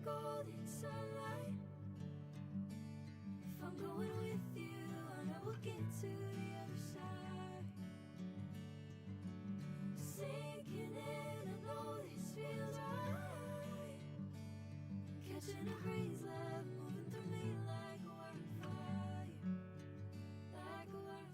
golden sunlight. If I'm going with you, I know we'll get to the other side. Sinking in, I know this feels right. Catching a breeze, love moving through me like a wildfire, like a wildfire.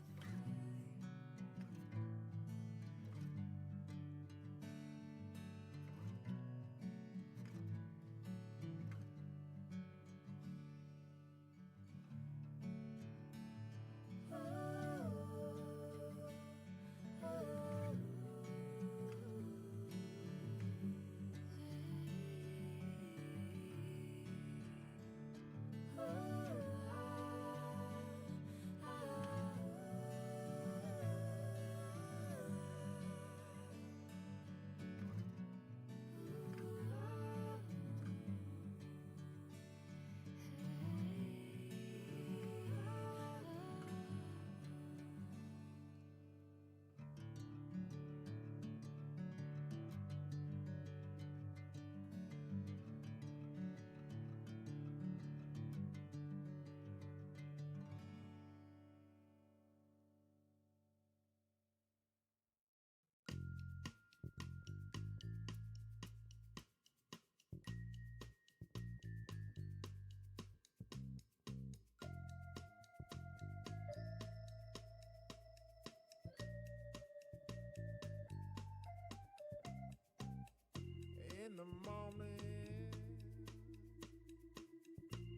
In the morning,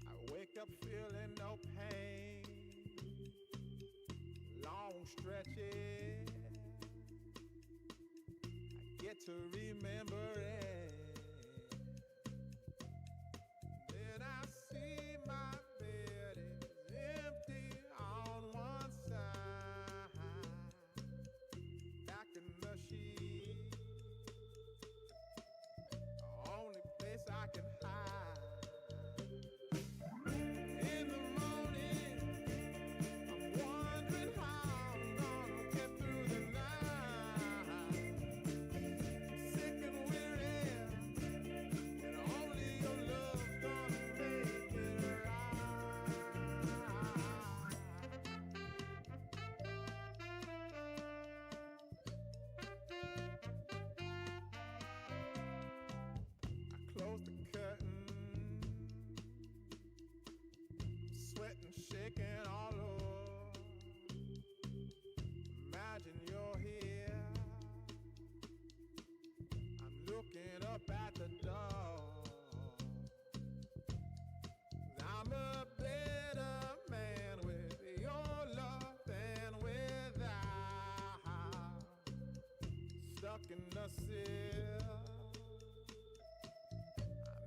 I wake up feeling no pain. Long stretches, I get to remember it. Then I see my bed is empty on one side. Back in the sheet, only place I can hide. In the morning, I'm wondering how I'm gonna get through the night. Sick and weary, and only your love's gonna make it close the curtain, sweating, shaking all over. Imagine you're here, I'm looking up at the door. I'm a better man with your love than without. Stuck in the cell,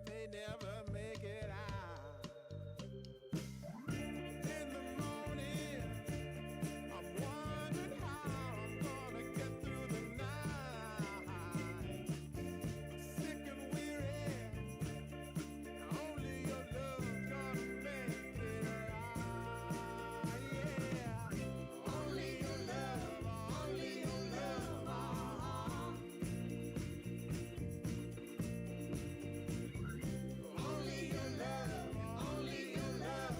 may never make it out. In the morning, I'm wondering how I'm gonna get through the night. Sick and weary, and only your love's gonna make it right. Yeah, only your love, only your love. Only your love, only your love,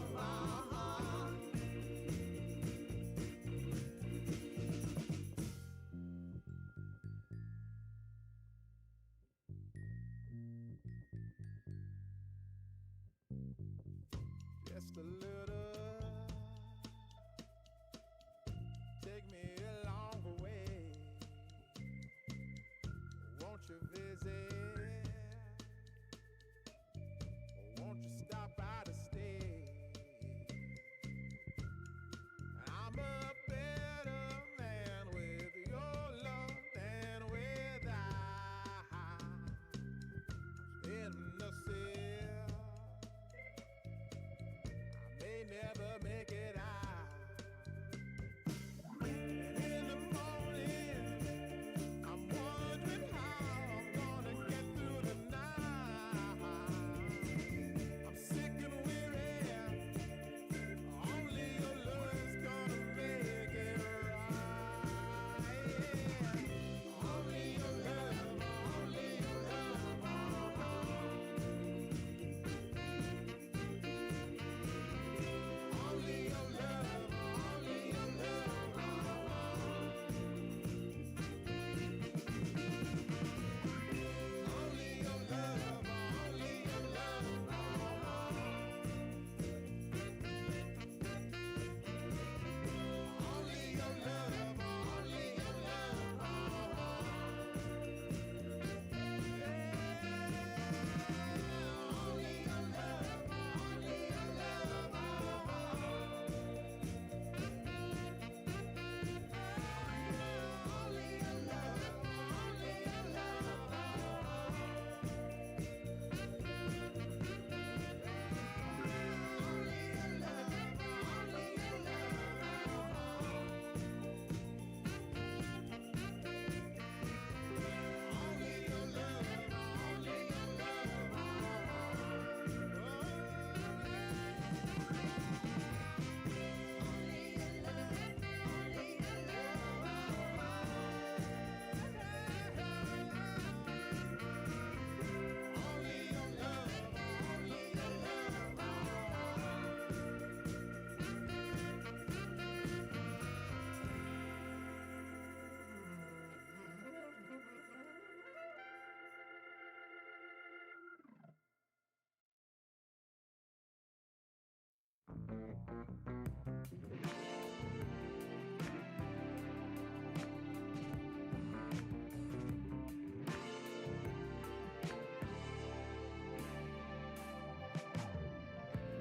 Just a little, take me along the way. Won't you visit? Won't you stop by to stay? I'm a better man with your love than without. In the cell, I may never make it out. And in the morning, I'm wondering how I'm gonna get through the night. I'm sick and weary, only your love's gonna make it right. Yeah. Only your love, only your love.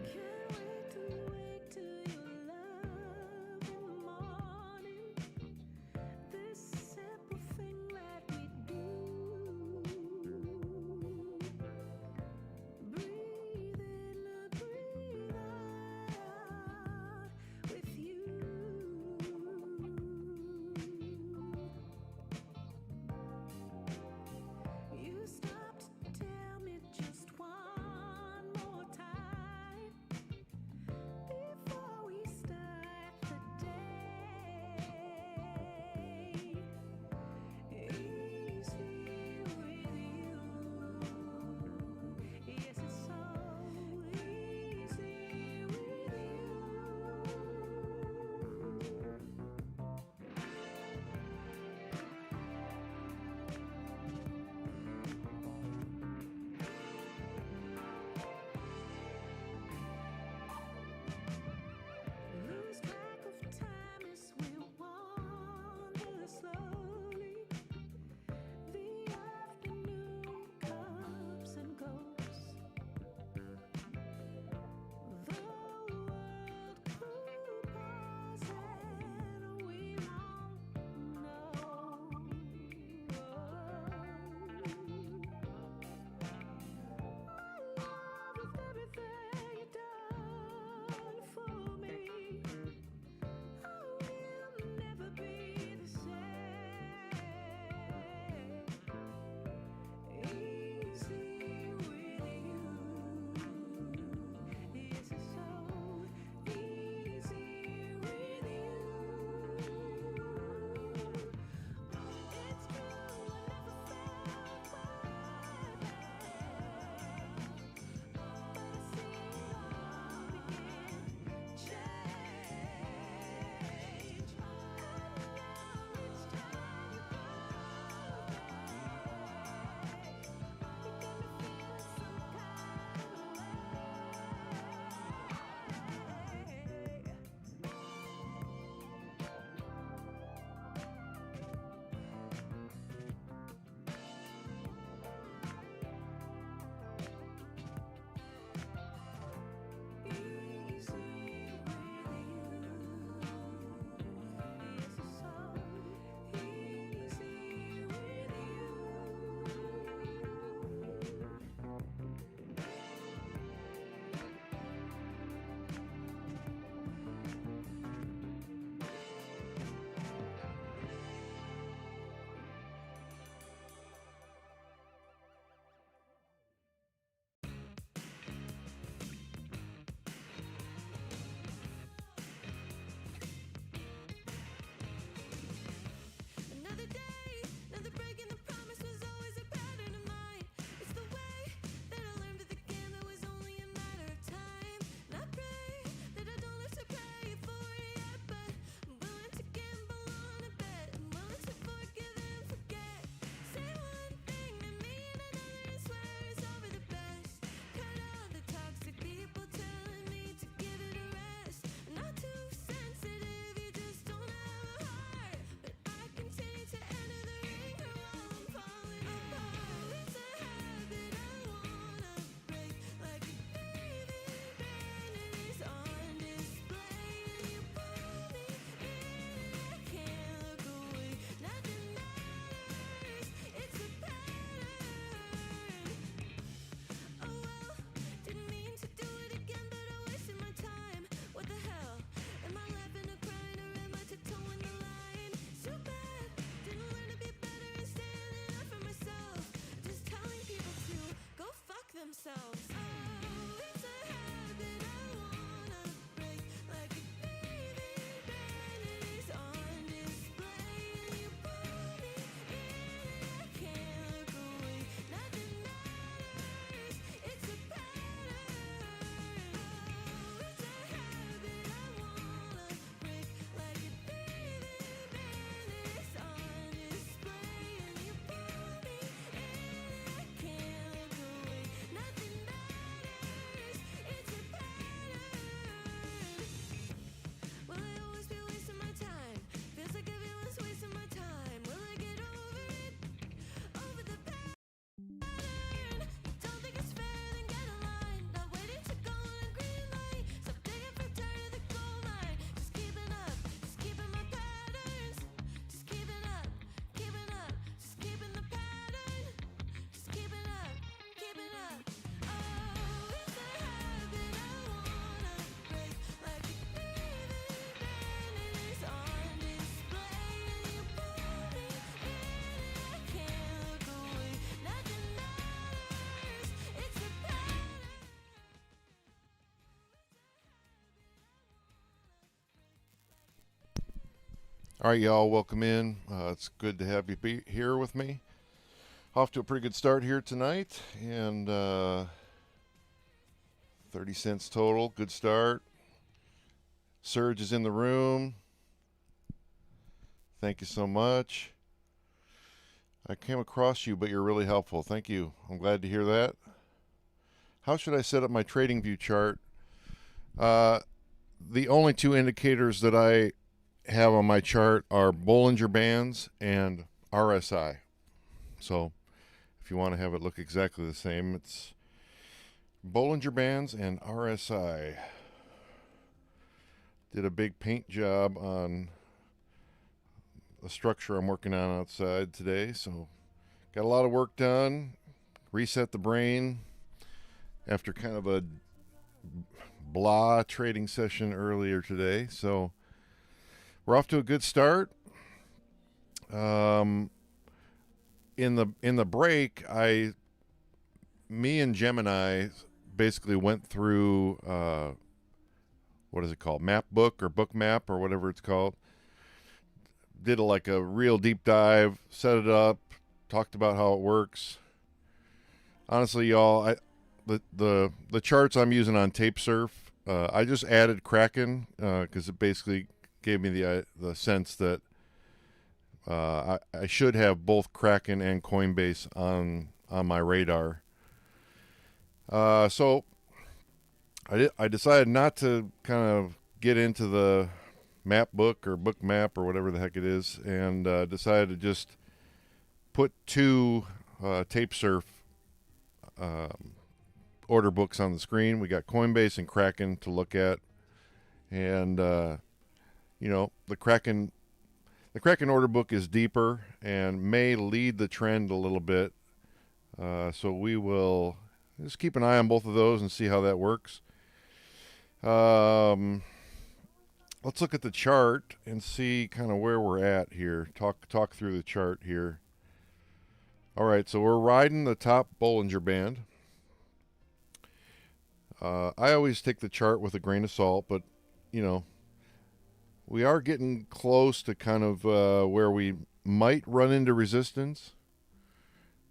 Can't wait to wake to your love in the morning. This simple thing that we do. Breathe in, breathe out. All right, y'all, welcome in. It's good to have you be here with me. Off to a pretty good start here tonight, and 30 cents total. Good start. Surge is in the room. Thank you so much. I came across you, but you're really helpful. Thank you. I'm glad to hear that. How should I set up my trading view chart? The only two indicators that I have on my chart are Bollinger Bands and RSI. So if you want to have it look exactly the same, it's Bollinger Bands and RSI. Did a big paint job on the structure I'm working on outside today, so got a lot of work done. Reset the brain after kind of a blah trading session earlier today, so we're off to a good start. In the break, me and Gemini basically went through what is it called, map book or book map or whatever it's called. Did a real deep dive, set it up, talked about how it works. Honestly, y'all, the charts I'm using on TapeSurf, I just added Kraken because it basically gave me the sense that I should have both Kraken and Coinbase on my radar. So I decided not to kind of get into the map book or book map or whatever the heck it is, and decided to just put two TapeSurf order books on the screen. We got Coinbase and Kraken to look at, and the Kraken order book is deeper and may lead the trend a little bit. So we will just keep an eye on both of those and see how that works. Let's look at the chart and see kind of where we're at here. Talk through the chart here. All right, so we're riding the top Bollinger Band. I always take the chart with a grain of salt, but, we are getting close to kind of where we might run into resistance,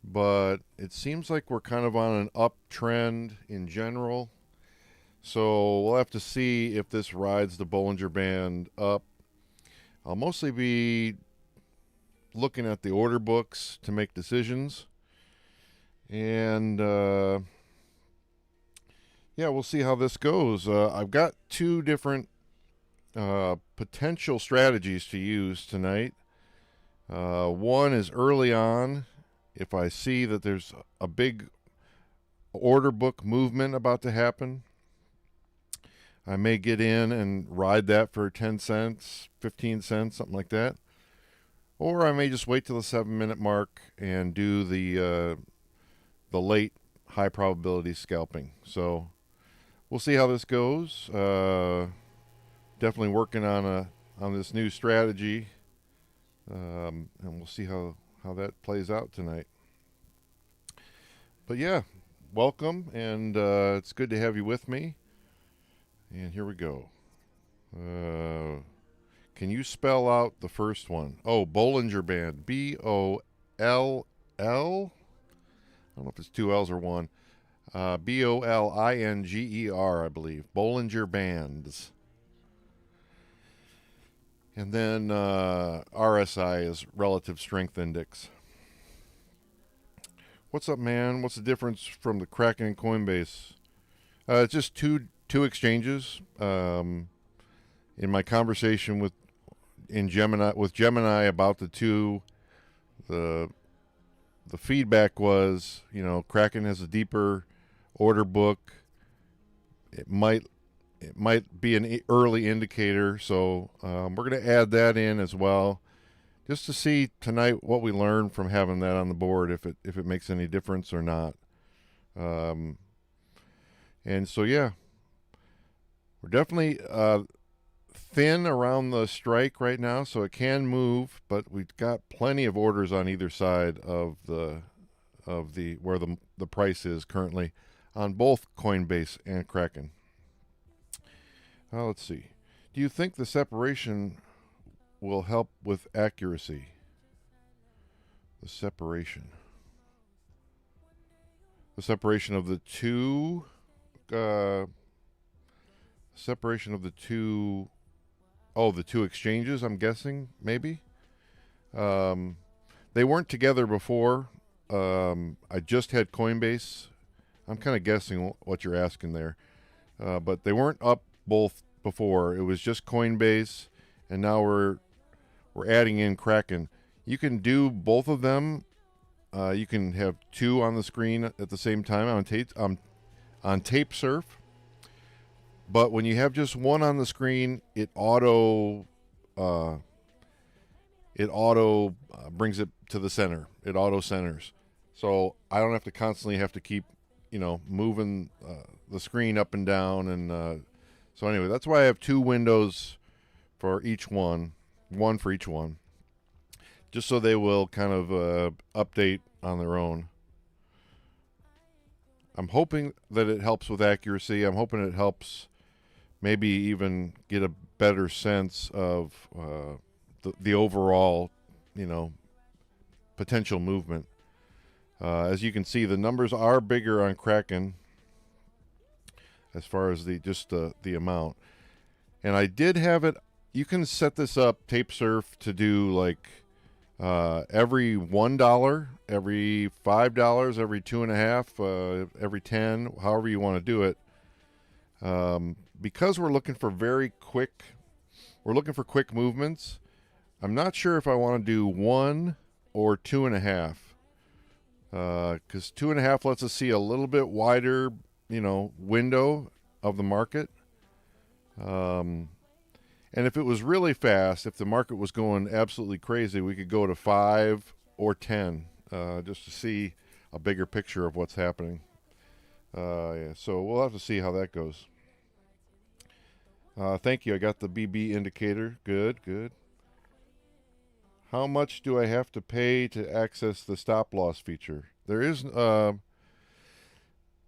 but it seems like we're kind of on an uptrend in general. So we'll have to see if this rides the Bollinger Band up. I'll mostly be looking at the order books to make decisions. And, we'll see how this goes. I've got two different potential strategies to use tonight. One is early on. If I see that there's a big order book movement about to happen, I may get in and ride that for 10 cents, 15 cents, something like that. Or I may just wait till the 7-minute mark and do the late high probability scalping. So we'll see how this goes. Definitely working on this new strategy, and we'll see how that plays out tonight. But yeah, welcome, and it's good to have you with me. And here we go. Can you spell out the first one? Oh, Bollinger Band. B-O-L-L? I don't know if it's two L's or one. B-O-L-I-N-G-E-R, I believe. Bollinger Bands. And then RSI is Relative Strength Index. What's up, man? What's the difference from the Kraken and Coinbase? It's just two exchanges. In my conversation with Gemini about the two, the feedback was, Kraken has a deeper order book. It might be an early indicator, so we're going to add that in as well, just to see tonight what we learn from having that on the board, if it makes any difference or not. And so we're definitely thin around the strike right now, so it can move, but we've got plenty of orders on either side of the where the price is currently on both Coinbase and Kraken. Let's see. Do you think the separation will help with accuracy. The separation. The separation of the two. Separation of the two. Oh, the two exchanges, I'm guessing, maybe. They weren't together before. I just had Coinbase. I'm kind of guessing what you're asking there. But they weren't up both before. It was just Coinbase, and now we're adding in Kraken. You can do both of them. You can have two on the screen at the same time on tape surf. But when you have just one on the screen, it auto brings it to the center. It auto centers. So I don't have to constantly keep, moving the screen up and down. And so anyway, that's why I have two windows for each one for each one, just so they will kind of update on their own. I'm hoping that it helps with accuracy. I'm hoping it helps maybe even get a better sense of the overall, potential movement. As you can see, the numbers are bigger on Kraken as far as the amount. And I did have it. You can set this up, tape surf, to do like every $1, every $5, every $2.50, every 10, however you want to do it. Because we're looking for quick movements. I'm not sure if I want to do 1 or 2.5. Because 2.5 lets us see a little bit wider, window of the market. And if it was really fast, if the market was going absolutely crazy, we could go to 5 or 10, just to see a bigger picture of what's happening. Yeah, so we'll have to see how that goes. Thank you. I got the BB indicator. Good. How much do I have to pay to access the stop loss feature? There is the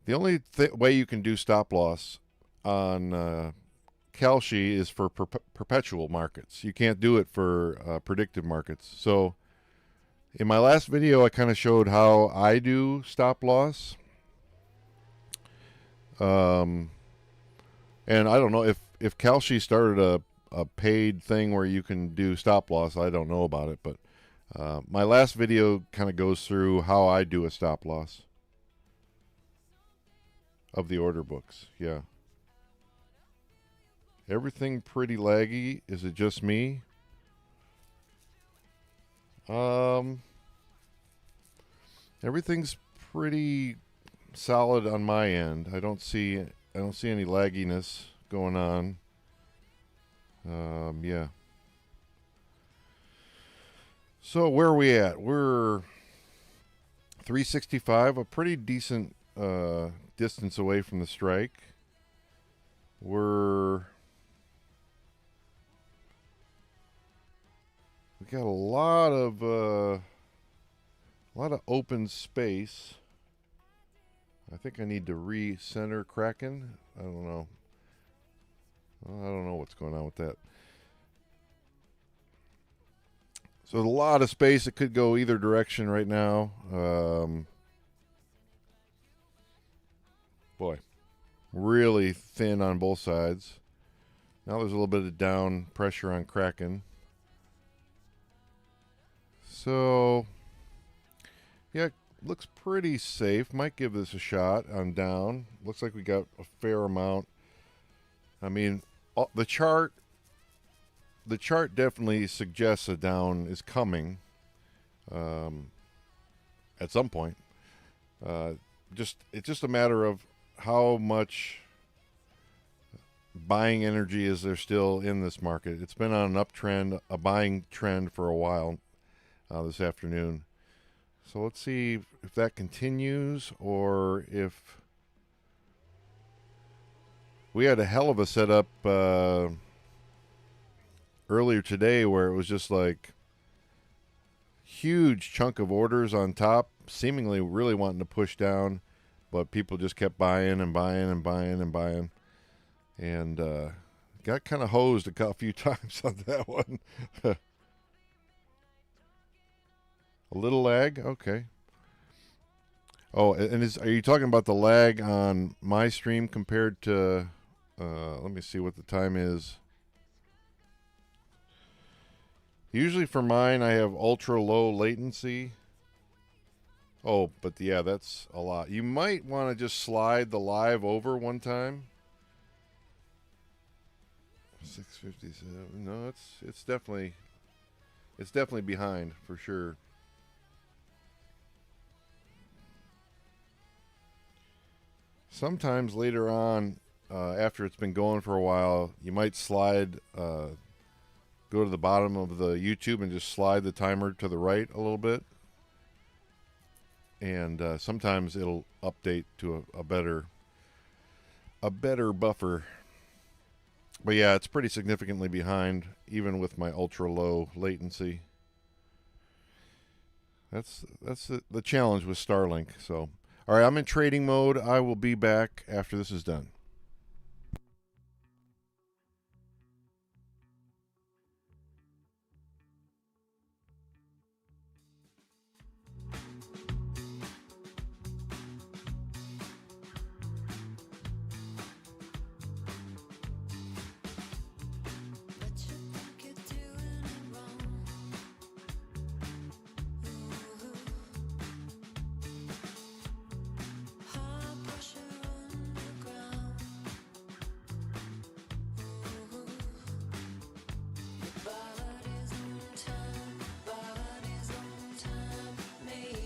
only way you can do stop loss on Kalshi is for perpetual markets. You can't do it for predictive markets. So in my last video, I kind of showed how I do stop loss. And I don't know if Kalshi started a paid thing where you can do stop loss. I don't know about it, but my last video kind of goes through how I do a stop loss of the order books. Yeah. Everything pretty laggy. Is it just me? Everything's pretty solid on my end. I don't see any lagginess going on. Yeah. So where are we at? We're 365, a pretty decent distance away from the strike. We got a lot of open space. I think I need to recenter Kraken. I don't know. I don't know what's going on with that. So a lot of space. It could go either direction right now. Boy, really thin on both sides. Now there's a little bit of down pressure on Kraken. So, yeah, looks pretty safe. Might give this a shot on down. Looks like we got a fair amount. I mean, the chart definitely suggests a down is coming at some point. It's just a matter of how much buying energy is there still in this market. It's been on an uptrend, a buying trend for a while this afternoon. So let's see if that continues, or if we had a hell of a setup earlier today where it was just like huge chunk of orders on top, seemingly really wanting to push down, but people just kept buying and buying and buying and buying, and got kind of hosed a few times on that one. A little lag? Okay. Oh, and are you talking about the lag on my stream compared to, let me see what the time is. Usually for mine, I have ultra low latency. Oh, but yeah, that's a lot. You might want to just slide the live over one time. 657. No, it's definitely behind for sure. Sometimes later on, after it's been going for a while, you might slide, go to the bottom of the YouTube and just slide the timer to the right a little bit. And sometimes it'll update to a better buffer. But yeah, it's pretty significantly behind, even with my ultra low latency. That's the challenge with Starlink. So, all right, I'm in trading mode. I will be back after this is done. But you think you're doing it wrong. High pressure underground. Body's on time, made it.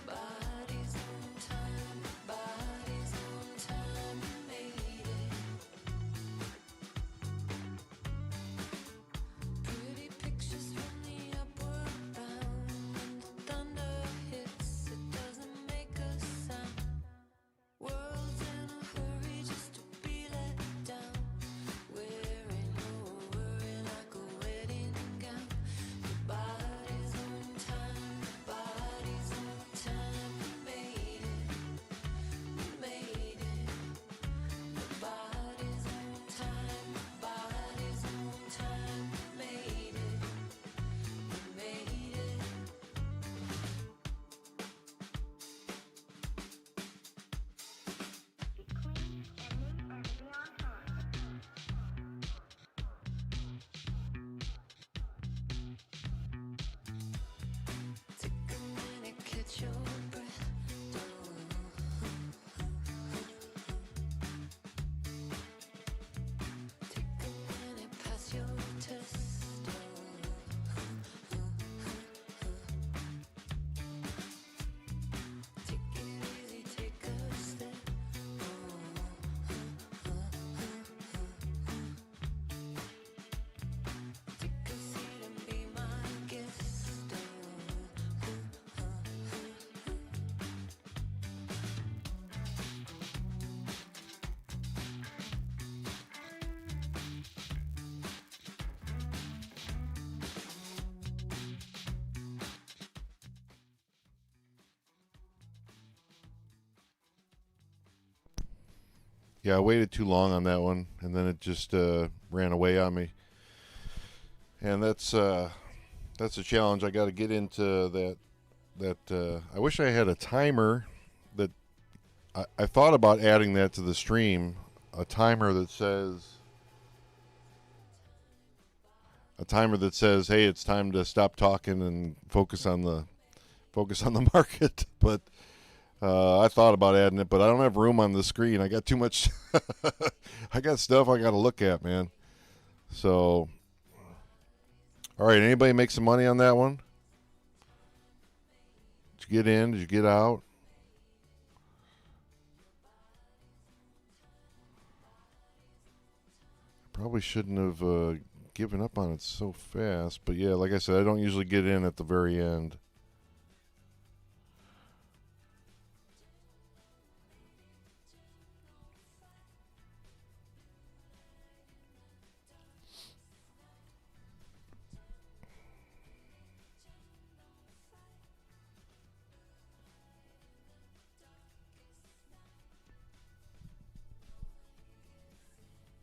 Body's on time, made it. Pretty pictures from the upward bound. When the thunder hits, it doesn't make a sound. World's in a hurry just to be let down. Wearing no worry like a wedding gown. Your body's on time, made it, made it. Your body's on time, made it, made it. Take a minute, catch your breath. Take a minute, pass your test. Take it easy, take a step. Take a seat and be my guest. Yeah, I waited too long on that one, and then it just ran away on me. And that's a challenge. I got to get into that. I wish I had a timer that I thought about adding that to the stream. A timer that says, "Hey, it's time to stop talking and focus on the market." But I thought about adding it, but I don't have room on the screen. I got too much. I got stuff I got to look at, man. So, all right. Anybody make some money on that one? Did you get in? Did you get out? Probably shouldn't have given up on it so fast. But yeah, like I said, I don't usually get in at the very end.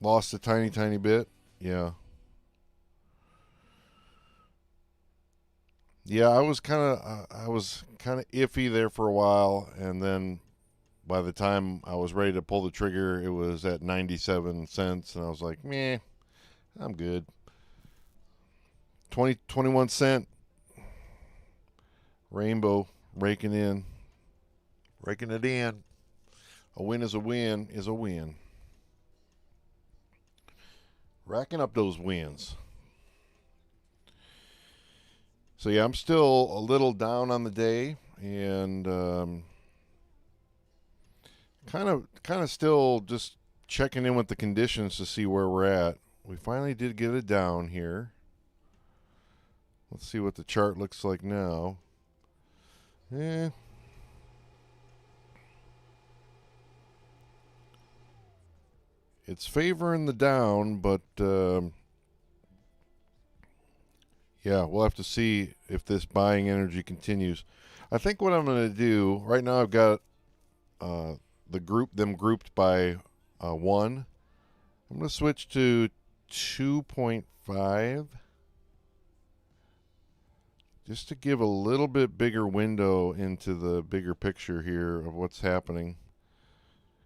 Lost a tiny bit. Yeah. Yeah, I was kind of iffy there for a while, and then by the time I was ready to pull the trigger, it was at 97 cents, and I was like, meh, I'm good. 21 cent rainbow raking in. Raking it in. A win is a win is a win. Racking up those wins. So yeah, I'm still a little down on the day, and kind of still just checking in with the conditions to see where we're at. We finally did get it down here. Let's see what the chart looks like now. It's favoring the down, but yeah, we'll have to see if this buying energy continues. I think what I'm going to do right now, I've got them grouped by 1. I'm going to switch to 2.5 just to give a little bit bigger window into the bigger picture here of what's happening,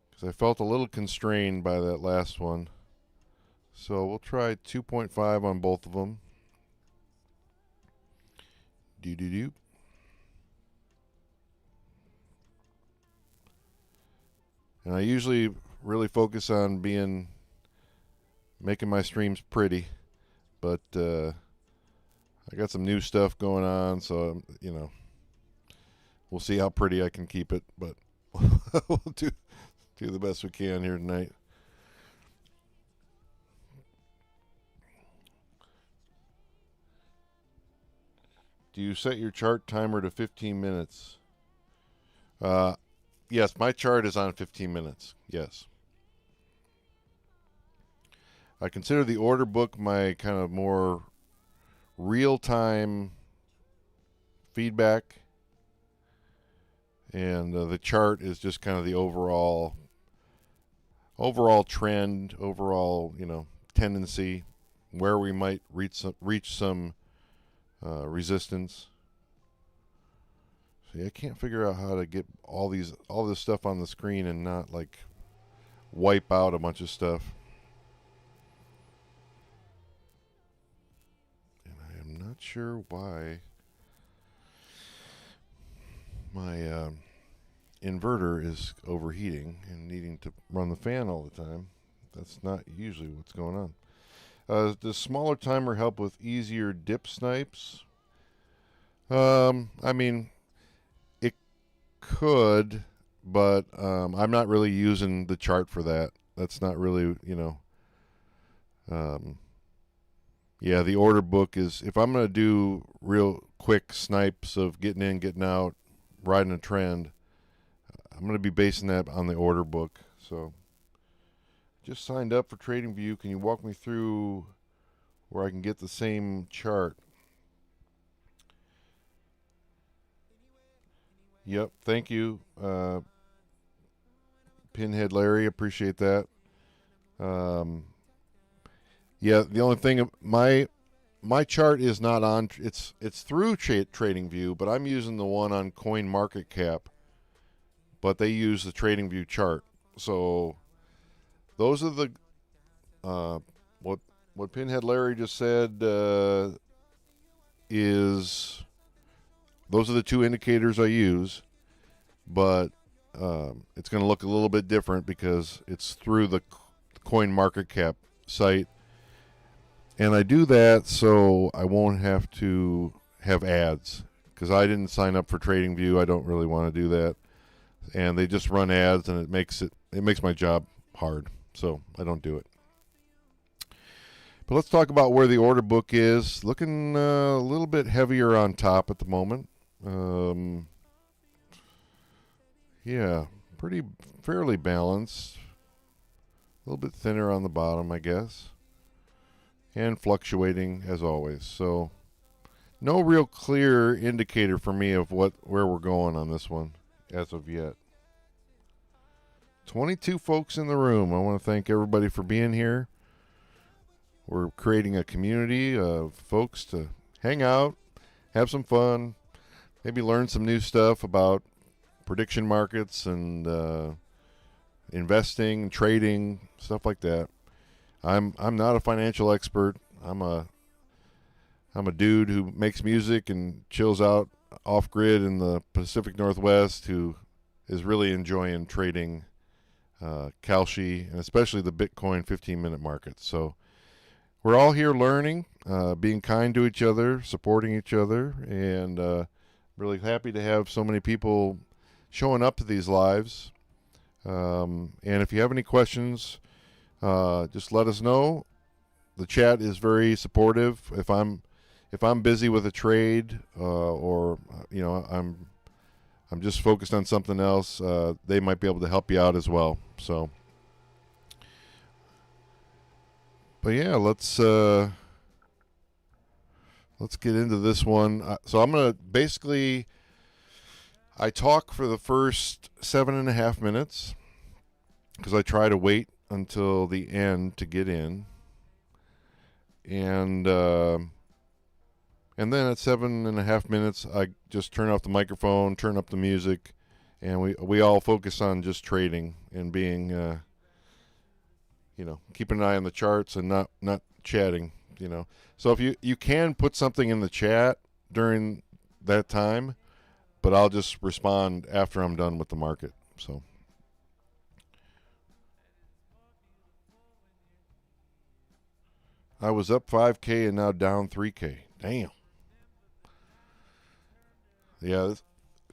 because I felt a little constrained by that last one. So we'll try 2.5 on both of them. Do. And I usually really focus on making my streams pretty, but I got some new stuff going on, so we'll see how pretty I can keep it, but we'll do the best we can here tonight. Do you set your chart timer to 15 minutes? Yes, my chart is on 15 minutes. Yes. I consider the order book my kind of more real-time feedback, and the chart is just kind of the overall trend, overall tendency, where we might reach some resistance. See, I can't figure out how to get all this stuff on the screen and not like wipe out a bunch of stuff. And I am not sure why my inverter is overheating and needing to run the fan all the time. That's not usually what's going on. Does smaller timer help with easier dip snipes? I mean, it could, but I'm not really using the chart for that. That's not really, yeah, the order book is, if I'm going to do real quick snipes of getting in, getting out, riding a trend, I'm going to be basing that on the order book. So just signed up for TradingView. Can you walk me through where I can get the same chart? Yep, thank you, Pinhead Larry. Appreciate that. Yeah, the only thing, my chart is not on. It's through TradingView, but I'm using the one on CoinMarketCap. But they use the TradingView chart. So those are the what Pinhead Larry just said is those are the two indicators I use, but it's going to look a little bit different because it's through the CoinMarketCap site, and I do that so I won't have to have ads, because I didn't sign up for TradingView. I don't really want to do that, and they just run ads, and it makes my job hard, so I don't do it. But let's talk about where the order book is. Looking a little bit heavier on top at the moment. Yeah, fairly balanced. A little bit thinner on the bottom, I guess. And fluctuating as always. So no real clear indicator for me of where we're going on this one as of yet. 22 folks in the room. I want to thank everybody for being here. We're creating a community of folks to hang out, have some fun, maybe learn some new stuff about prediction markets and investing, trading, stuff like that. I'm not a financial expert. I'm a dude who makes music and chills out off grid in the Pacific Northwest who is really enjoying trading Kalshi and especially the Bitcoin 15-minute market. So we're all here learning, being kind to each other, supporting each other, and really happy to have so many people showing up to these lives. And if you have any questions, just let us know. The chat is very supportive. If I'm busy with a trade or I'm just focused on something else, they might be able to help you out as well. So, but yeah, let's get into this one. So I'm gonna basically I talk for the first 7.5 minutes because I try to wait until the end to get in, and then at 7.5 minutes, I just turn off the microphone, turn up the music, and we all focus on just trading and being, keeping an eye on the charts and not chatting, So if you can put something in the chat during that time, but I'll just respond after I'm done with the market. So. I was up 5K and now down 3K. Damn. Yeah,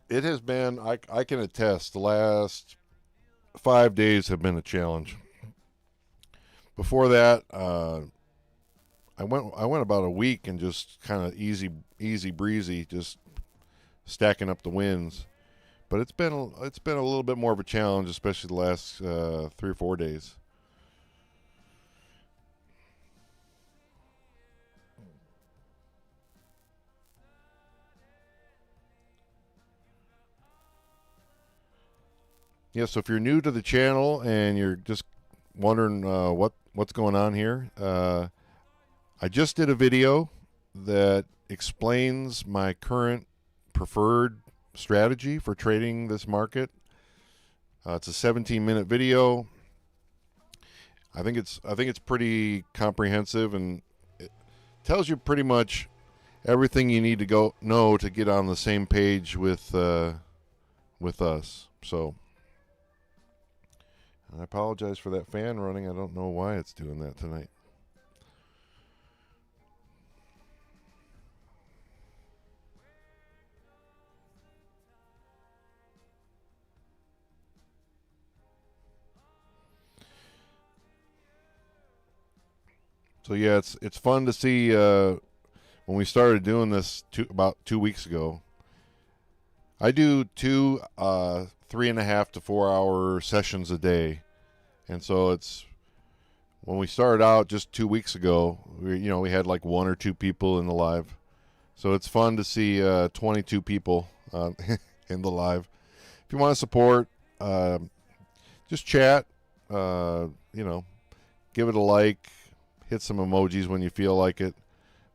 it has been, I can attest, the last 5 days have been a challenge. Before that, I went about a week and just kind of easy breezy, just stacking up the wins. But it's been a little bit more of a challenge, especially the last 3 or 4 days. Yeah, so if you're new to the channel and you're just wondering what's going on here, I just did a video that explains my current preferred strategy for trading this market. It's a 17-minute video. I think it's pretty comprehensive and it tells you pretty much everything you need to know to get on the same page with us. So. I apologize for that fan running. I don't know why it's doing that tonight. So yeah, it's fun to see when we started doing this about 2 weeks ago. I do 2 3.5 to 4 hour sessions a day, and so it's when we started out just 2 weeks ago. We had like 1 or 2 people in the live, so it's fun to see 22 people in the live. If you want to support, just chat. Give it a like, hit some emojis when you feel like it.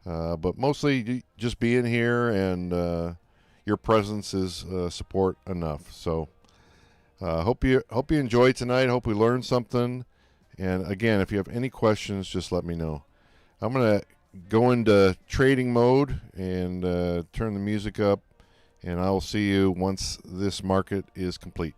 But mostly just being here and your presence is support enough. So hope you enjoyed tonight. Hope we learned something. And again, if you have any questions, just let me know. I'm going to go into trading mode and turn the music up, and I will see you once this market is complete.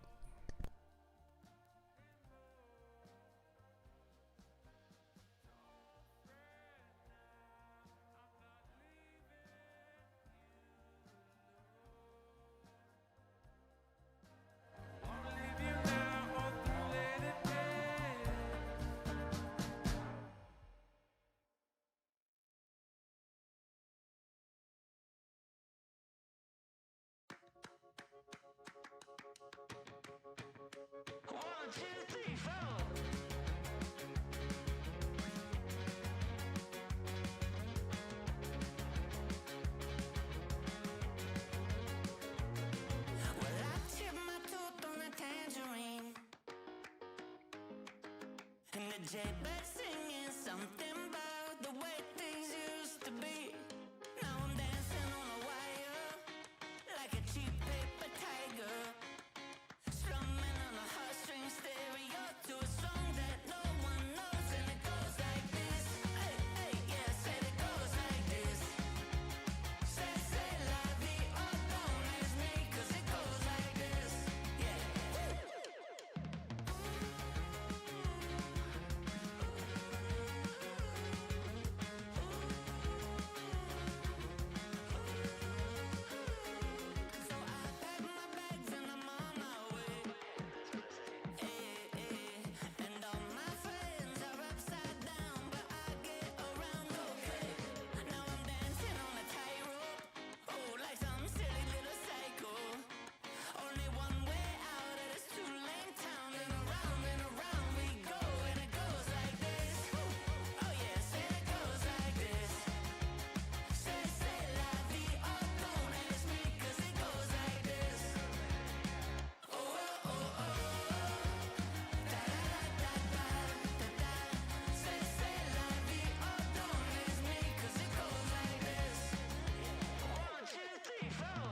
Well, I tipped my tooth on a tangerine. Jaybird singing something about the way things used to be. Now I'm dancing on a wire like a cheap paper tiger, strumming on a heartstring stereo to a song that no one knows, and it goes like this. Hey, hey, yeah, said it goes like this. Say la vie, oh, don't ask me, 'cause it goes like this. Yeah. So I pack my bags and I'm on my way. And all my friends are upside down, but I get around okay. Now I'm dancing on a tightrope, oh, like some silly little psycho. Only one way out of this two-lane town, and around we go, and it goes like this. Oh yeah, say it goes like this. Say la vie, oh, don't ask me, 'cause it goes like this. Oh, oh, oh, oh. Say la vie, oh, don't ask me, 'cause it goes like this. 1, 2, 3, 4.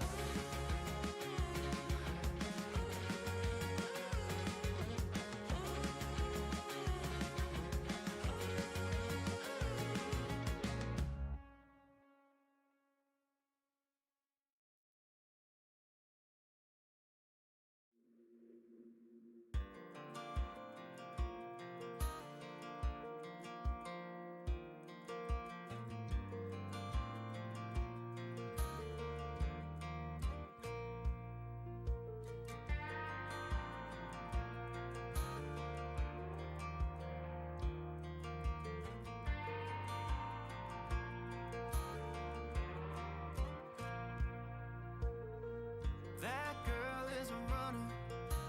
That girl is a runner,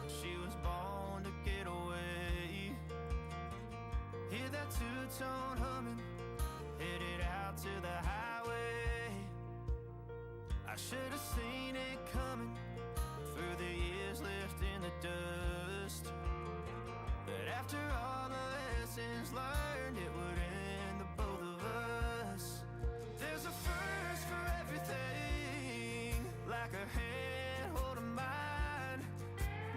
she was born to get away. Hear that two-tone humming, headed out to the highway. I should have seen it coming through the years left in the dust. But after all the lessons learned, it would end the both of us. There's a first for everything, like her hand holding mine.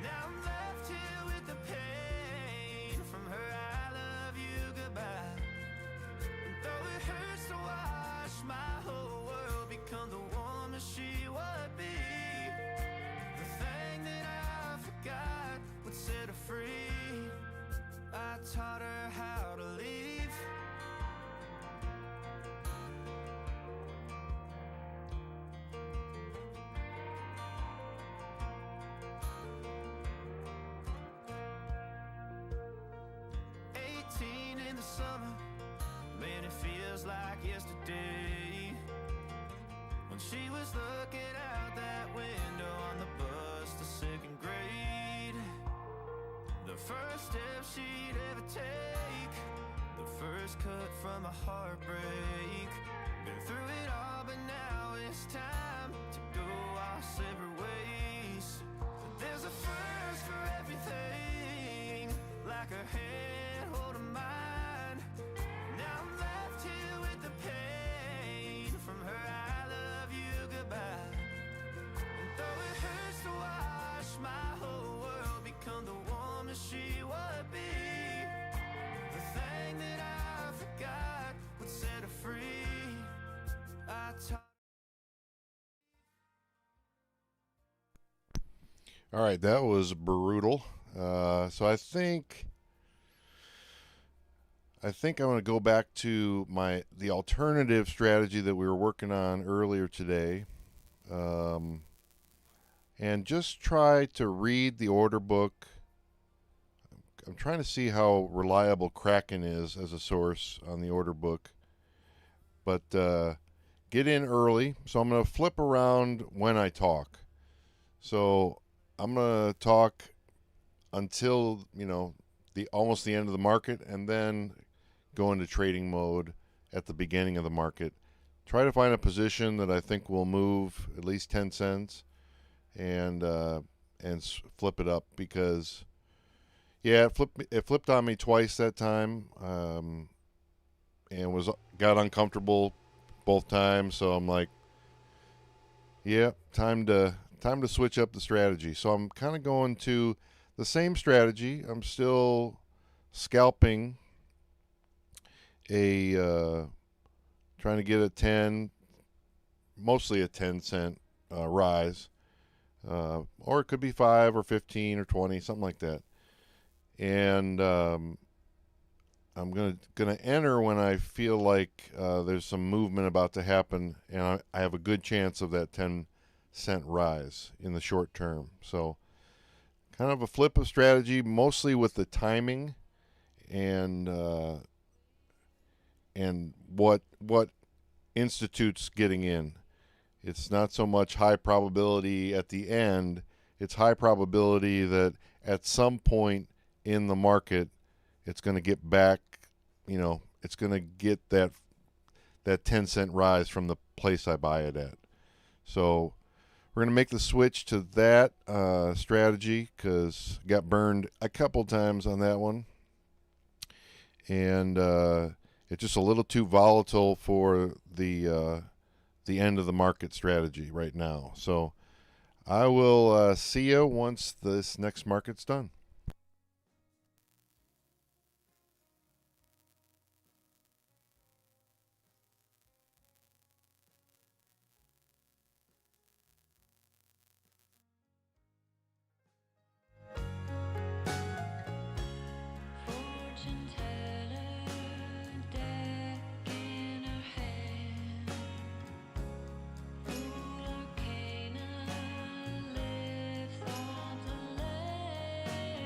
Now I'm left here with the pain from her I love you goodbye. And though it hurts to watch my whole world become the woman she would be, the thing that I forgot would set her free. I taught her how to leave. In the summer, man, it feels like yesterday, when she was looking out that window on the bus to second grade. The first step she'd ever take, the first cut from a heartbreak. Been through it all, but now it's time to go our separate ways. There's a first for everything, like her hand holding mine. Now I'm left here with the pain from her I love you goodbye. And though it hurts to watch my whole world become the woman she would be, the thing that I forgot would set her free. I taught. All right, that was brutal. So I think I'm going to go back to the alternative strategy that we were working on earlier today, and just try to read the order book. I'm trying to see how reliable Kraken is as a source on the order book, but get in early. So I'm going to flip around when I talk. So I'm going to talk until, almost the end of the market, and then go into trading mode at the beginning of the market. Try to find a position that I think will move at least 10 cents and flip it up, because Yeah, it flipped on me twice that time, and was got uncomfortable both times. So I'm like, yeah, time to switch up the strategy. So I'm kind of going to the same strategy. I'm still scalping a trying to get a 10, mostly a 10 cent rise, or it could be 5 or 15 or 20, something like that. And I'm gonna enter when I feel like there's some movement about to happen, and I have a good chance of that 10 cent rise in the short term. So kind of a flip of strategy, mostly with the timing and what institutes getting in. It's not so much high probability at the end. It's high probability that at some point in the market, it's going to get back. It's going to get that 10 cent rise from the place I buy it at. So we're going to make the switch to that strategy because got burned a couple times on that one, and it's just a little too volatile for the end of the market strategy right now. So I will see you once this next market's done. Fortune teller, deck in her hand. Fool arcana, live thoughts of land.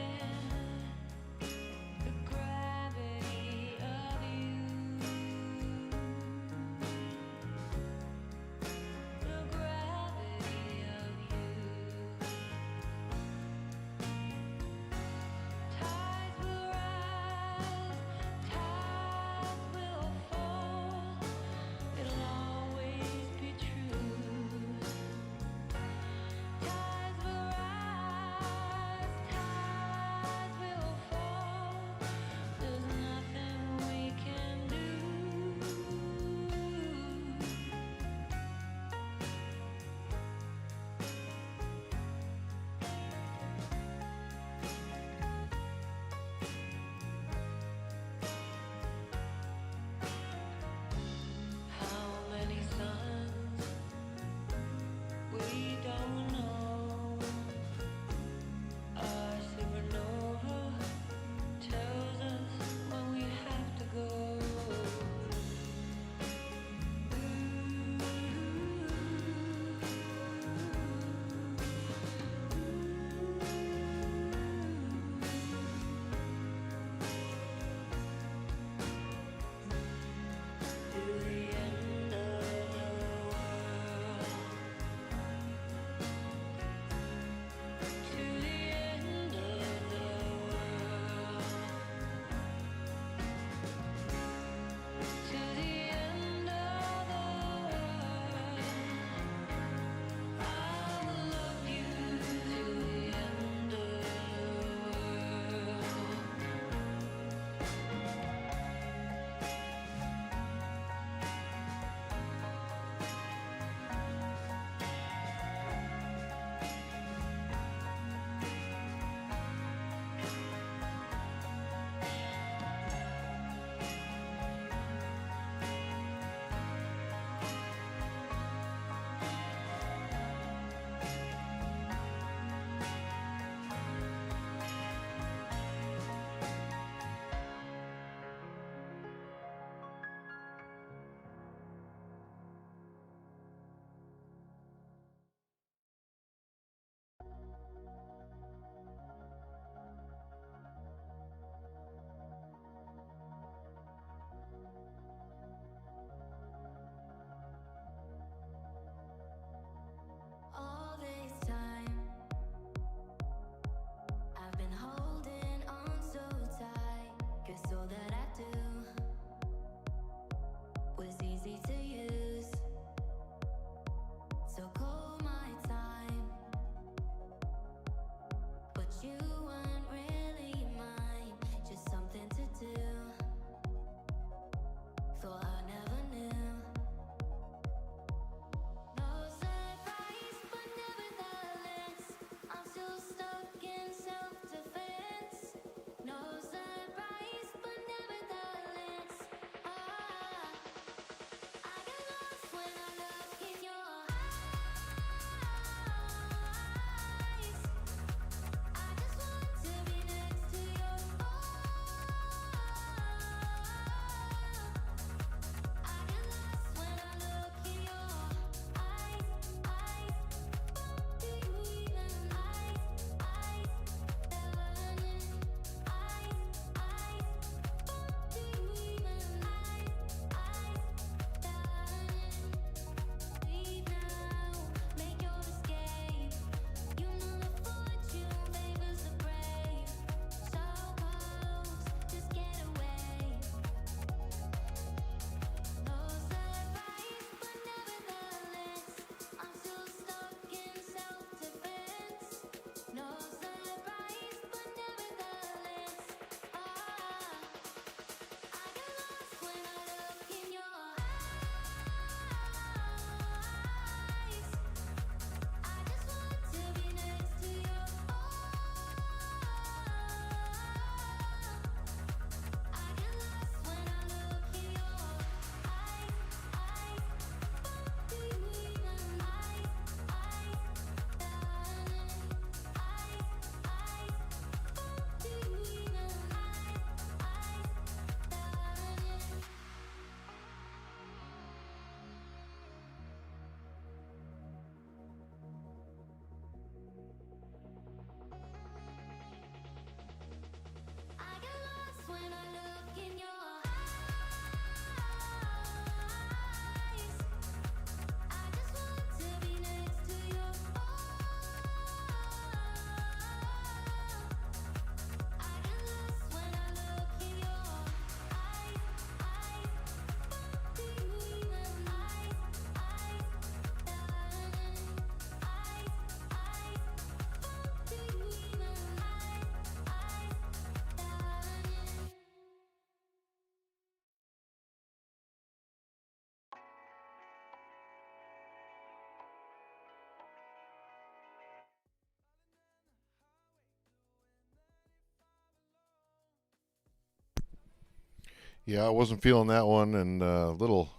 Yeah, I wasn't feeling that one, and little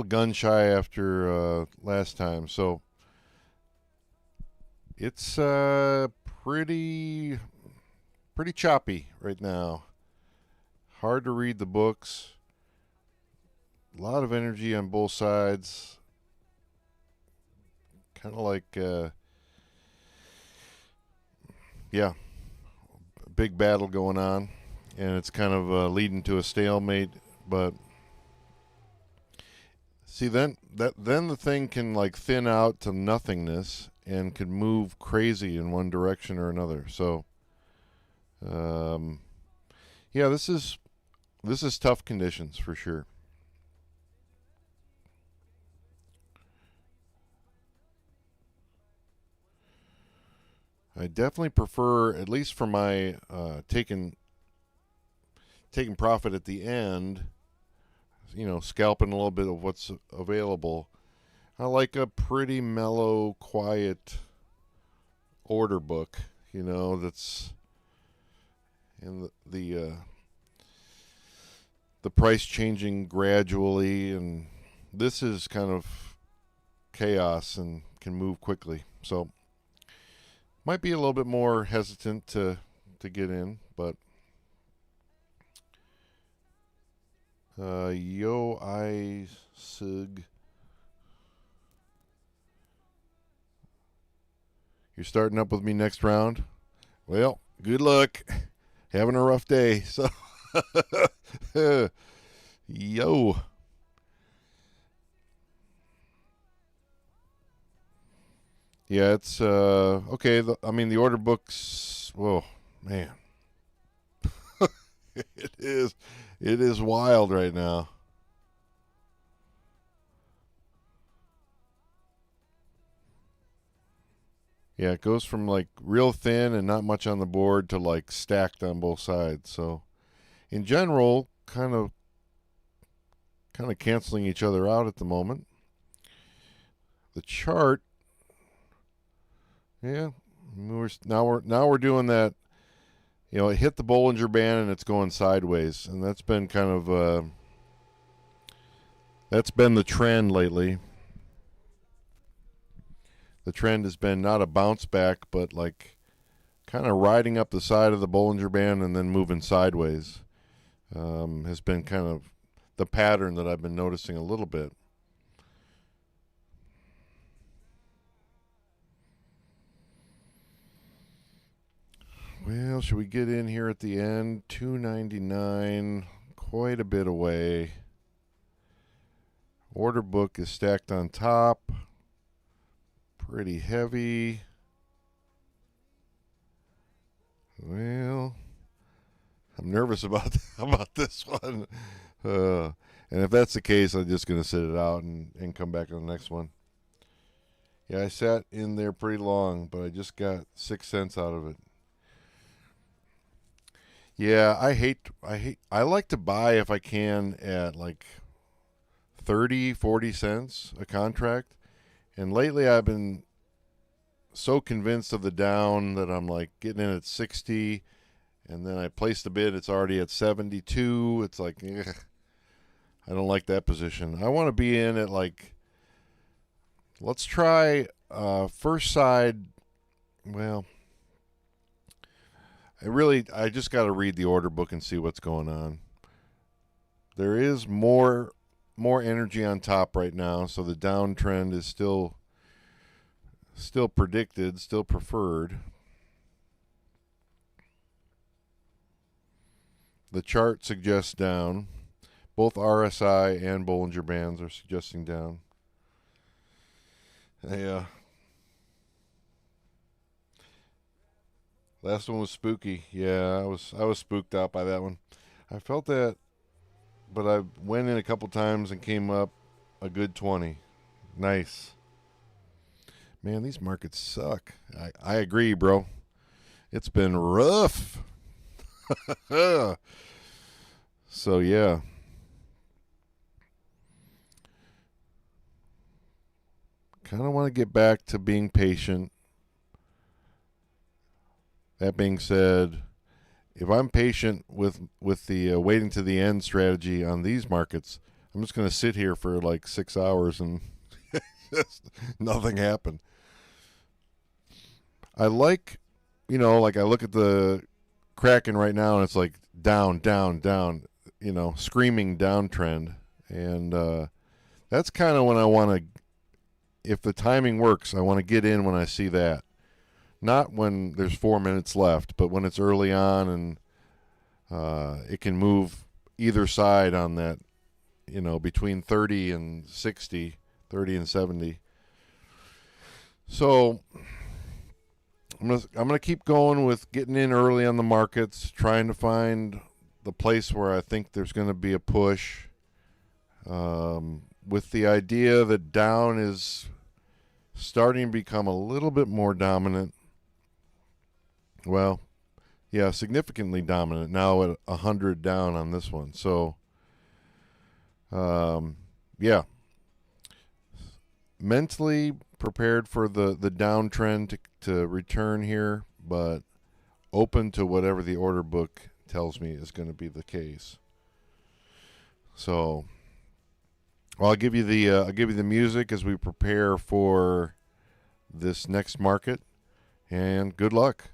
gun shy after last time. So it's pretty choppy right now. Hard to read the books. A lot of energy on both sides. Kind of like yeah, a big battle going on, and it's kind of leading to a stalemate. But see, then the thing can like thin out to nothingness and can move crazy in one direction or another. So, yeah, this is tough conditions for sure. I definitely prefer, at least for my taking profit at the end, scalping a little bit of what's available. I like a pretty mellow, quiet order book, that's in the price changing gradually, and this is kind of chaos and can move quickly. So might be a little bit more hesitant to get in, but yo I sug. You're starting up with me next round. Well, good luck. Having a rough day. So yo. Yeah, it's okay. The order books. Whoa, man, it is wild right now. Yeah, it goes from like real thin and not much on the board to like stacked on both sides. So, in general, kind of canceling each other out at the moment. The chart, yeah, now we're doing that. It hit the Bollinger Band and it's going sideways, and that's been kind of that's been the trend lately. The trend has been not a bounce back, but like kind of riding up the side of the Bollinger Band and then moving sideways. Has been kind of the pattern that I've been noticing a little bit. Well, should we get in here at the end? 299, quite a bit away. Order book is stacked on top. Pretty heavy. Well, I'm nervous about this one. And if that's the case, I'm just going to sit it out and come back on the next one. Yeah, I sat in there pretty long, but I just got 6 cents out of it. Yeah, I like to buy if I can at like 30, 40 cents a contract. And lately I've been so convinced of the down that I'm like getting in at 60, and then I place the bid, it's already at 72. It's like, I don't like that position. I want to be in at like, let's try first side. Well, I just got to read the order book and see what's going on. There is more energy on top right now, so the downtrend is still predicted, still preferred. The chart suggests down. Both RSI and Bollinger Bands are suggesting down. Yeah. Last one was spooky. Yeah, I was spooked out by that one. I felt that, but I went in a couple times and came up a good 20. Nice. Man, these markets suck. I agree, bro. It's been rough. So, yeah. Kind of want to get back to being patient. That being said, if I'm patient with the waiting to the end strategy on these markets, I'm just going to sit here for like 6 hours and just nothing happened. I like, like I look at the Kraken right now and it's like down, down, down, screaming downtrend. And that's kind of when I want to, if the timing works, I want to get in when I see that. Not when there's 4 minutes left, but when it's early on and it can move either side on that, between 30 and 60, 30 and 70. So I'm gonna keep going with getting in early on the markets, trying to find the place where I think there's going to be a push, with the idea that down is starting to become a little bit more dominant. Well, yeah, significantly dominant now at 100 down on this one. So, yeah, mentally prepared for the downtrend to return here, but open to whatever the order book tells me is going to be the case. So, well, I'll give you the music as we prepare for this next market, and good luck.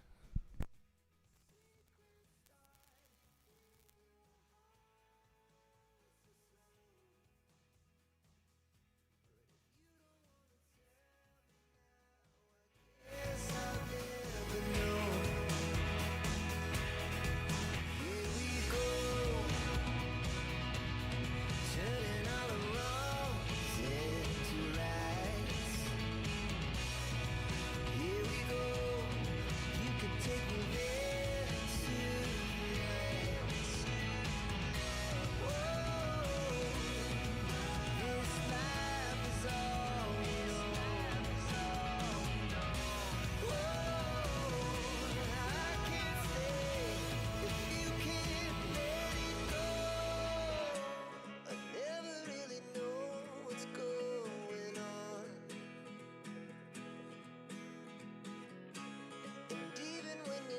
Even when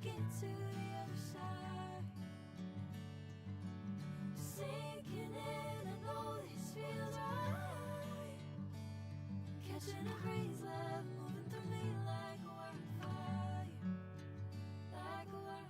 it to the other side. Sinking in, I know this feels right. Catching a breeze, love moving through me like a wildfire, like a wildfire.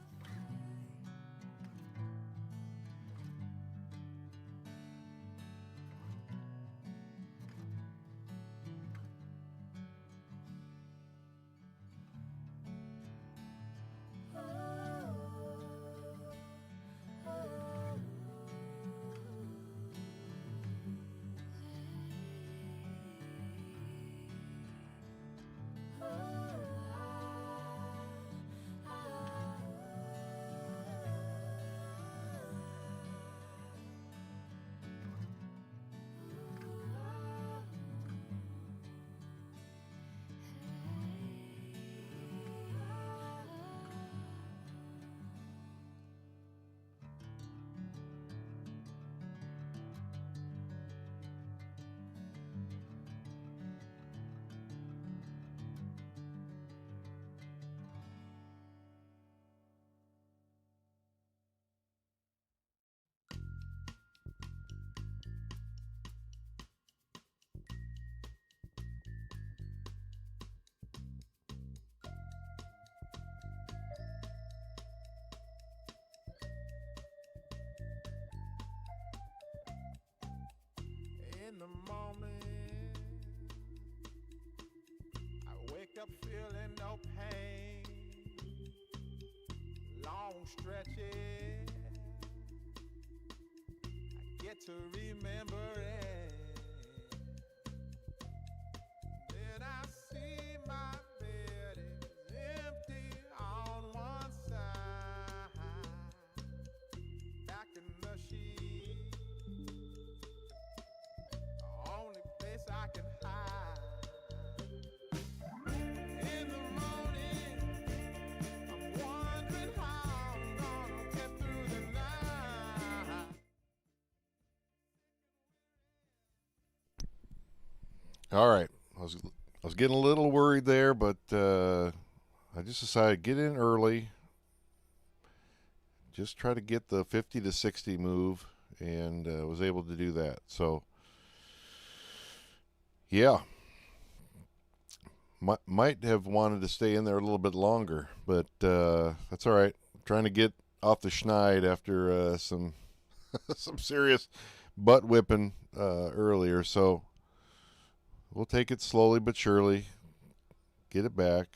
In the morning, I wake up feeling no pain. Long stretches, I get to remember it. Then I see my bed is empty on one side. Back in the sheet, the only place I can hide. In the morning, I'm wondering how I'm gonna get through the night. All right. I was getting a little worried there, but I just decided to get in early. Just try to get the 50 to 60 move, and was able to do that. So, yeah. Might have wanted to stay in there a little bit longer, but that's all right. I'm trying to get off the schneid after some some serious butt whipping earlier, so we'll take it slowly but surely. Get it back.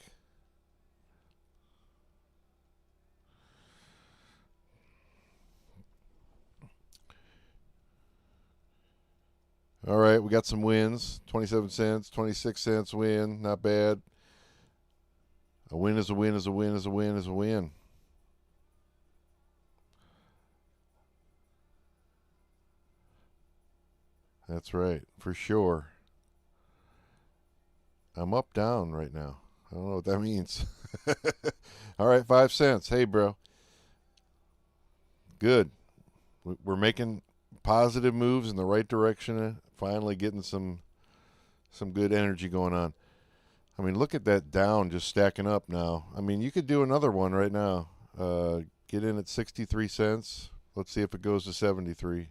All right, we got some wins. 27 cents, 26 cents win. Not bad. A win is a win is a win is a win is a win. That's right, for sure. I'm up down right now. I don't know what that means. All right, 5 cents. Hey, bro. Good. We're making positive moves in the right direction. Finally getting some good energy going on. I mean, look at that down just stacking up now. I mean, you could do another one right now. Get in at 63 cents. Let's see if it goes to 73.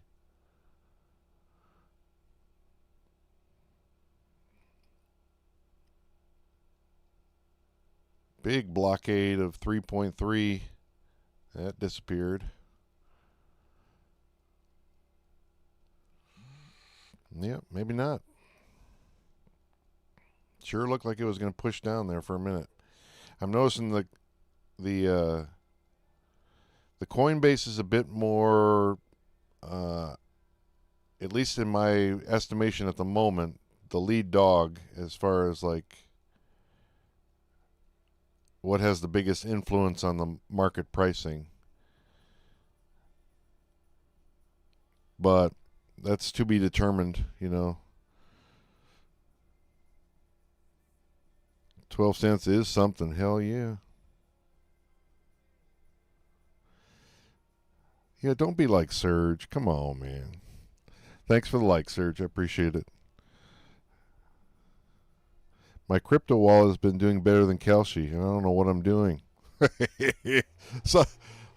Big blockade of 3.3. That disappeared. Yeah, maybe not. Sure looked like it was going to push down there for a minute. I'm noticing the Coinbase is a bit more, at least in my estimation at the moment, the lead dog as far as like what has the biggest influence on the market pricing. But that's to be determined, you know. 12 cents is something. Hell yeah. Yeah, don't be like Serge. Come on, man. Thanks for the like, Serge. I appreciate it. My crypto wallet has been doing better than Kalshi, and I don't know what I'm doing. So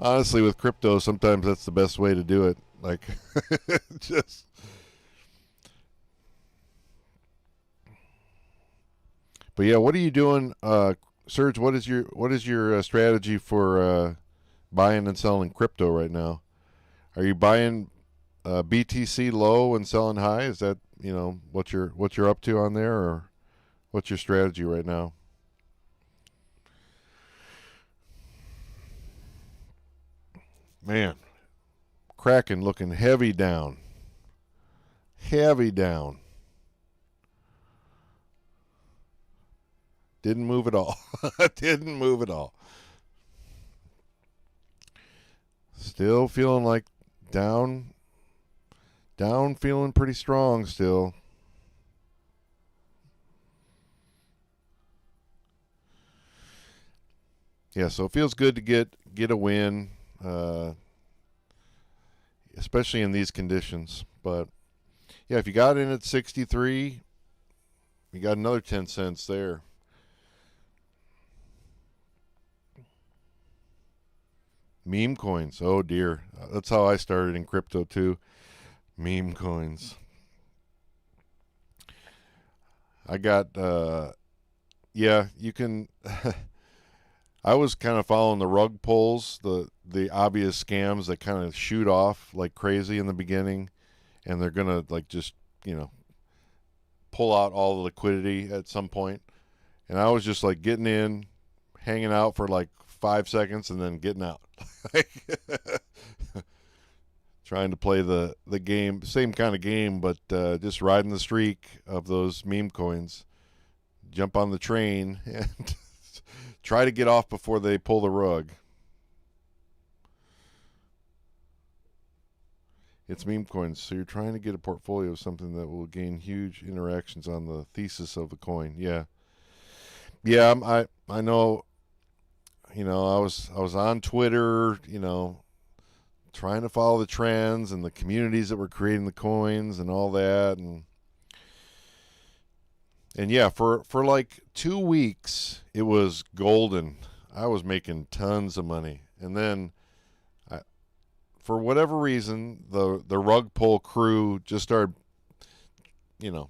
honestly, with crypto, sometimes that's the best way to do it. Like, just. But yeah, what are you doing, Serge? What is your strategy for buying and selling crypto right now? Are you buying BTC low and selling high? Is that what you're up to on there, or what's your strategy right now? Man, Kraken looking heavy down, heavy down. Didn't move at all. Didn't move at all. Still feeling like down, down, feeling pretty strong still. Yeah, so it feels good to get a win, uh, especially in these conditions. But yeah, if you got in at 63, you got another 10 cents there. Meme coins. Oh dear. That's how I started in crypto too. Meme coins. I got yeah, you can I was kind of following the rug pulls, the obvious scams that kind of shoot off like crazy in the beginning, and they're going to like just, you know, pull out all the liquidity at some point. And I was just like getting in, hanging out for like 5 seconds and then getting out. Trying to play the game, same kind of game, but just riding the streak of those meme coins. Jump on the train and try to get off before they pull the rug. It's meme coins, so you're trying to get a portfolio of something that will gain huge interactions on the thesis of the coin. Yeah, yeah. I know. You know, I was on Twitter. You know, trying to follow the trends and the communities that were creating the coins and all that, and yeah, for like 2 weeks it was golden. I was making tons of money, and then for whatever reason, the rug pull crew just started,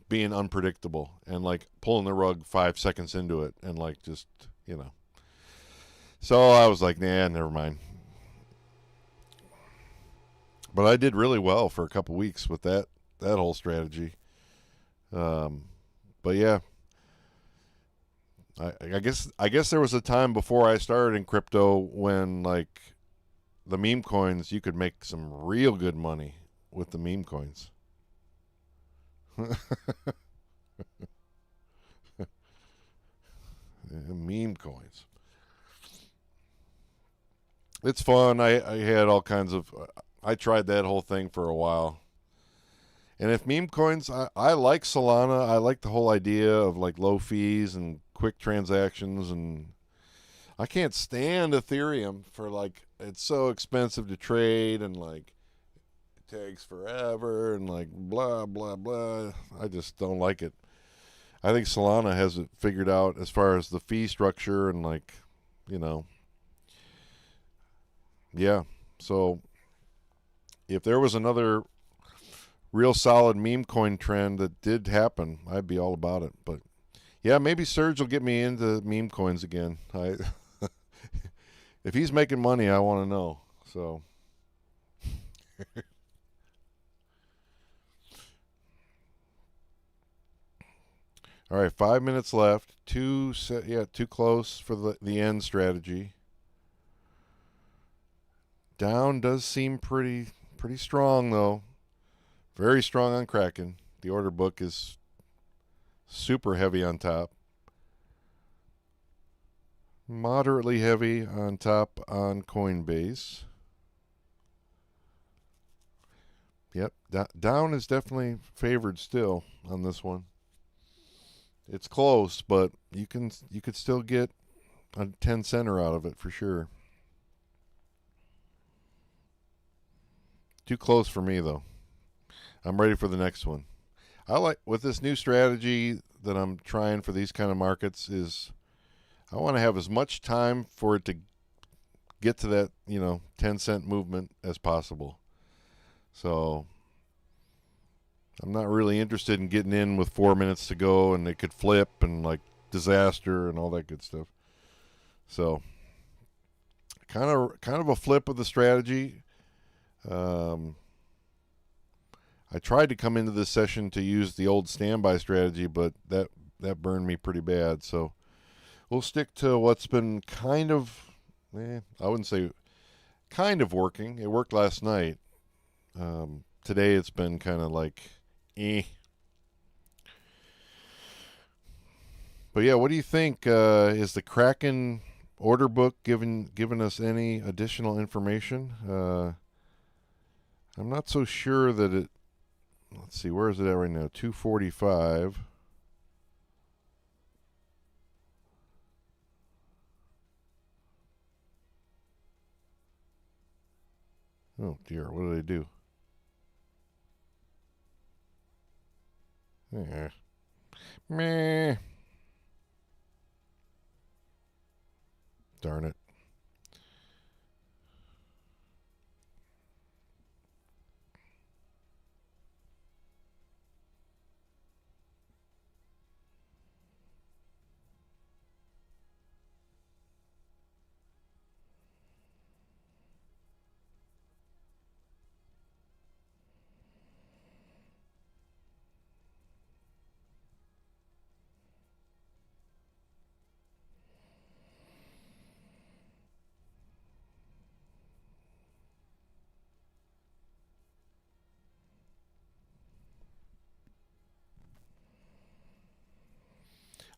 being unpredictable and like pulling the rug 5 seconds into it, and like just, So I was like, nah, never mind. But I did really well for a couple weeks with that whole strategy. But yeah, I guess there was a time before I started in crypto when like the meme coins, you could make some real good money with the meme coins. Meme coins. It's fun. I had all kinds of. I tried that whole thing for a while. And if meme coins, I like Solana. I like the whole idea of like low fees and quick transactions. And I can't stand Ethereum for like, it's so expensive to trade and like it takes forever and like blah, blah, blah. I just don't like it. I think Solana has it figured out as far as the fee structure and like, you know, yeah. So if there was another real solid meme coin trend that did happen, I'd be all about it. But yeah, maybe Serge will get me into meme coins again. If he's making money, I want to know. So all right, 5 minutes left. Too close for the end strategy. Down does seem pretty strong though. Very strong on Kraken. The order book is super heavy on top. Moderately heavy on top on Coinbase. Yep, down is definitely favored still on this one. It's close, but you could still get a 10 center out of it for sure. Too close for me though. I'm ready for the next one. I like with this new strategy that I'm trying for these kind of markets is I want to have as much time for it to get to that 10-cent movement as possible. So I'm not really interested in getting in with 4 minutes to go and it could flip and like disaster and all that good stuff. So kind of a flip of the strategy. I tried to come into this session to use the old standby strategy, but that burned me pretty bad. So we'll stick to what's been kind of, I wouldn't say kind of working. It worked last night. Today it's been kind of like, But yeah, what do you think? Is the Kraken order book giving us any additional information? I'm not so sure that it. Let's see, where is it at right now? 245. Oh dear, what did I do? Meh. Darn it.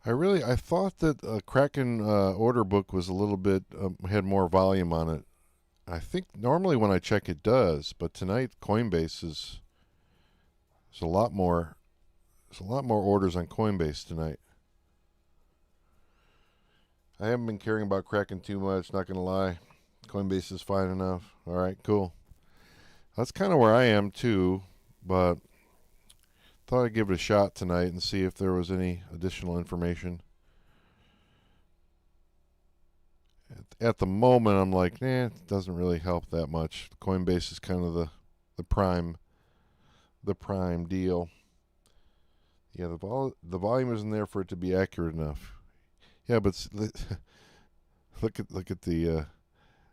I thought that a Kraken order book was a little bit had more volume on it. I think normally when I check it does, but tonight Coinbase is there's a lot more orders on Coinbase tonight. I haven't been caring about Kraken too much, not gonna lie. Coinbase is fine enough. All right, cool. That's kind of where I am too, but thought I'd give it a shot tonight and see if there was any additional information. At the moment, I'm like, it doesn't really help that much. Coinbase is kind of the prime deal. Yeah, the volume isn't there for it to be accurate enough. Yeah, but look at the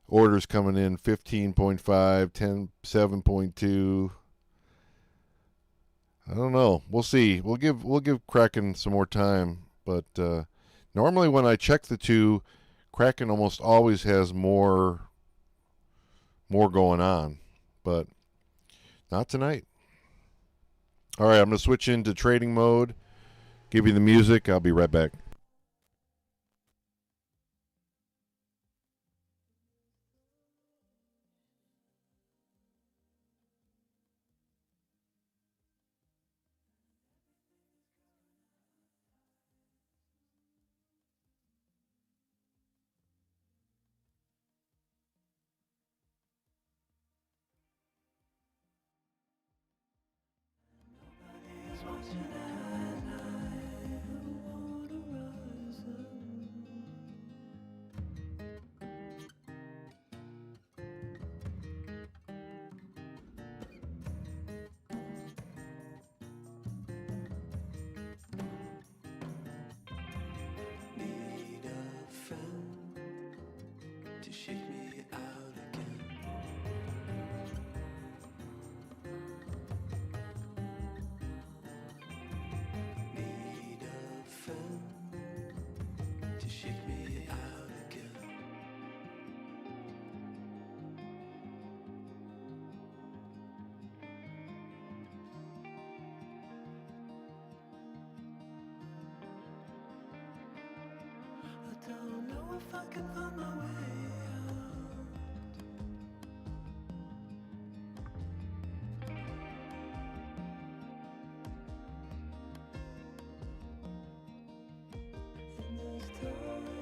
orders coming in: 15.5, 10, 7.2. I don't know. We'll see. We'll give Kraken some more time, but normally when I check the two, Kraken almost always has more going on, but not tonight. All right, I'm going to switch into trading mode, give you the music. I'll be right back. Need a friend to shake me out again. Need a friend to shake me out again. I don't know if I can find my way out. In this tiny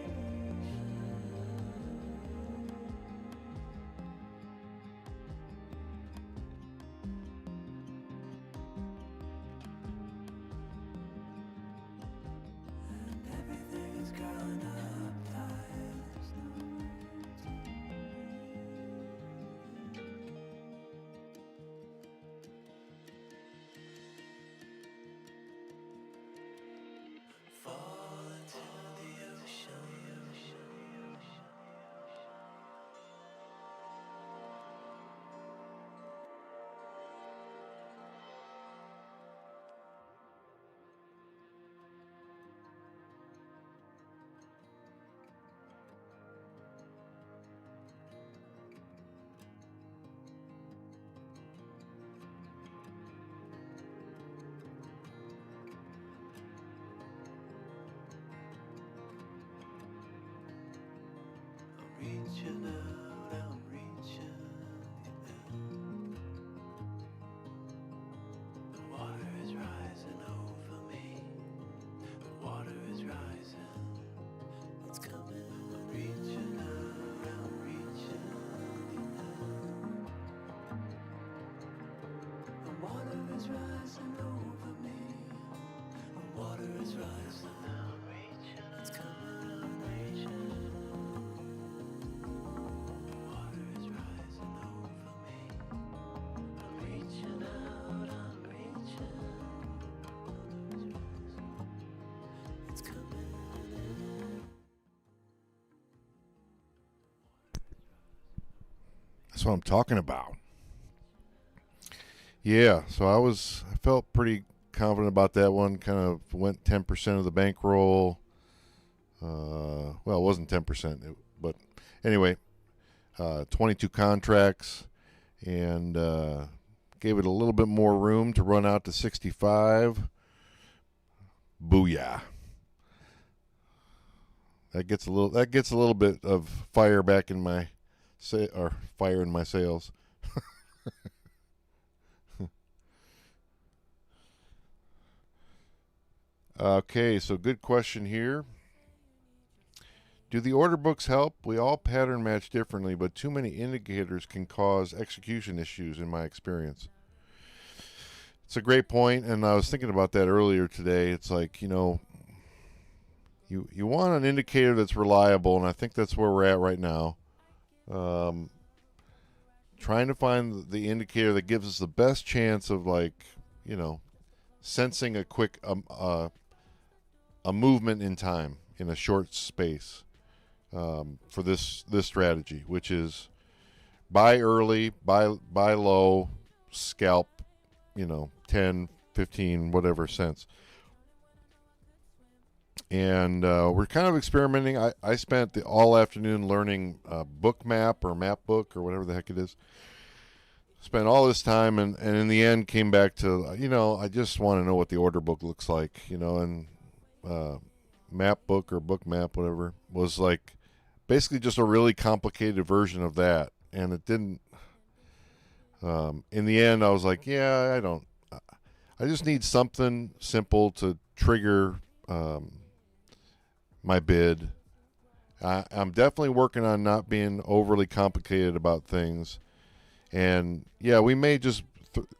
and everything is growing up tight. reaching out, I'm reaching out. The water is rising over me. The water is rising. It's coming. I'm reaching out, I'm reaching out. The water is rising over me. The water is rising. I'm reaching. It's coming. I'm reaching. The water is rising over me. I'm reaching out. I'm reaching. It's coming. That's what I'm talking about. Yeah, so I felt pretty confident about that one. Kind of went 10% of the bankroll. Well, it wasn't 10%, but anyway, 22 contracts, and gave it a little bit more room to run out to 65. Booyah! That gets a little bit of fire back in my fire in my sails. Okay, so good question here. Do the order books help? We all pattern match differently, but too many indicators can cause execution issues in my experience. It's a great point, and I was thinking about that earlier today. It's like, you want an indicator that's reliable, and I think that's where we're at right now. Trying to find the indicator that gives us the best chance of, sensing a quick a movement in time in a short space for this strategy, which is buy early, buy low, scalp, 10, 15, whatever cents. And we're kind of experimenting. I spent the all afternoon learning book map or map book or whatever the heck it is. Spent all this time and in the end came back to, I just want to know what the order book looks like, and map book or book map, whatever, was like basically just a really complicated version of that. And it didn't, in the end, I was like, yeah, I just need something simple to trigger my bid. I'm definitely working on not being overly complicated about things. And yeah, we may just,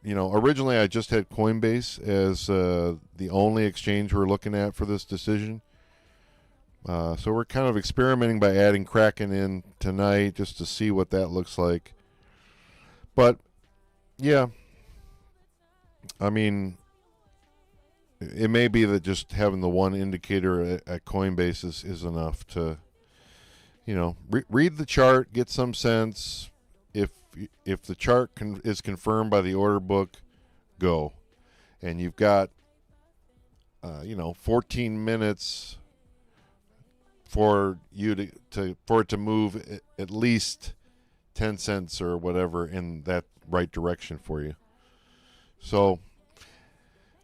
originally I just had Coinbase as the only exchange we're looking at for this decision. So we're kind of experimenting by adding Kraken in tonight just to see what that looks like. But yeah, I mean, it may be that just having the one indicator at Coinbase is enough to, read the chart, get some sense. If the chart is confirmed by the order book, go. And you've got, 14 minutes for you for it to move at least 10 cents or whatever in that right direction for you. So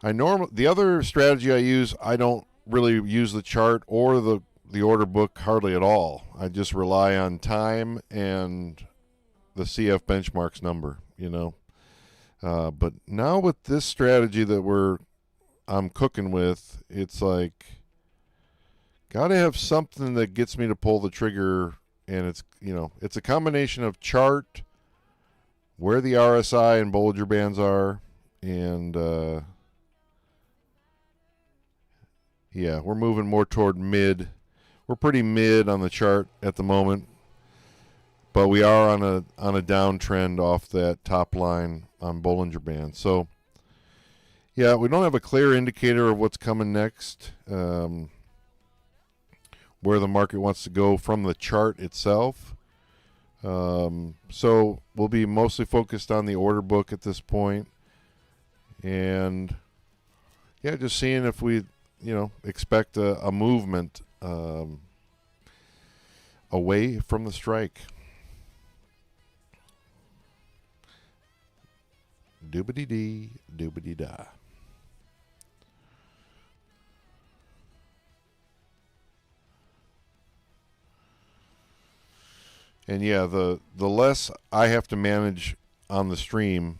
the other strategy I use, I don't really use the chart or the order book hardly at all. I just rely on time and the CF benchmarks number, but now with this strategy that I'm cooking with, it's like, got to have something that gets me to pull the trigger. And it's a combination of chart, where the RSI and Bollinger Bands are, and yeah, we're moving more toward mid. We're pretty mid on the chart at the moment, but we are on a downtrend off that top line on Bollinger Band. So yeah, we don't have a clear indicator of what's coming next, where the market wants to go from the chart itself. So we'll be mostly focused on the order book at this point. And yeah, just seeing if we, expect a movement away from the strike. Doobity-dee, doobity-da. And yeah, the less I have to manage on the stream,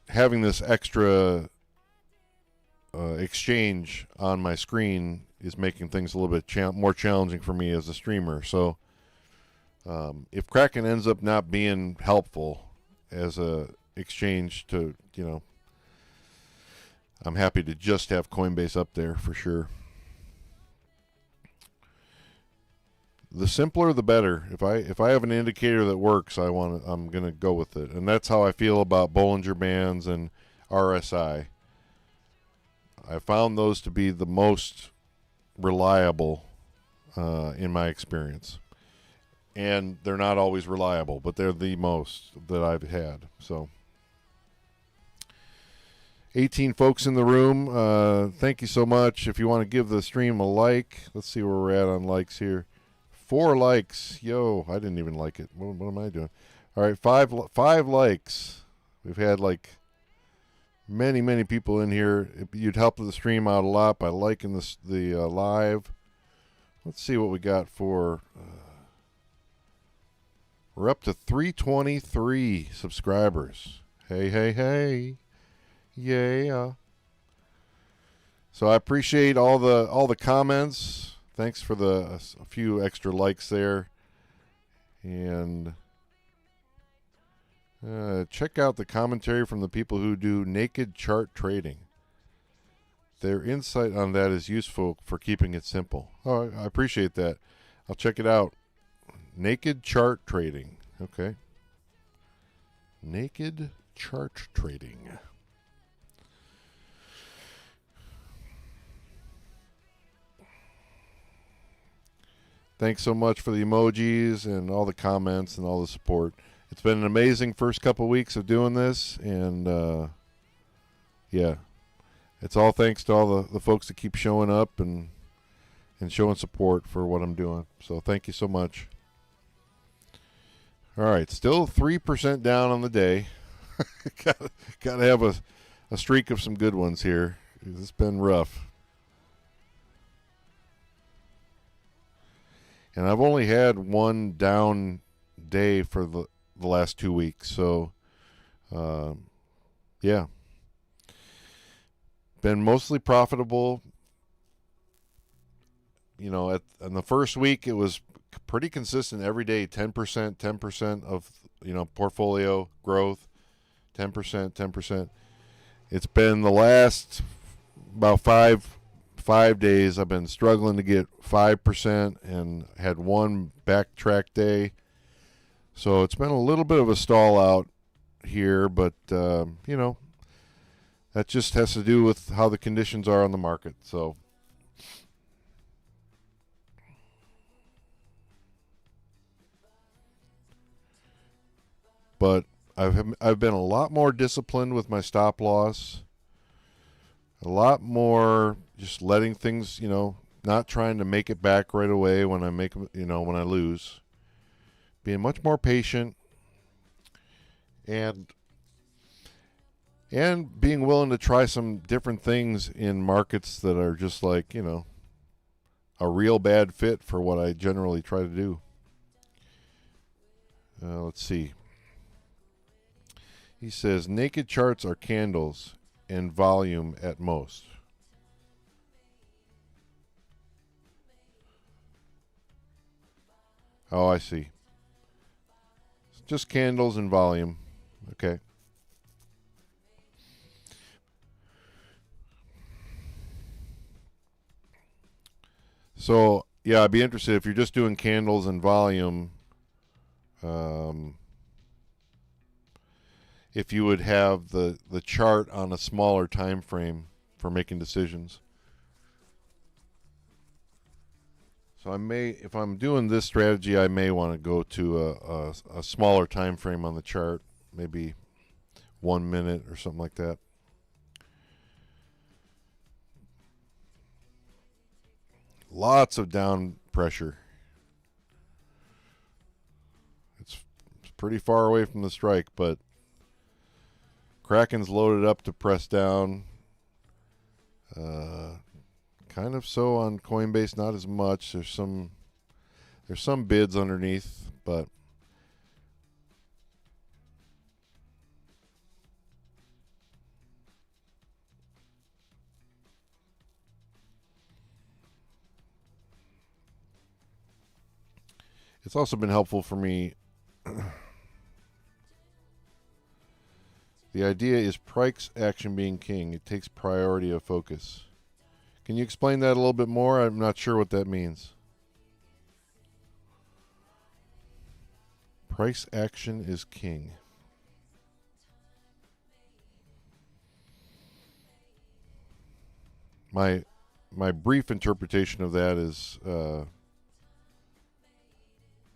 having this extra exchange on my screen is making things a little bit more challenging for me as a streamer. So if Kraken ends up not being helpful as a exchange to, I'm happy to just have Coinbase up there for sure. The simpler, the better. If I have an indicator that works, I'm gonna go with it, and that's how I feel about Bollinger Bands and RSI. I found those to be the most reliable in my experience, and they're not always reliable, but they're the most that I've had. So, 18 folks in the room. Thank you so much. If you want to give the stream a like, let's see where we're at on likes here. 4 likes. Yo, I didn't even like it. What am I doing? All right, 5 likes. We've had like many people in here. You'd help the stream out a lot by liking the live. Let's see what we got for. We're up to 323 subscribers. Hey. Yeah. So I appreciate all the comments. Thanks for a few extra likes there. And check out the commentary from the people who do naked chart trading. Their insight on that is useful for keeping it simple. Oh, I appreciate that. I'll check it out. Naked chart trading. Okay. Naked chart trading. Thanks so much for the emojis and all the comments and all the support. It's been an amazing first couple weeks of doing this, and yeah, it's all thanks to all the folks that keep showing up and showing support for what I'm doing. So thank you so much. All right, still 3% down on the day. Got to have a streak of some good ones here. It's been rough. And I've only had one down day for the last 2 weeks. So, yeah. Been mostly profitable. In the first week, it was pretty consistent every day, 10% of, portfolio growth, 10%. It's been the last about five days I've been struggling to get 5% and had one backtrack day. So it's been a little bit of a stall out here, but, that just has to do with how the conditions are on the market. So, but I've been a lot more disciplined with my stop loss, a lot more just letting things, not trying to make it back right away when I when I lose. Being much more patient and being willing to try some different things in markets that are just like, a real bad fit for what I generally try to do. Let's see. He says, naked charts are candles and volume at most. Oh, I see. It's just candles and volume. Okay. So, yeah, I'd be interested if you're just doing candles and volume, if you would have the chart on a smaller time frame for making decisions. So I may, if I'm doing this strategy, I may want to go to a smaller time frame on the chart, maybe 1 minute or something like that. Lots of down pressure. It's pretty far away from the strike, but Kraken's loaded up to press down. Kind of so on Coinbase, not as much. There's some bids underneath, but It's also been helpful for me. The idea is price action being king. It takes priority of focus. Can you explain that a little bit more? I'm not sure what that means. Price action is king. My brief interpretation of that is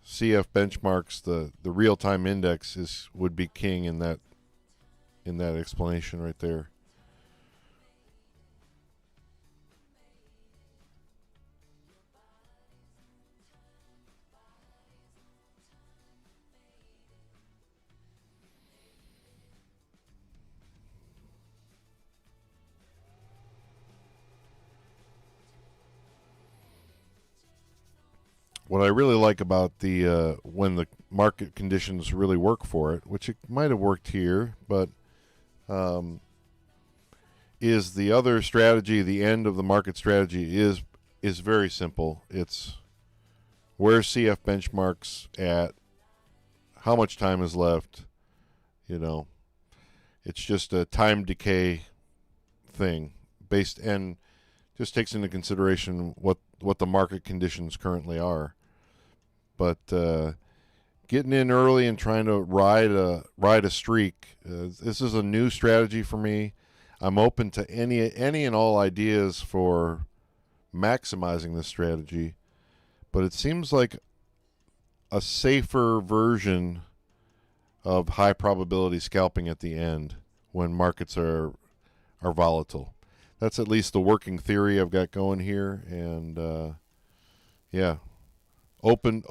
CF benchmarks, the real time index would be king in that explanation right there. What I really like about the when the market conditions really work for it, which it might have worked here, but is the other strategy, the end of the market strategy is very simple. It's where CF benchmarks at, how much time is left, it's just a time decay thing based, and just takes into consideration what the market conditions currently are. But getting in early and trying to ride a streak, this is a new strategy for me. I'm open to any and all ideas for maximizing this strategy, but it seems like a safer version of high probability scalping at the end when markets are volatile. That's at least the working theory I've got going here, and yeah. Open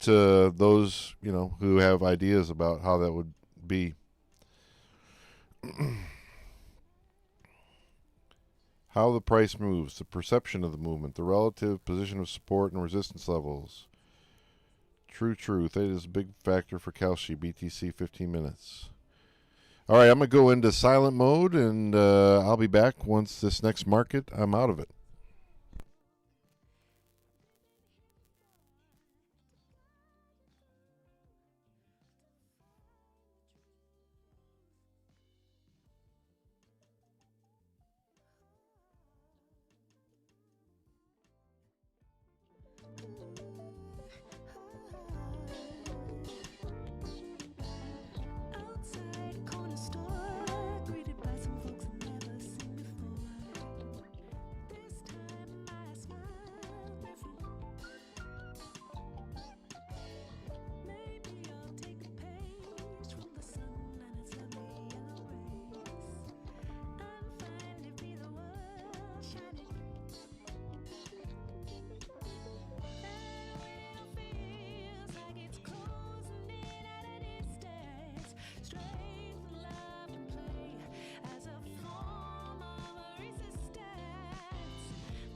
to those, who have ideas about how that would be. How the price moves, the perception of the movement, the relative position of support and resistance levels. True truth. That is a big factor for Kalshi, BTC 15 minutes. All right, I'm going to go into silent mode, and I'll be back once this next market, I'm out of it. Outside corner store, greeted by some folks I've never seen before. This time my smile different. Maybe I'll take a page from the sun and its lovely yellow rays. I'm fine to be the world shining. That wheel feels like it's closing in at a distance. Strength, love, and play as a form of resistance.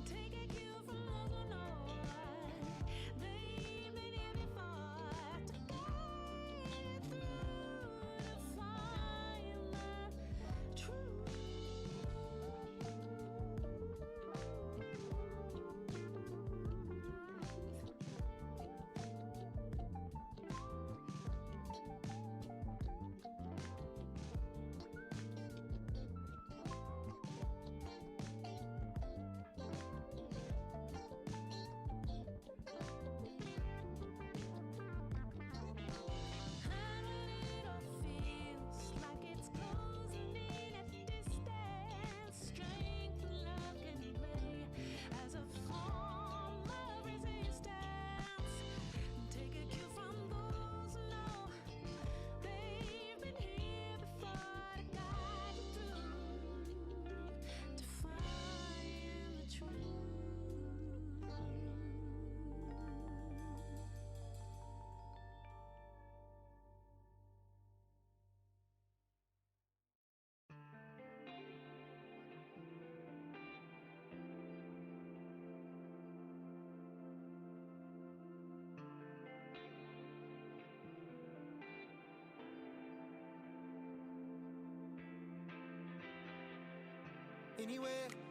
Take a cue from those who know what they've been here before to guide through to find the truth. And when it all feels like it's closing in at distance, strength, love can play as a form of resistance. Take a cue from those who know they've been here before to guide you through to find the truth.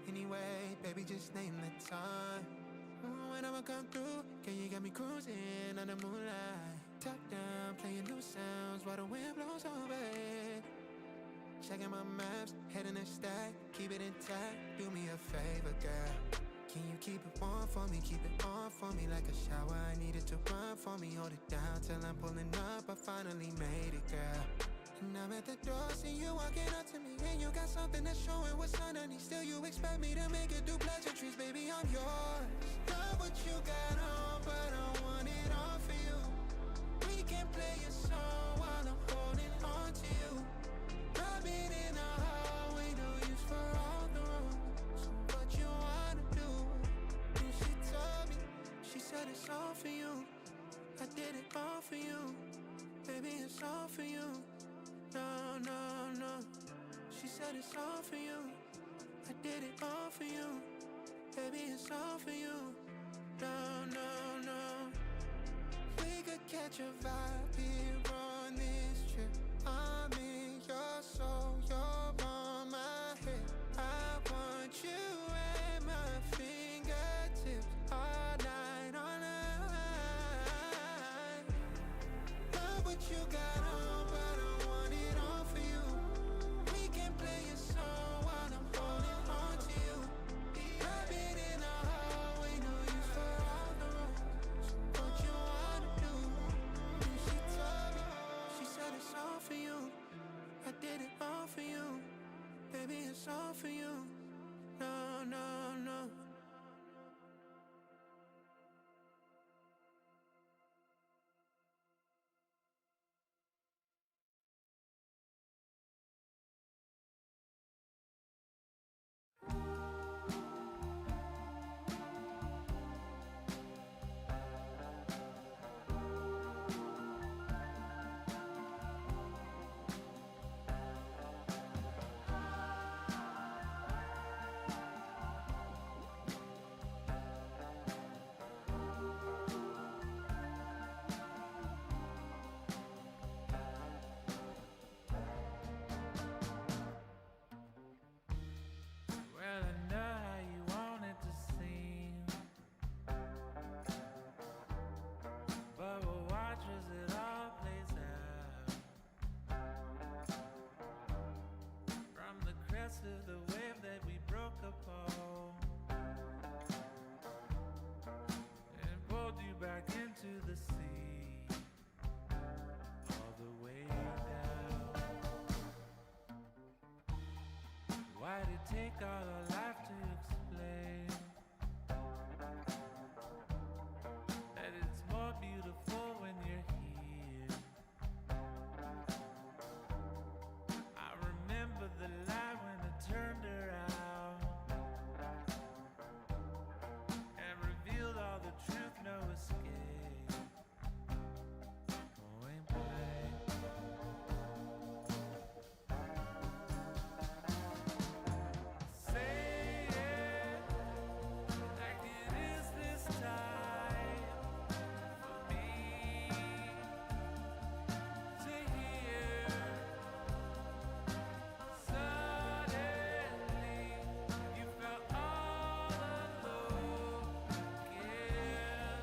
Anyway, baby, just name the time. When when I'ma come through. Girl, you got me cruising on the moonlight. Top down, playing new sounds while the wind blows over it. Checking my maps, heading a stack, keep it intact. Do me a favor, girl. Can you keep it warm for me? Keep it on for me like a shower. I needed to run for me. Hold it down till I'm pulling up. I finally made it, girl. And I'm at the door, see you walking up to me. And you got something that's showing what's underneath. Still you expect me to make it do pleasantries. Baby, I'm yours. Love what you got on, but I want it all for you. We can play a song while I'm holding on to you. Rubbing in the hallway, no use for all the rooms. So what you wanna do? And she told me, she said it's all for you. I did it all for you. Baby, it's all for you. No, no, no. She said it's all for you. I did it all for you. Baby, it's all for you. No, no, no. We could catch a vibe here on this trip. I'm in your soul, you're on my head. I want you at my fingertips all night, all night. Love what you got on, but I want it all for you. We can play a song while I'm holding on to you. Rubbing in the hallway, no use for all the rooms. What you wanna do? And she told me, she said it's all for you. I did it all for you. Baby, it's all for you. No, no, no. Well, I know how you want it to seem, but we'll watch as it all plays out. From the crest of the wave that we broke upon, and pulled you back into the sea, all the way down. Why'd it take all our life to explain that it's more beautiful when you're here? I remember the light when it turned around and revealed all the truth, no escape. Point blank. Say it like it is this time for me to hear. Suddenly you felt all alone again.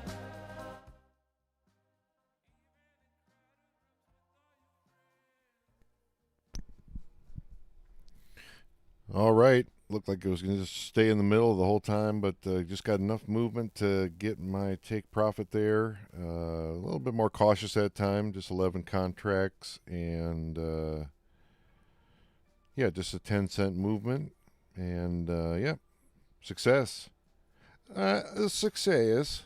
All right. Looked like it was going to just stay in the middle the whole time, but just got enough movement to get my take profit there. A little bit more cautious that time, just 11 contracts, and yeah, just a 10-cent movement, and yeah, success. Success.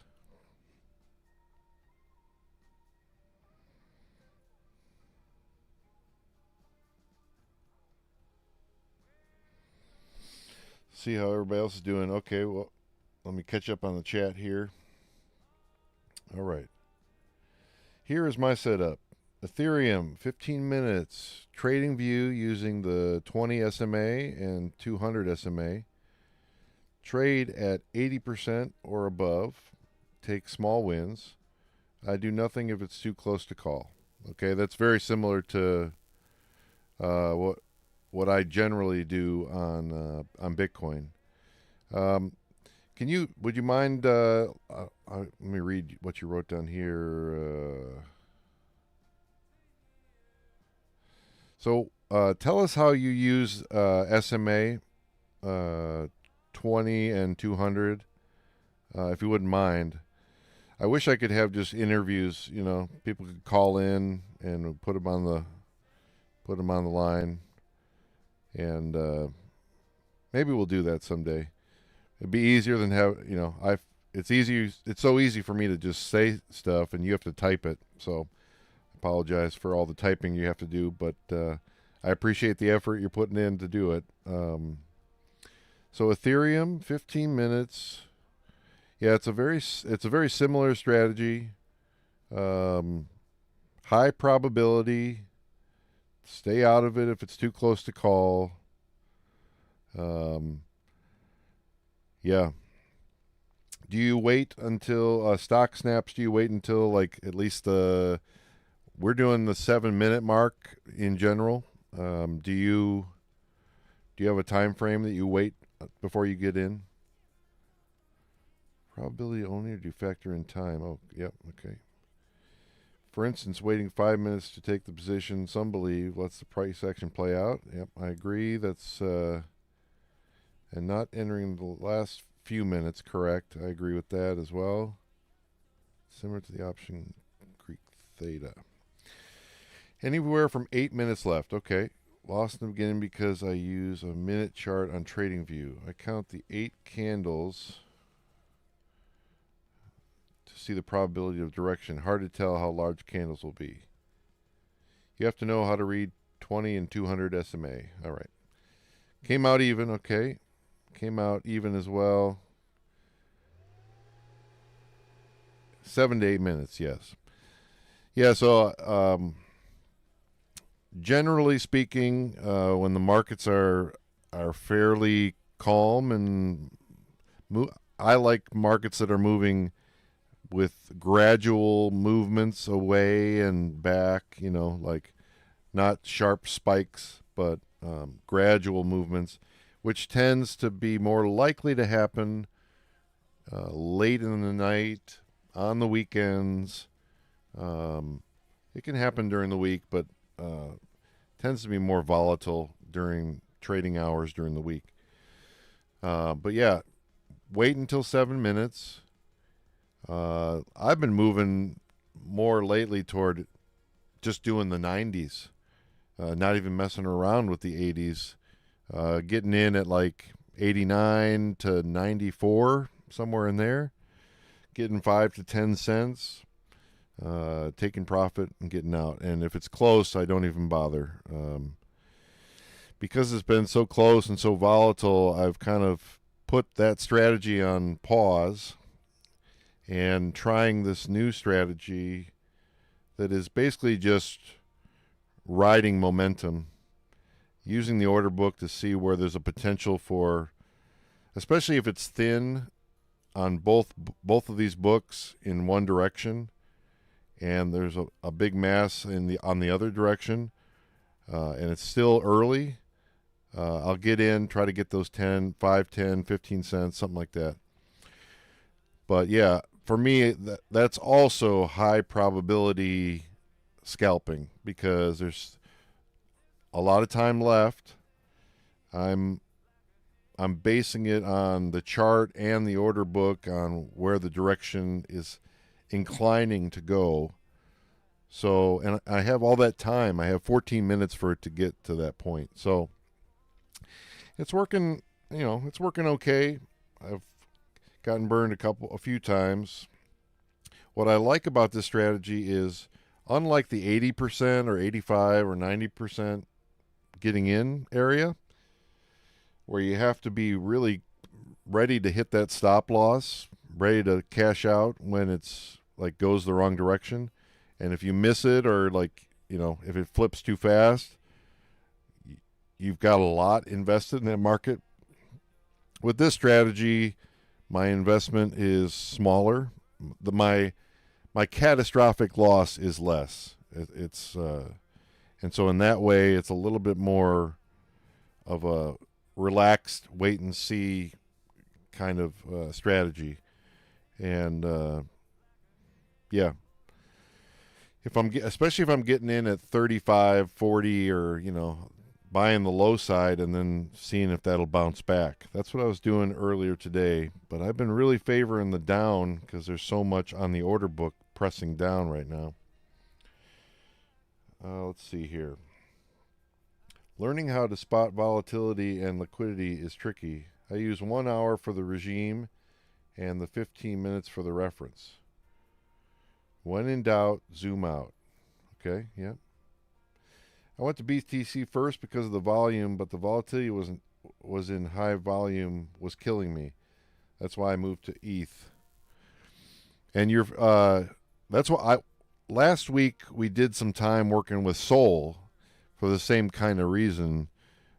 See how everybody else is doing. Okay, well, let me catch up on the chat here. All right. Here is my setup. Ethereum, 15 minutes. Trading view using the 20 SMA and 200 SMA. Trade at 80% or above. Take small wins. I do nothing if it's too close to call. Okay, that's very similar to what I generally do on Bitcoin. Would you mind, let me read what you wrote down here. So tell us how you use SMA 20 and 200, if you wouldn't mind. I wish I could have just interviews. People could call in and put them on the line, and maybe we'll do that someday. It'd be easier than It's easy. It's so easy for me to just say stuff, and you have to type it. So, I apologize for all the typing you have to do, but I appreciate the effort you're putting in to do it. So Ethereum, 15 minutes. Yeah, it's a very similar strategy. High probability. Stay out of it if it's too close to call. Yeah. Do you wait until stock snaps? Do you wait until like at least we're doing the 7-minute mark in general? Do you have a time frame that you wait before you get in? Probability only, or do you factor in time? Oh, yep, okay. For instance, waiting 5 minutes to take the position, some believe lets the price action play out. Yep, I agree. That's and not entering the last few minutes, correct. I agree with that as well. Similar to the option Greek theta. Anywhere from 8 minutes left. Okay. Lost in the beginning because I use a minute chart on TradingView. I count the 8 candles to see the probability of direction. Hard to tell how large candles will be. You have to know how to read 20 and 200 SMA. All right. Came out even. Okay. Came out even as well. 7 to 8 minutes, yes. Yeah, so generally speaking, when the markets are fairly calm and I like markets that are moving with gradual movements away and back, like not sharp spikes, but gradual movements, which tends to be more likely to happen late in the night, on the weekends. It can happen during the week, but tends to be more volatile during trading hours during the week. But yeah, wait until 7 minutes. I've been moving more lately toward just doing the 90s, not even messing around with the 80s. Getting in at like 89 to 94, somewhere in there. Getting 5 to 10 cents. Taking profit and getting out. And if it's close, I don't even bother. Because it's been so close and so volatile, I've kind of put that strategy on pause and trying this new strategy that is basically just riding momentum, using the order book to see where there's a potential for, especially if it's thin on both of these books in one direction, and there's a big mass on the other direction, and it's still early. I'll get in, try to get those 5, 10, 15 cents, something like that. But yeah, for me, that's also high probability scalping because there's a lot of time left. I'm basing it on the chart and the order book on where the direction is inclining to go. So, and I have all that time. I have 14 minutes for it to get to that point. So it's working, it's working okay. I've gotten burned a few times. What I like about this strategy is, unlike the 80% or 85 or 90% getting in area, where you have to be really ready to hit that stop loss, ready to cash out when it's like goes the wrong direction. And if you miss it, or if it flips too fast, you've got a lot invested in that market. With this strategy, my investment is smaller. My catastrophic loss is less. And so in that way, it's a little bit more of a relaxed wait and see kind of strategy. And yeah, especially if I'm getting in at 35, 40, or buying the low side and then seeing if that'll bounce back. That's what I was doing earlier today, but I've been really favoring the down because there's so much on the order book pressing down right now. Let's see here. Learning how to spot volatility and liquidity is tricky. I use 1 hour for the regime and the 15 minutes for the reference. When in doubt, zoom out. Okay, yeah. I went to BTC first because of the volume, but the volatility was in high volume, was killing me. That's why I moved to ETH. And that's why last week we did some time working with Sol for the same kind of reason.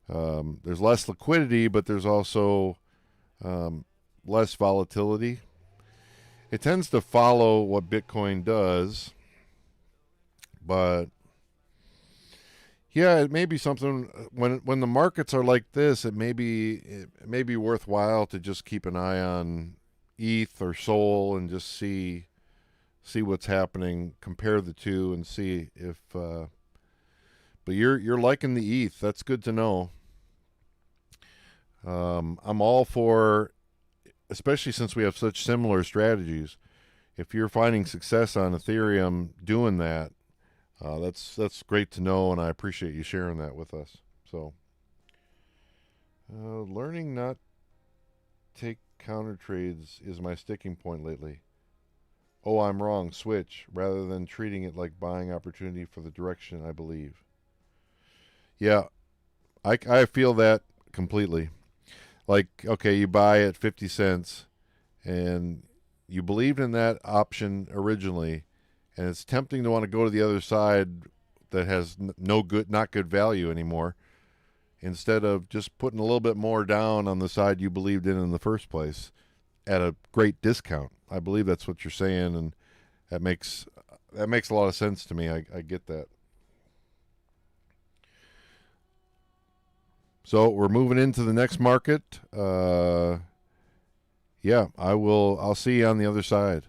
There's less liquidity, but there's also less volatility. It tends to follow what Bitcoin does, but yeah, it may be something when the markets are like this. It may be worthwhile to just keep an eye on ETH or Sol and just see what's happening. Compare the two and see if. But you're liking the ETH. That's good to know. I'm all for, especially since we have such similar strategies. If you're finding success on Ethereum doing that. That's great to know, and I appreciate you sharing that with us. So, learning not take counter trades is my sticking point lately. Oh, I'm wrong. Switch rather than treating it like buying opportunity for the direction I believe. Yeah, I feel that completely. Like, okay, you buy at 50 cents, and you believed in that option originally. And it's tempting to want to go to the other side that has not good value anymore, instead of just putting a little bit more down on the side you believed in the first place at a great discount. I believe that's what you're saying, and that makes a lot of sense to me. I get that. So we're moving into the next market. Yeah, I'll see you on the other side.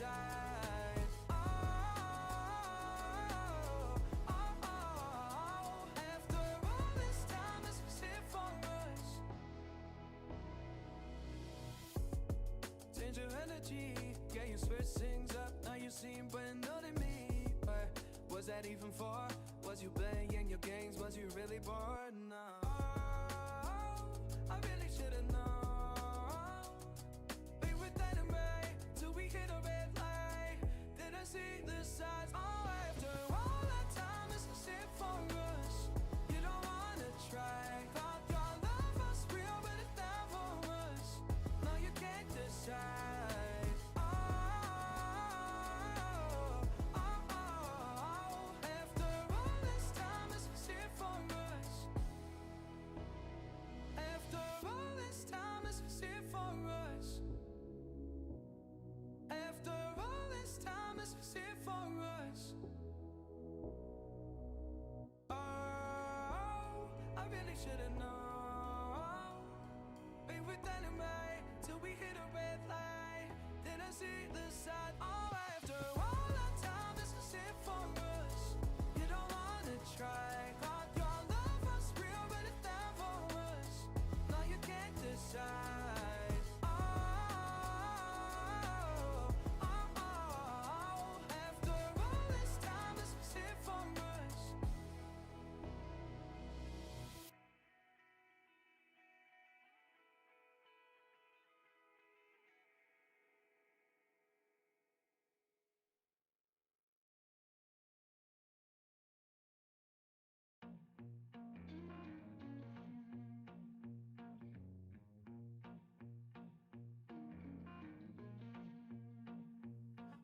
decide. After all this time, this was it for us. Change your energy, yeah, you switch things up. Now you seem brand new to me. But was that even for? Was you playing your games? Was you really bored? No. I really should've known. We were dynamite till we hit a red light. Didn't see the signs. Oh, after all that time, this is it for us. You don't wanna try. Thought your love was real, but it's never was. No, you can't decide. After all this time, this is it for us. After all this time, this is it for us. After all this time, this is it for us. Oh, I really should've known. We were dynamite till we hit a red light. Didn't see the side. Oh, after all that time, this is it for us. You don't wanna try. Thought your love was real, but it never was. No, you can't decide. After all this time, this was it for us.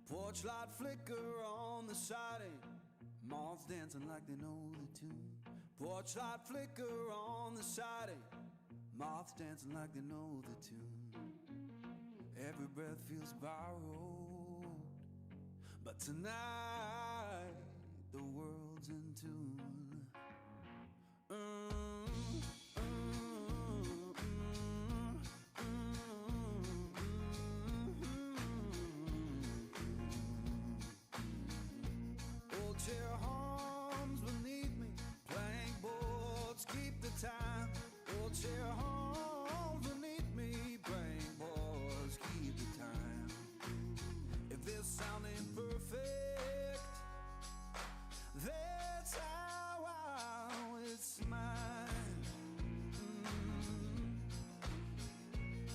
Porch light flicker on the siding, moths dancing like they know the tune. Porch light flicker on the siding, moths dancing like they know the tune. Every breath feels borrowed, but tonight the world's in tune. Old chair hums beneath me, plank boards keep the time. Old chair hums beneath me, plank boards keep the time. If this sound ain't perfect, that's how it's mine.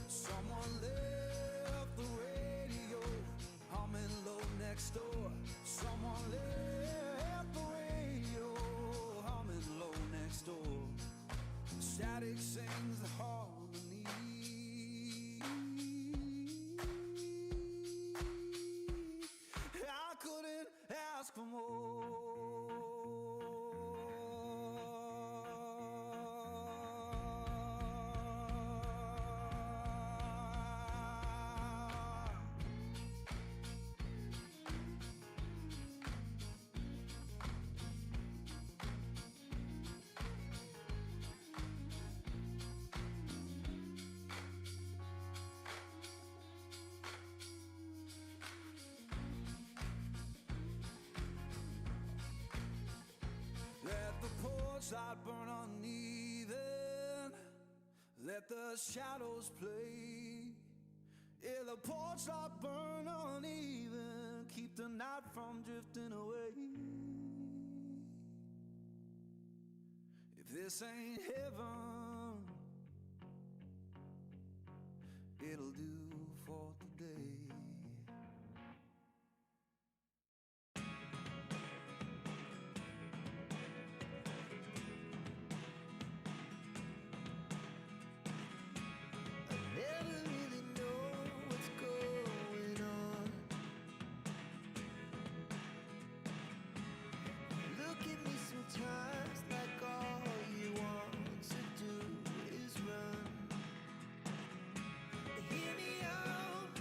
Someone left the radio humming low next door. Someone left the radio humming low next door. Static sings the harmony. I couldn't ask for more. Let the porch light burn uneven. Let the shadows play. Yeah, the porch light burn uneven. Keep the night from drifting away. If this ain't heaven, it'll do for today. Never really know what's going on. Look at me sometimes like all you want to do is run. Hear me out,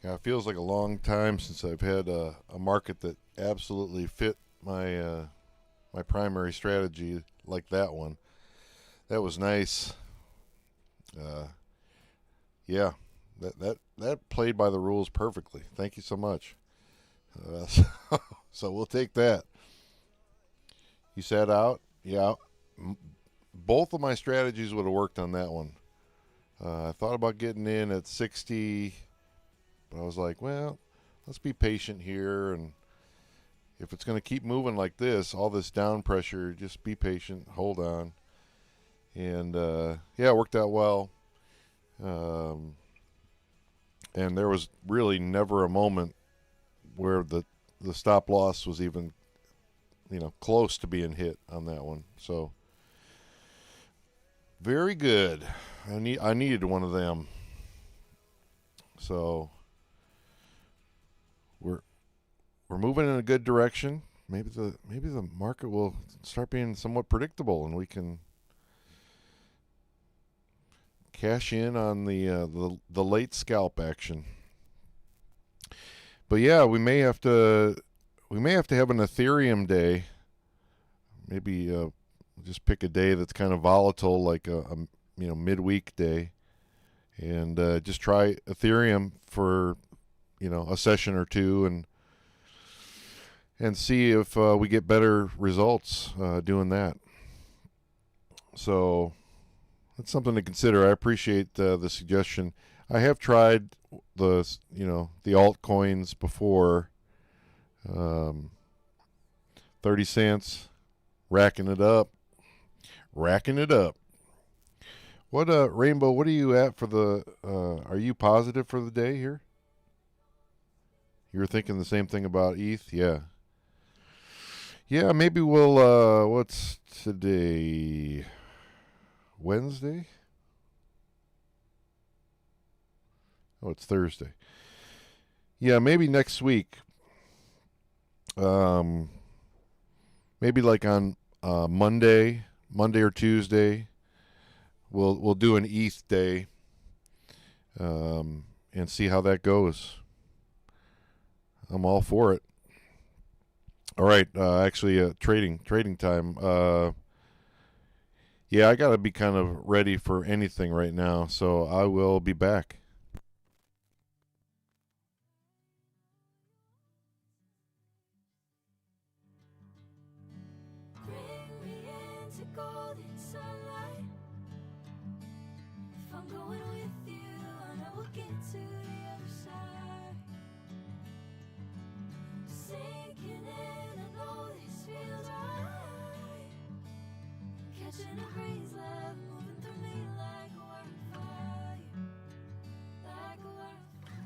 Yeah, it feels like a long time since I've had a market that absolutely fit my primary strategy like that one. That was nice. Uh, yeah, that played by the rules perfectly. Thank you so much. So, so we'll take that. You sat out. Yeah, both of my strategies would have worked on that one. I thought about getting in at 60, but I was like, well, let's be patient here, and if it's going to keep moving like this, all this down pressure, just be patient, hold on. And yeah, it worked out well. And there was really never a moment where the stop loss was even, close to being hit on that one. So very good. I needed one of them. So we're moving in a good direction. Maybe the market will start being somewhat predictable, and we can cash in on the late scalp action. But yeah, we may have to have an Ethereum day. Maybe just pick a day that's kind of volatile, like a midweek day, and just try Ethereum for a session or two, and see if we get better results doing that. So that's something to consider. I appreciate the suggestion. I have tried the altcoins before. 30 cents, racking it up. What Rainbow, what are you at for the are you positive for the day here? You were thinking the same thing about ETH? Yeah. Yeah, maybe we'll what's today? Wednesday? Oh, it's Thursday. Yeah, maybe next week. Maybe like on Monday or Tuesday, we'll do an ETH day, and see how that goes. I'm all for it. All right, actually, trading time. Yeah, I gotta be kind of ready for anything right now, so I will be back. Bring me into golden sunlight. If I'm going with you, I know we'll get to the other side. Sinking in, I know this feels right. Catching a breeze, love moving through me like a wildfire, like a wildfire.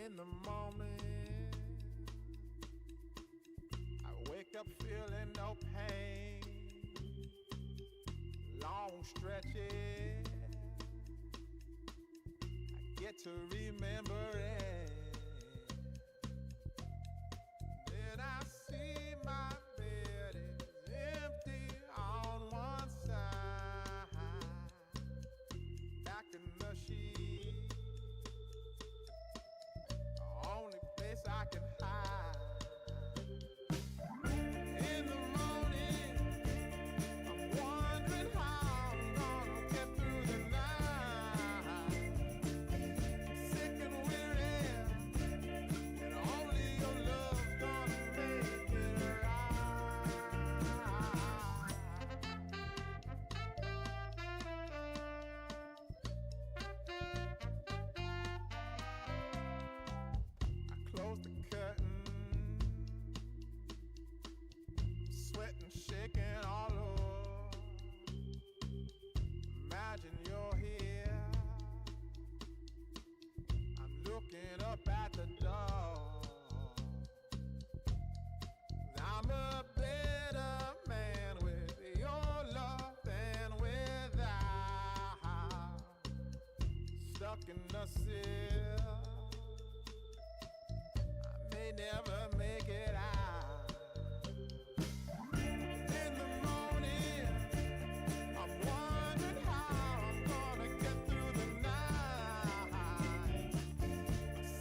In the morning, I wake up feeling no pain. Long stretches, I get to remembering. Then I see my bed is empty on one side. sweating, shaking all over. Imagine you're here. I'm looking up at the door. I'm a better man with your love than without. Stuck in the seal. I may never make it out. In the morning, I'm wondering how I'm gonna get through the night.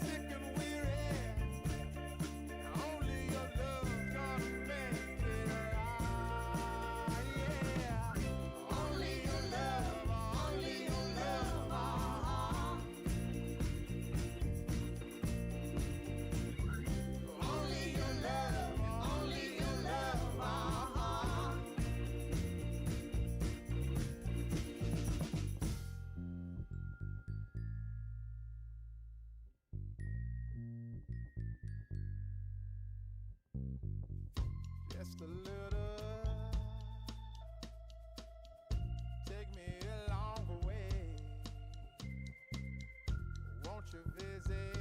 Sick and weary, only your love's gonna make it right. Yeah, only your love, only your love. Only your love, only your love. Just a little, take me along the way. Won't you visit?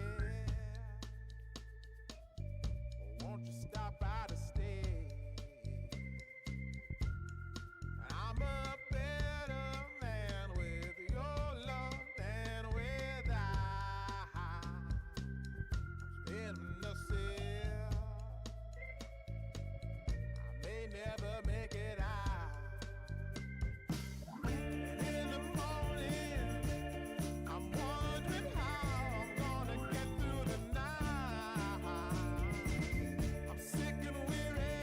Won't you stop by to stay? I'm a better man with your love than without. In the seal, I may never make it out. And in the morning, I'm wondering how I'm gonna get through the night. I'm sick and weary.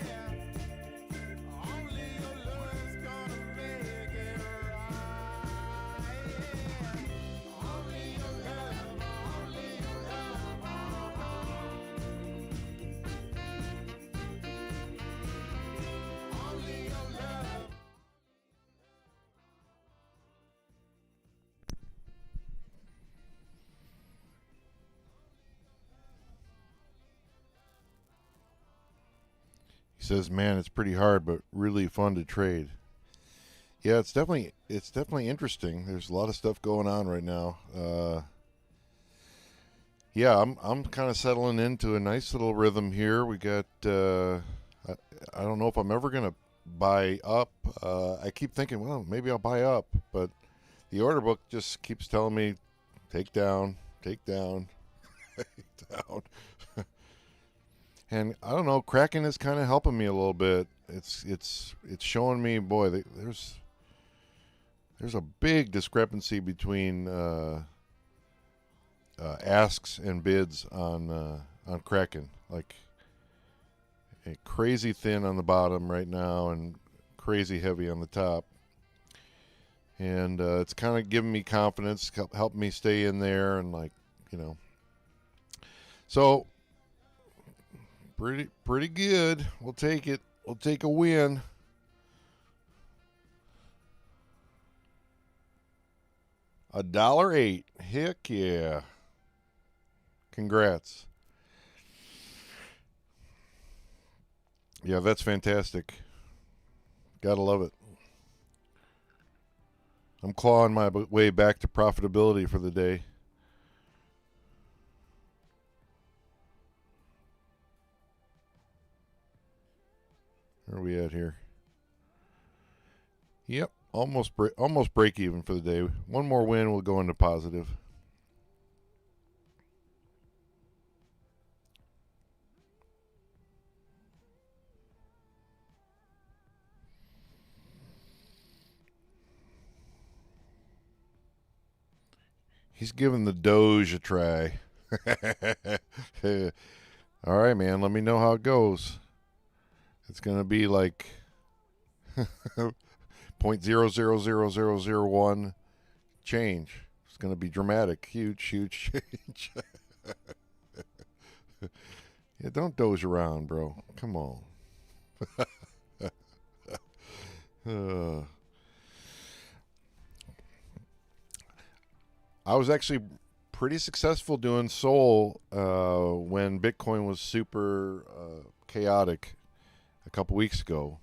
Only your love's gonna make it right. Yeah. Only your love, only your love. Only your love. He says, "Man, it's pretty hard, but really fun to trade." Yeah, it's definitely interesting. There's a lot of stuff going on right now. Yeah, I'm kind of settling into a nice little rhythm here. We got I don't know if I'm ever gonna buy up. I keep thinking, well, maybe I'll buy up, but the order book just keeps telling me, take down, take down, take down. And I don't know, Kraken is kind of helping me a little bit. It's showing me, boy, there's a big discrepancy between asks and bids on Kraken. Like a crazy thin on the bottom right now and crazy heavy on the top. And it's kind of giving me confidence, helping me stay in there, and so pretty good. We'll take it. We'll take a win. $1.08. Heck yeah. Congrats. Yeah, that's fantastic. Gotta love it. I'm clawing my way back to profitability for the day. Where are we at here? Yep, almost break even for the day. One more win, we'll go into positive. He's giving the Doge a try. All right, man, let me know how it goes. It's going to be like 0.000001 change. It's going to be dramatic. Huge change. Yeah, don't doze around, bro. Come on. I was actually pretty successful doing Sol when Bitcoin was super chaotic. a couple weeks ago.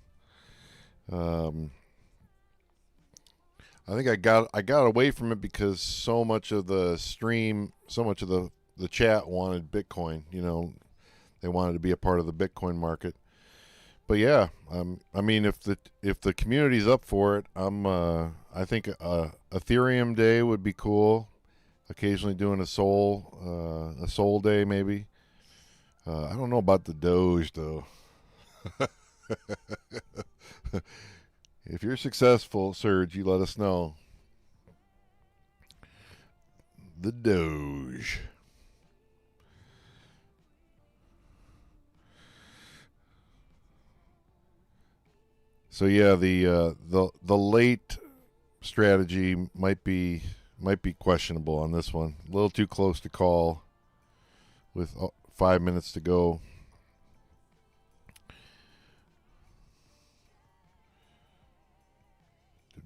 I think I got away from it because so much of the stream, so much of the chat wanted Bitcoin. You know, they wanted to be a part of the Bitcoin market. But yeah, I mean, if the community's up for it, I think Ethereum Day would be cool. Occasionally doing a Soul Day maybe. I don't know about the Doge though. If you're successful, Serge, you let us know. The Doge. So yeah, the late strategy might be questionable on this one. A little too close to call with 5 minutes to go.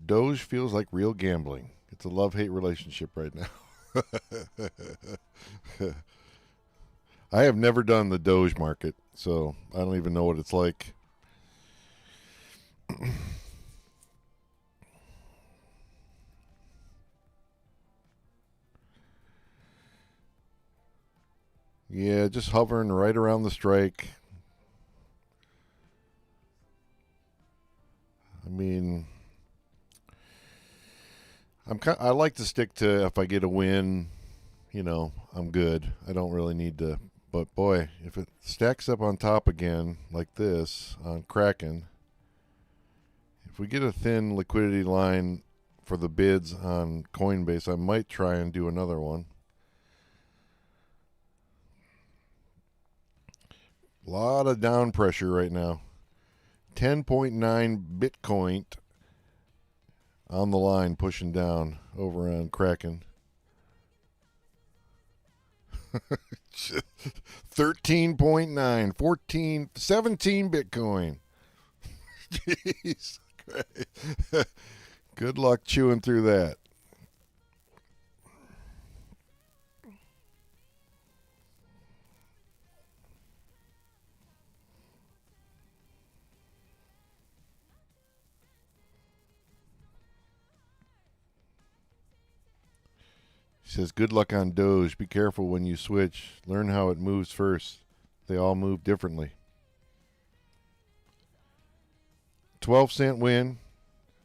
Doge feels like real gambling. It's a love-hate relationship right now. I have never done the Doge market, so I don't even know what it's like. Yeah, just hovering right around the strike. I mean, I like to stick to if I get a win, you know, I'm good. I don't really need to. But boy, if it stacks up on top again like this on Kraken, if we get a thin liquidity line for the bids on Coinbase, I might try and do another one. A lot of down pressure right now. 10.9 Bitcoin on the line pushing down over on Kraken. 13.9, 14, 17 Bitcoin. Jeez. Good luck chewing through that. He says, good luck on Doge. Be careful when you switch. Learn how it moves first. They all move differently. 12-cent win.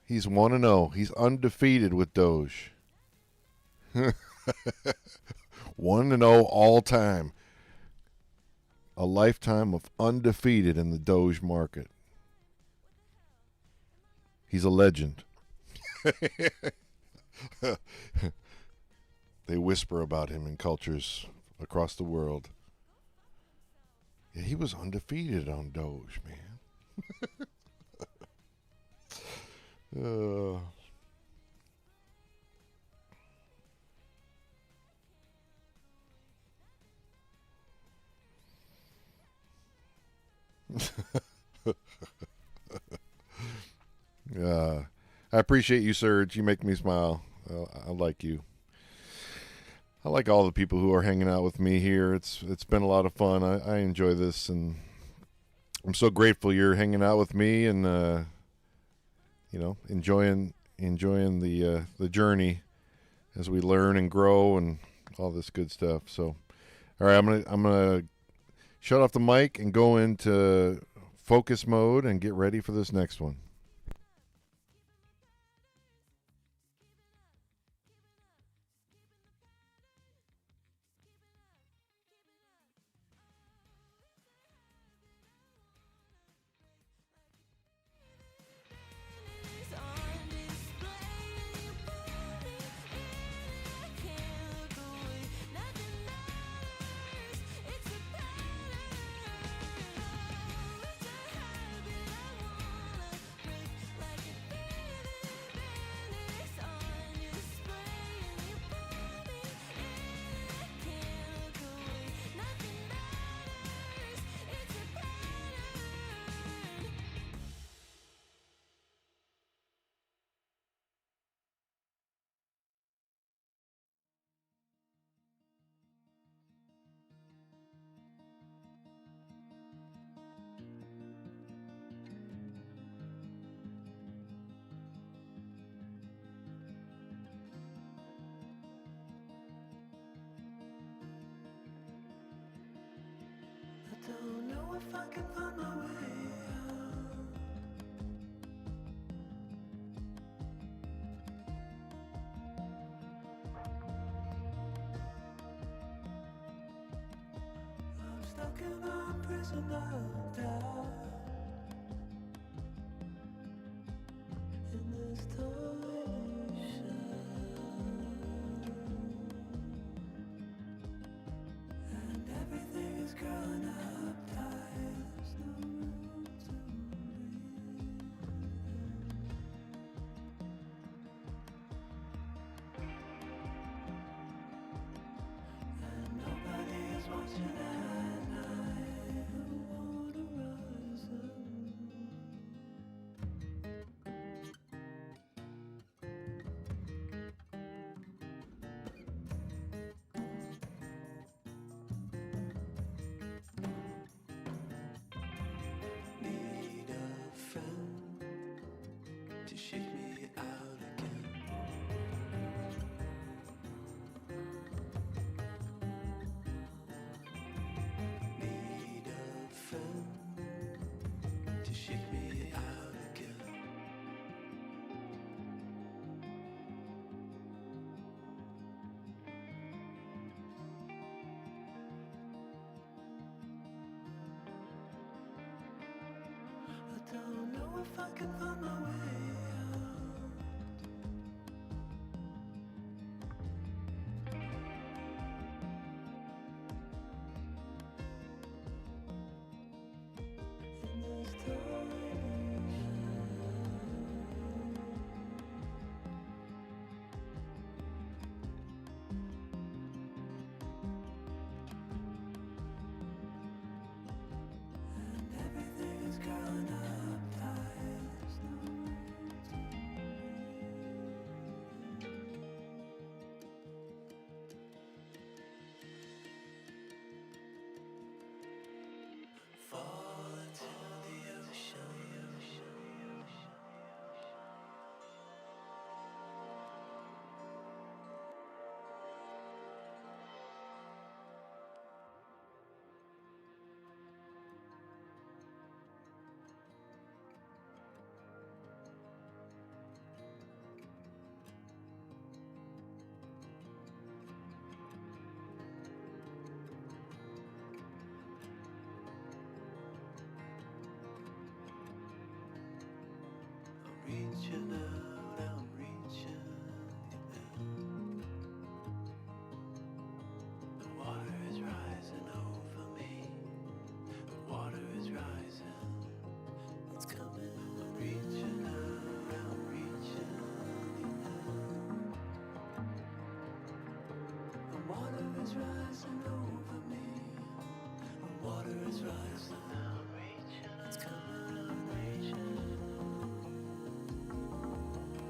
He's 1-0. He's undefeated with Doge. 1-0 all time. A lifetime of undefeated in the Doge market. He's a legend. They whisper about him in cultures across the world. Yeah, he was undefeated on Doge, man. I appreciate you, Serge. You make me smile. I like you. I like all the people who are hanging out with me here. It's been a lot of fun. I enjoy this, and I'm so grateful you're hanging out with me and enjoying the journey as we learn and grow and all this good stuff. So, all right, I'm gonna shut off the mic and go into focus mode and get ready for this next one. if I can find my way out. I'm stuck in a prison of doubt. In this tiny shell, and everything is growing up tight. There's no room to breathe. And nobody is watching at night. Who wanna rise up? Need a friend to shake me out again. Need a friend to shake me out again. I don't know if I can find my way out. In this tiny and everything is growing up tight. There's no room to breathe. Fall into the ocean. I'm reaching out, I'm reaching in. The water is rising over me. The water is rising. It's coming. I'm reaching out, I'm reaching in. The water is rising over me. The water is rising. I'm reaching. It's coming. I'm reaching.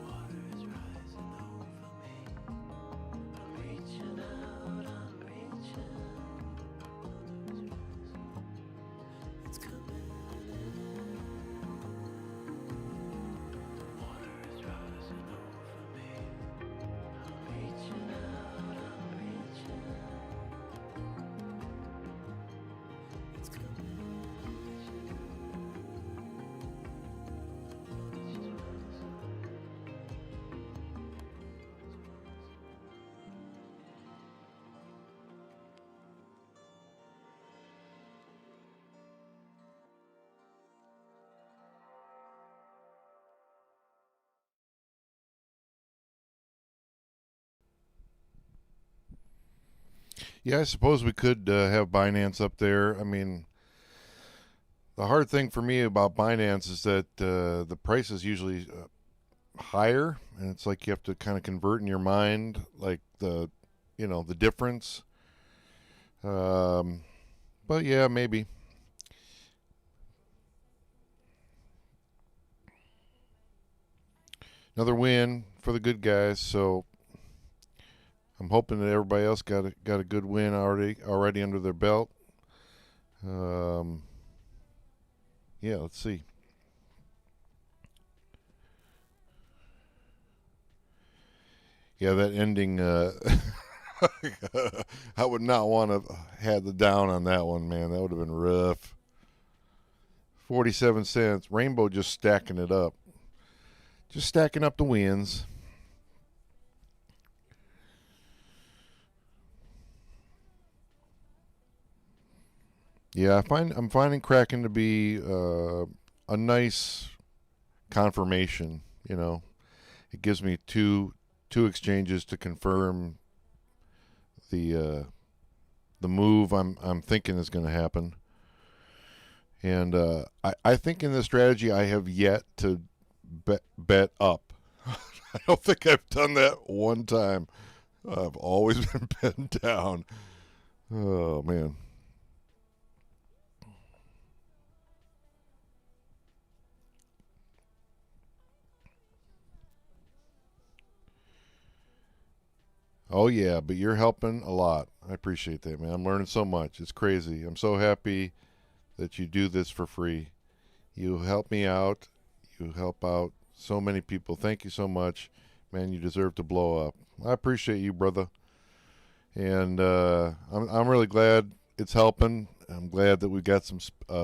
Water is rising over me. I'm reaching out, I'm reaching. Water is rising. It's coming in. Water is rising over me. I'm reaching out, I'm reaching. It's coming in. Yeah, I suppose we could have Binance up there. I mean, the hard thing for me about Binance is that the price is usually higher, and it's like you have to kind of convert in your mind, like the difference. But yeah, maybe. Another win for the good guys. So I'm hoping that everybody else got a good win already under their belt. Yeah, let's see. Yeah, that ending. I would not want to had the down on that one, man. That would have been rough. 47 cents. Rainbow just stacking it up. Just stacking up the wins. Yeah, I'm finding Kraken to be a nice confirmation. You know, it gives me two exchanges to confirm the move I'm thinking is going to happen. And I think in this strategy I have yet to bet up. I don't think I've done that one time. I've always been betting down. Oh man. Oh yeah, but you're helping a lot. I appreciate that, man. I'm learning so much. It's crazy. I'm so happy that you do this for free. You help me out. You help out so many people. Thank you so much, man. You deserve to blow up. I appreciate you, brother. And I'm really glad it's helping. I'm glad that we got some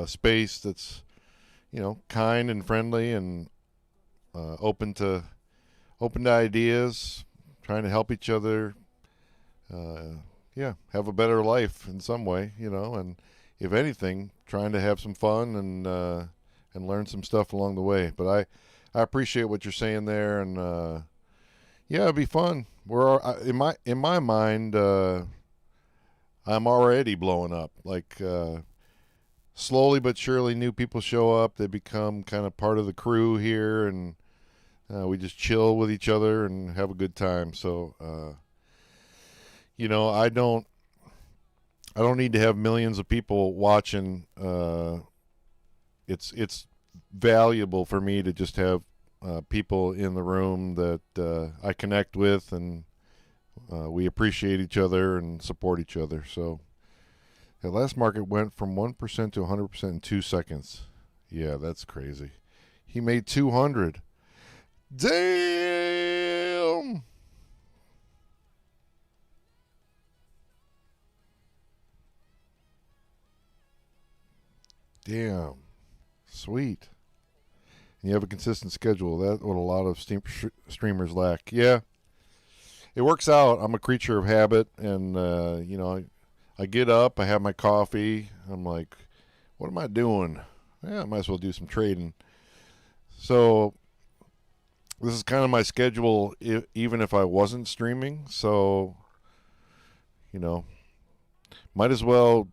space that's, you know, kind and friendly and open to ideas, trying to help each other. Yeah, have a better life in some way, you know, and if anything, trying to have some fun and learn some stuff along the way. But I appreciate what you're saying there, and yeah, it'd be fun. In my mind, I'm already blowing up. Like slowly but surely, new people show up. They become kind of part of the crew here, and we just chill with each other and have a good time. So, you know, I don't need to have millions of people watching. It's valuable for me to just have people in the room that I connect with, and we appreciate each other and support each other. So the last market went from 1% to 100% in 2 seconds. Yeah, that's crazy. He made 200. Damn. Damn. Sweet. And you have a consistent schedule. That's what a lot of streamers lack. Yeah. It works out. I'm a creature of habit, and you know, I get up, I have my coffee. I'm like, what am I doing? Yeah, I might as well do some trading. So this is kind of my schedule, even if I wasn't streaming. So, you know, might as well,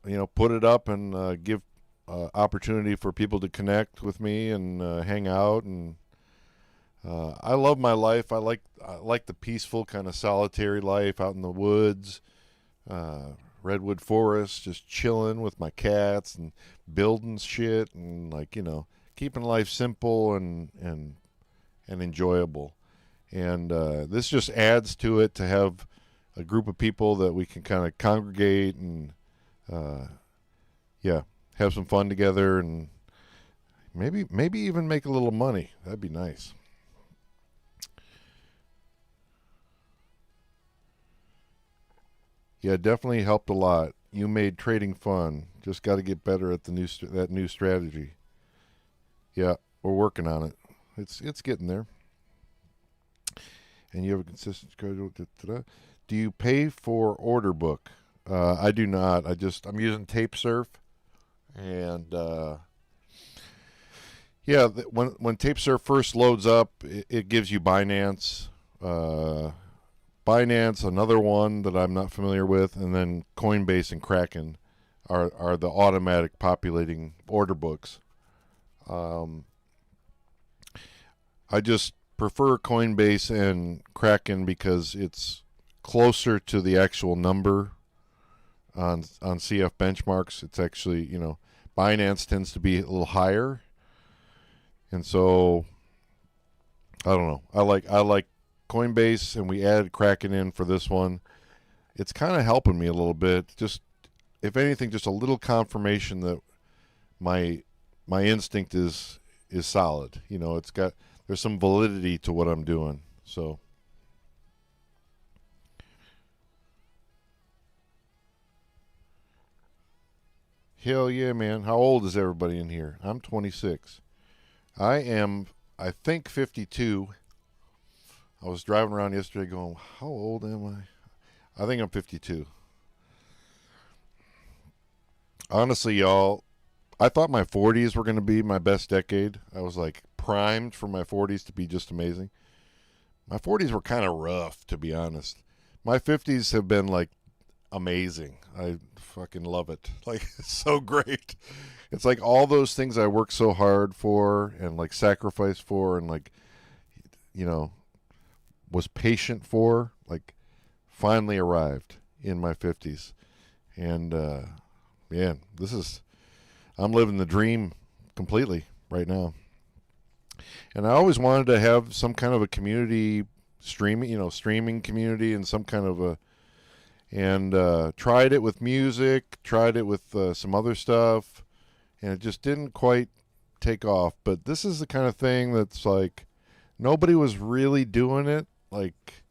you know, put it up and give opportunity for people to connect with me and hang out. And I love my life. I like the peaceful kind of solitary life out in the woods, redwood forest, just chilling with my cats and building shit, and, like, you know, keeping life simple and enjoyable. And this just adds to it, to have a group of people that we can kind of congregate and yeah, have some fun together, and maybe even make a little money. That'd be nice. Yeah, definitely helped a lot. You made trading fun. Just got to get better at that new strategy. Yeah, we're working on it. It's getting there. And you have a consistent schedule. Do you pay for order book? I do not. I'm using TapeSurf, and yeah, when TapeSurf first loads up, it gives you Binance. Binance, another one that I'm not familiar with, and then Coinbase and Kraken are the automatic populating order books. I just prefer Coinbase and Kraken because it's closer to the actual number on CF benchmarks. It's actually, you know, Binance tends to be a little higher, and so I don't know. I like Coinbase, and we added Kraken in for this one. It's kind of helping me a little bit. Just, if anything, just a little confirmation that my instinct is solid. You know, there's some validity to what I'm doing. So Hell yeah, man. How old is everybody in here? I'm 26. I am, I think, 52. I was driving around yesterday going, how old am I? I think I'm 52. Honestly, y'all, I thought my 40s were going to be my best decade. I was like primed for my 40s to be just amazing. My 40s were kind of rough, to be honest. My 50s have been like amazing. I fucking love it. Like, it's so great. It's like all those things I worked so hard for and like sacrificed for and like, you know, was patient for, like, finally arrived in my 50s. And, man, I'm living the dream completely right now. And I always wanted to have some kind of a community streaming community and some kind of a, and tried it with music, tried it with some other stuff, and it just didn't quite take off. But this is the kind of thing that's like, nobody was really doing it, like,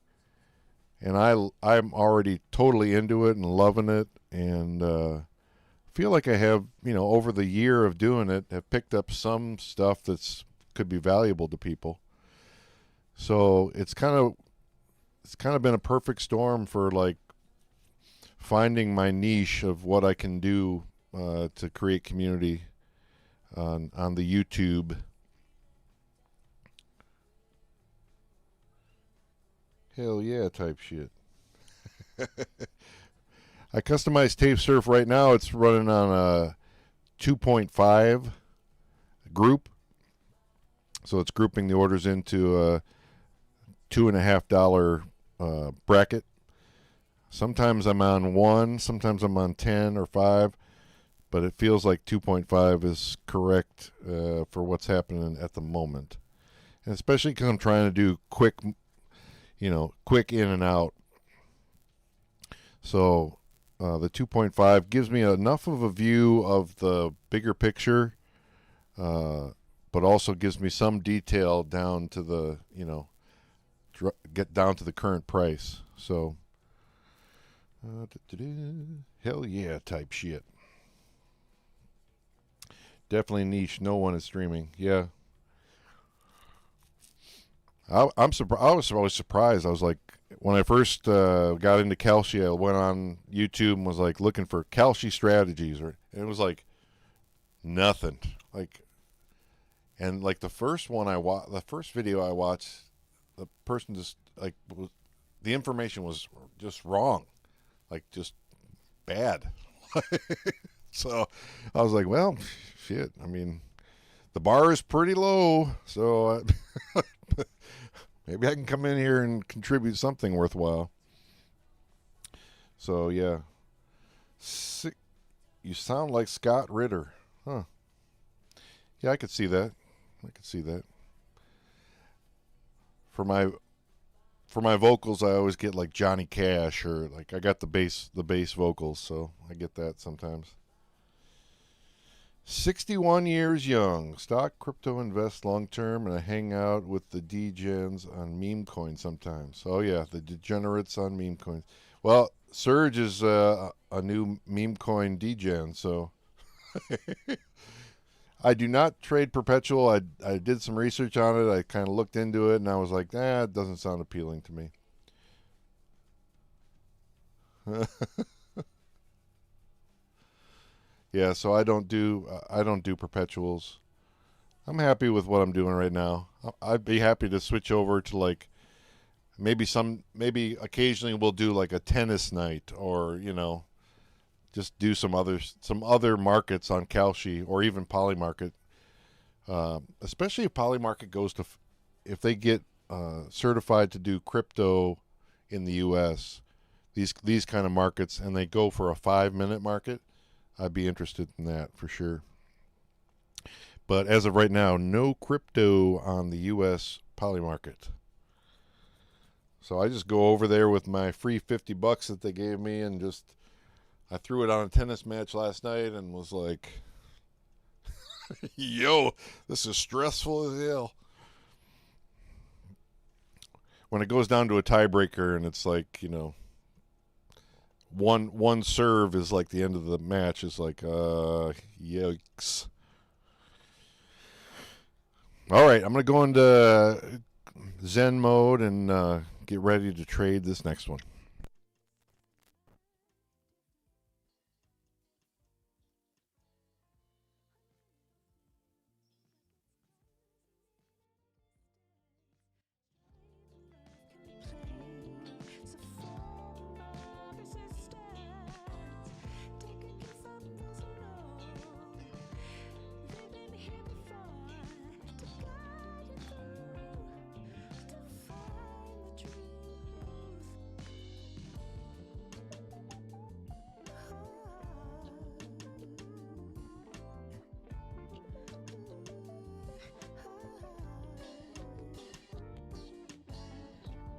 and I'm already totally into it and loving it, and feel like I have, over the year of doing it, have picked up some stuff that's could be valuable to people. So it's kind of been a perfect storm for like finding my niche of what I can do to create community on the YouTube. Hell yeah type shit. I customized Tape Surf right now. It's running on a 2.5 group. So it's grouping the orders into a $2.50 bracket. Sometimes I'm on 1, sometimes I'm on 10 or 5, but it feels like 2.5 is correct for what's happening at the moment. And especially because I'm trying to do quick in and out. So the 2.5 gives me enough of a view of the bigger picture, but also gives me some detail down to the, get down to the current price. So, hell yeah type shit. Definitely niche. No one is streaming. Yeah. I'm surprised. I was always surprised. I was like, when I first got into Kalshi, I went on YouTube and was like looking for Kalshi strategies, and it was like nothing. Like, and like the first video I watched, the person just like the information was just wrong, like just bad. So I was like, well, shit. I mean, the bar is pretty low, so maybe I can come in here and contribute something worthwhile. So yeah, you sound like Scott Ritter, huh? Yeah, I could see that. For my vocals, I always get like Johnny Cash, or like I got the bass vocals, so I get that sometimes. 61 years young, stock, crypto, invest long term, and I hang out with the degens on meme coin sometimes. Oh yeah, the degenerates on meme coins. Well, Surge is a new meme coin degen, so I do not trade perpetual. I did some research on it. I kind of looked into it, and I was like, it doesn't sound appealing to me. Yeah, so I don't do perpetuals. I'm happy with what I'm doing right now. I'd be happy to switch over to like maybe occasionally we'll do like a tennis night, or just do some other markets on Kalshi or even Polymarket. Especially if Polymarket goes to, if they get certified to do crypto in the U.S., these kind of markets, and they go for a 5-minute market, I'd be interested in that for sure. But as of right now, no crypto on the U.S. Polymarket. So I just go over there with my free $50 that they gave me, and I threw it on a tennis match last night and was like, yo, this is stressful as hell. When it goes down to a tiebreaker and it's like, one serve is like the end of the match. Is like yikes. All right, I'm gonna go into Zen mode and get ready to trade this next one. It's a form of resistance. Take a cue from those who know they've been here before to guide you through to find the truth.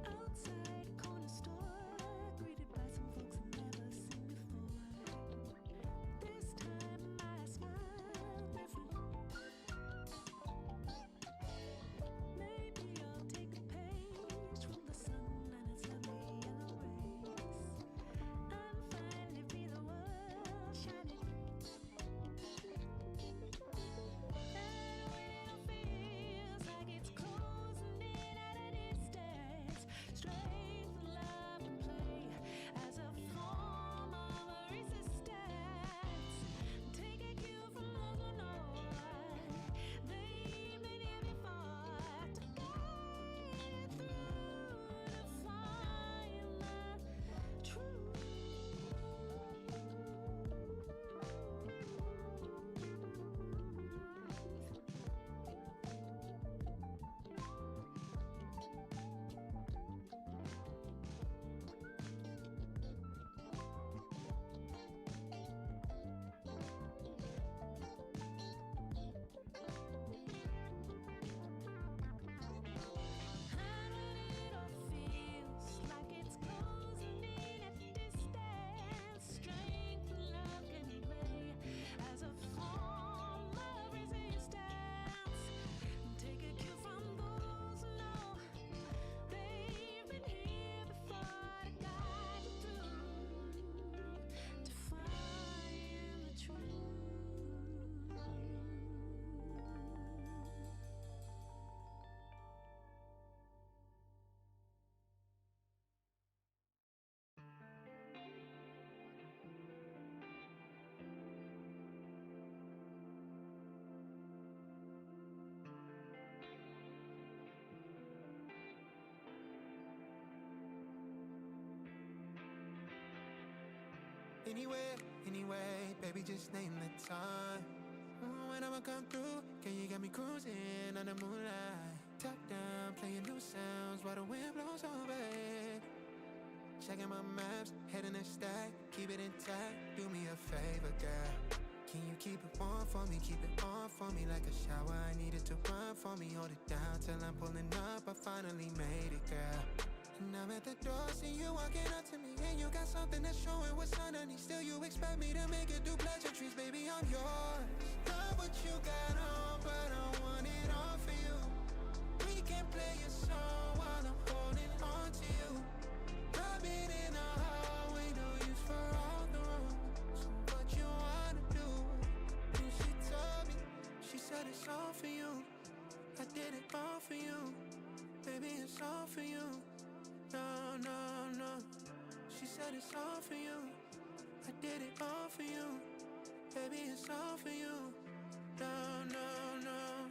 Outside corner store, greeted by some folks I've never seen before. This time my smile different. Maybe I'll take a page from the sun and its lovely yellow rays, and finally be the world shining. And when it feels like it's closing in at a distance, strength, love, and play as a form of resistance. Take a cue from those who know they've been here before to guide you through to find the truth. And when it all feels like it's closing in at distance, strength and love can play as a form of resistance. Take a cue from those who know they've been here before to guide you through to find the truth. Anywhere, anyway, baby, just name the time. When I'ma come through, can you get me cruising under moonlight? Top down, playing new sounds while the wind blows over it. Checking my maps, heading a stack, keep it intact. Do me a favor, girl. Can you keep it warm for me, keep it on for me like a shower? I needed to run for me, hold it down till I'm pulling up. I finally made it, girl. And I'm at the door, see you walking up to me, and you got something that's showing what's underneath. Still, you expect me to make it do pleasantries, baby, I'm yours. Love what you got on, but I want it all for you. We can play a song while I'm holding on to you. Rubbing in the hallway, no use for all the rooms. So what you wanna do? And she told me, she said it's all for you. I did it all for you. Baby, it's all for you. No, no, no. She said it's all for you. I did it all for you. Baby, it's all for you. No, no, no.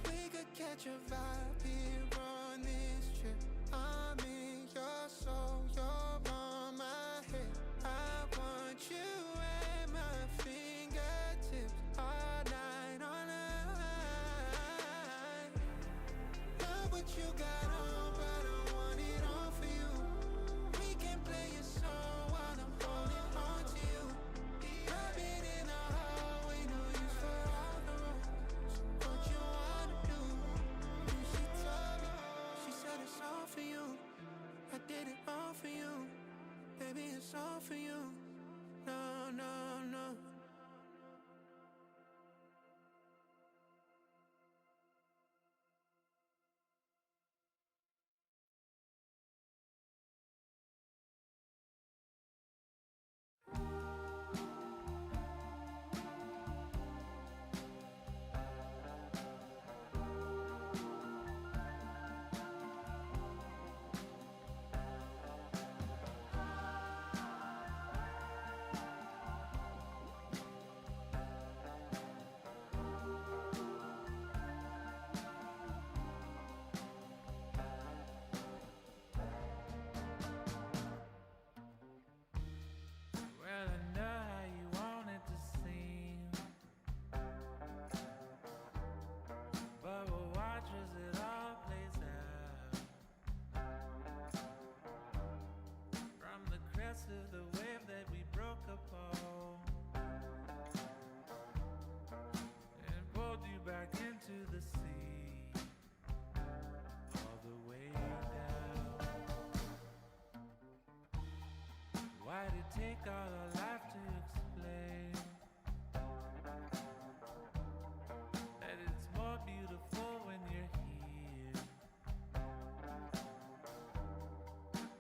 We could catch a vibe here on this trip. I'm in your soul, you're on my head. I want you at my fingertips all night, all night. Love what you got on, but I want it all for you. We can play a song while I'm holding on to you. Rubbing in the hallway, no use for all the rooms. So what you wanna do? And she told me, she said it's all for you. I did it all for you. Baby, it's all for you. No, no, no. take all our life to explain that it's more beautiful when you're here.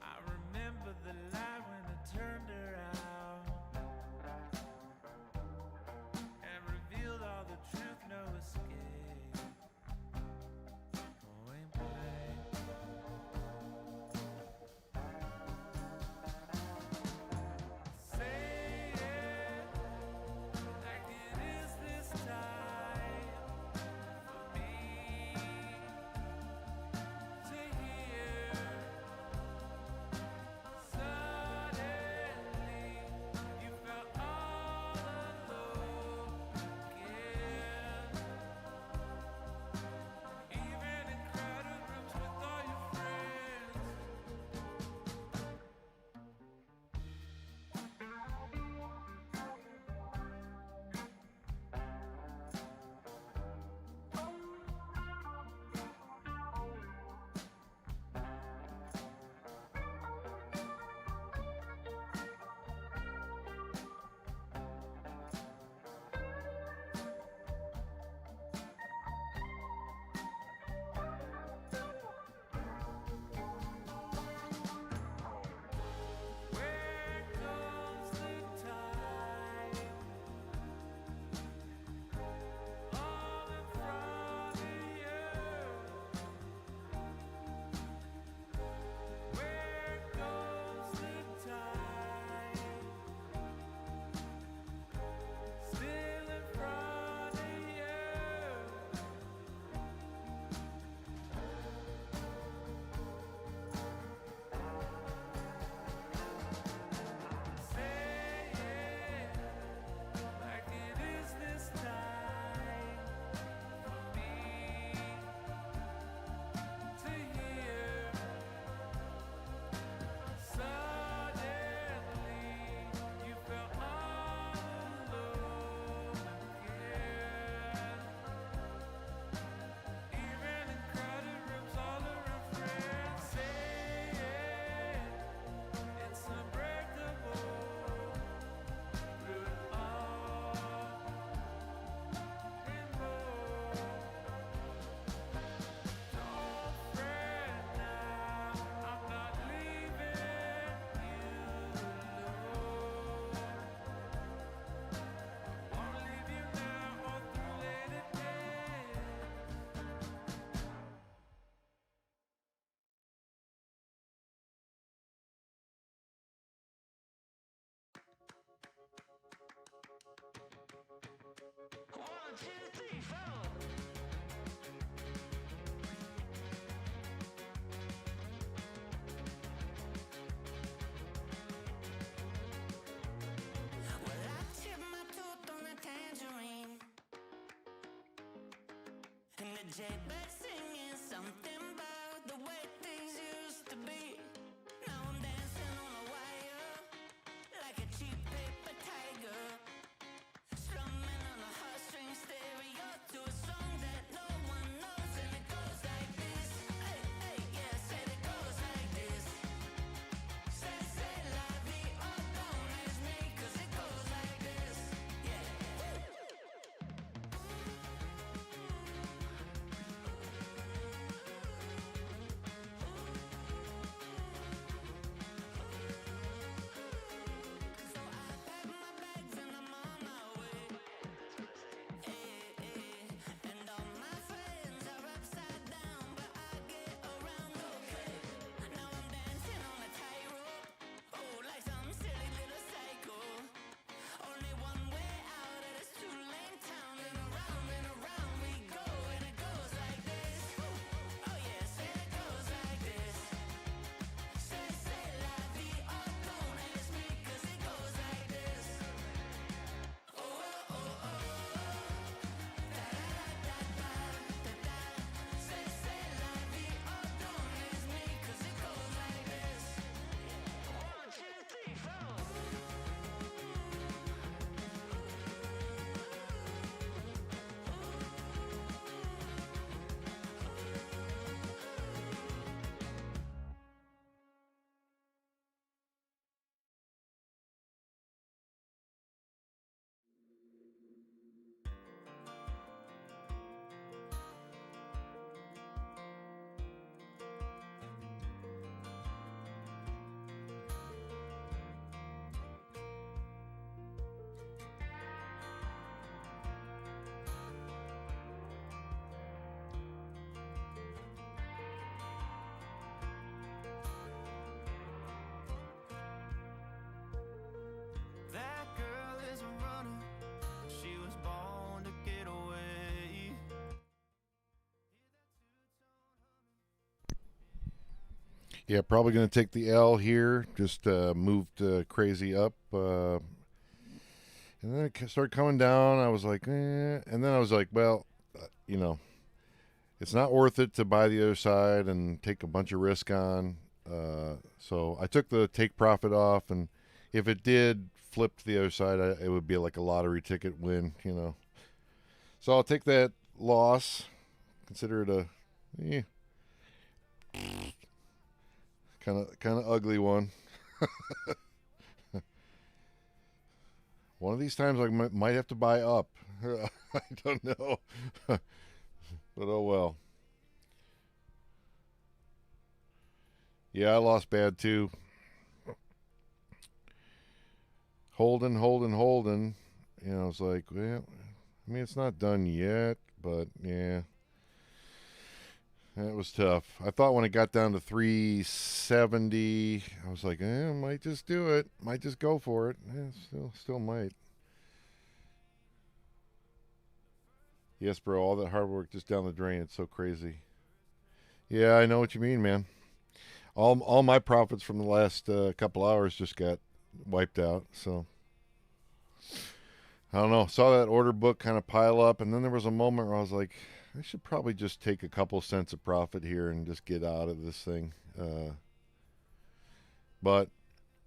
I remember the light when it turned around and revealed all the truth, no escape. Oh, ain't plain. Say it like it is this time for me to hear. Suddenly, you felt all alone again. Even in crowded rooms with all your friends. Where goes the time? All in front of you. Where goes the time? Still in front of you. Say it like it is this time for me to hear. Suddenly, you felt all alone again. Even in crowded rooms all around friends. Say it, it's unbreakable through it all and more. Don't fret now, I'm not leaving you alone. Won't leave you now or through later days. One, two, three, four. Well, I chipped my tooth on a tangerine, and the jaybird singing something about the way things used to be. Now I'm dancing on a wire like a cheap paper tiger, strumming on a heartstring stereo to a song that no one knows, and it goes like this. Hey, hey, yeah, said it goes like this. Say la vie, oh, don't ask me, 'cause it goes like this. Yeah. Yeah, probably going to take the L here. Just moved crazy up. And then it started coming down. I was like, eh. And then I was like, well, you know, it's not worth it to buy the other side and take a bunch of risk on. So I took the take profit off, and if it did flip to the other side, it would be like a lottery ticket win, you know. So I'll take that loss. Consider it a kind of ugly one. One of these times I might have to buy up. I don't know. But oh well. Yeah, I lost bad too. Holding. You know, it's like, well, I mean, it's not done yet, but yeah. It was tough. I thought when it got down to 370, I was like, I might just do it. Might just go for it. Still might. Yes, bro, all that hard work just down the drain. It's so crazy. Yeah, I know what you mean, man. All my profits from the last couple hours just got wiped out. So I don't know. Saw that order book kind of pile up, and then there was a moment where I was like, I should probably just take a couple cents of profit here and just get out of this thing. But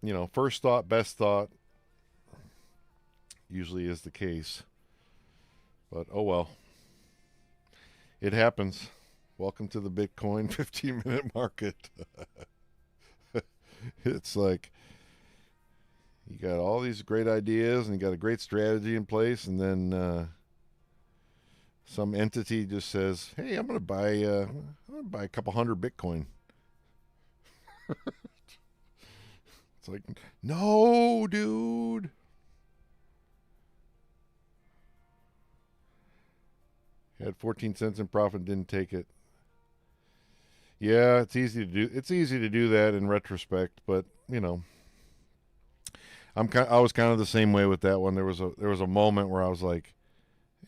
you know, first thought, best thought usually is the case. But oh well. It happens. Welcome to the Bitcoin 15-minute market. It's like you got all these great ideas and you got a great strategy in place, and then some entity just says, "Hey, I'm going to buy a couple hundred Bitcoin." It's like, no, dude. Had 14 cents in profit, didn't take it. Yeah, it's easy to do. It's easy to do that in retrospect, but you know, I was kind of the same way with that one. There was a moment where I was like,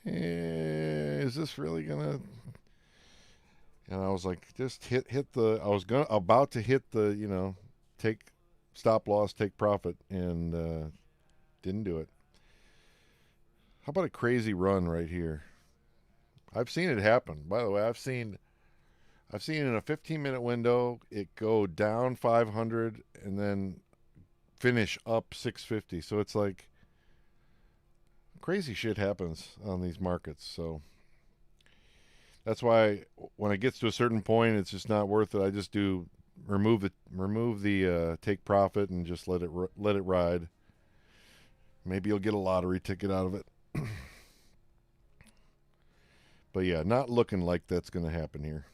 is this really gonna? And I was like, just hit the. I was about to hit the, you know, take stop loss, take profit, and didn't do it. How about a crazy run right here? I've seen it happen. By the way, I've seen in a 15-minute window it go down 500 and then finish up 650. So it's like crazy shit happens on these markets. So that's why when it gets to a certain point, it's just not worth it. I just do remove the take profit and just let it ride. Maybe you'll get a lottery ticket out of it. But yeah, not looking like that's going to happen here.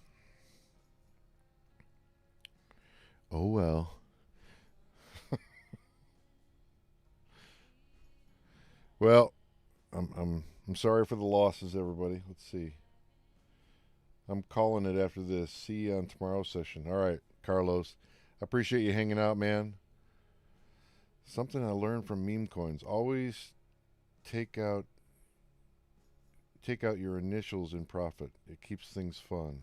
Oh well. Well, I'm sorry for the losses, everybody. Let's see. I'm calling it after this. See you on tomorrow's session. All right, Carlos. I appreciate you hanging out, man. Something I learned from meme coins: always take out your initials in profit. It keeps things fun.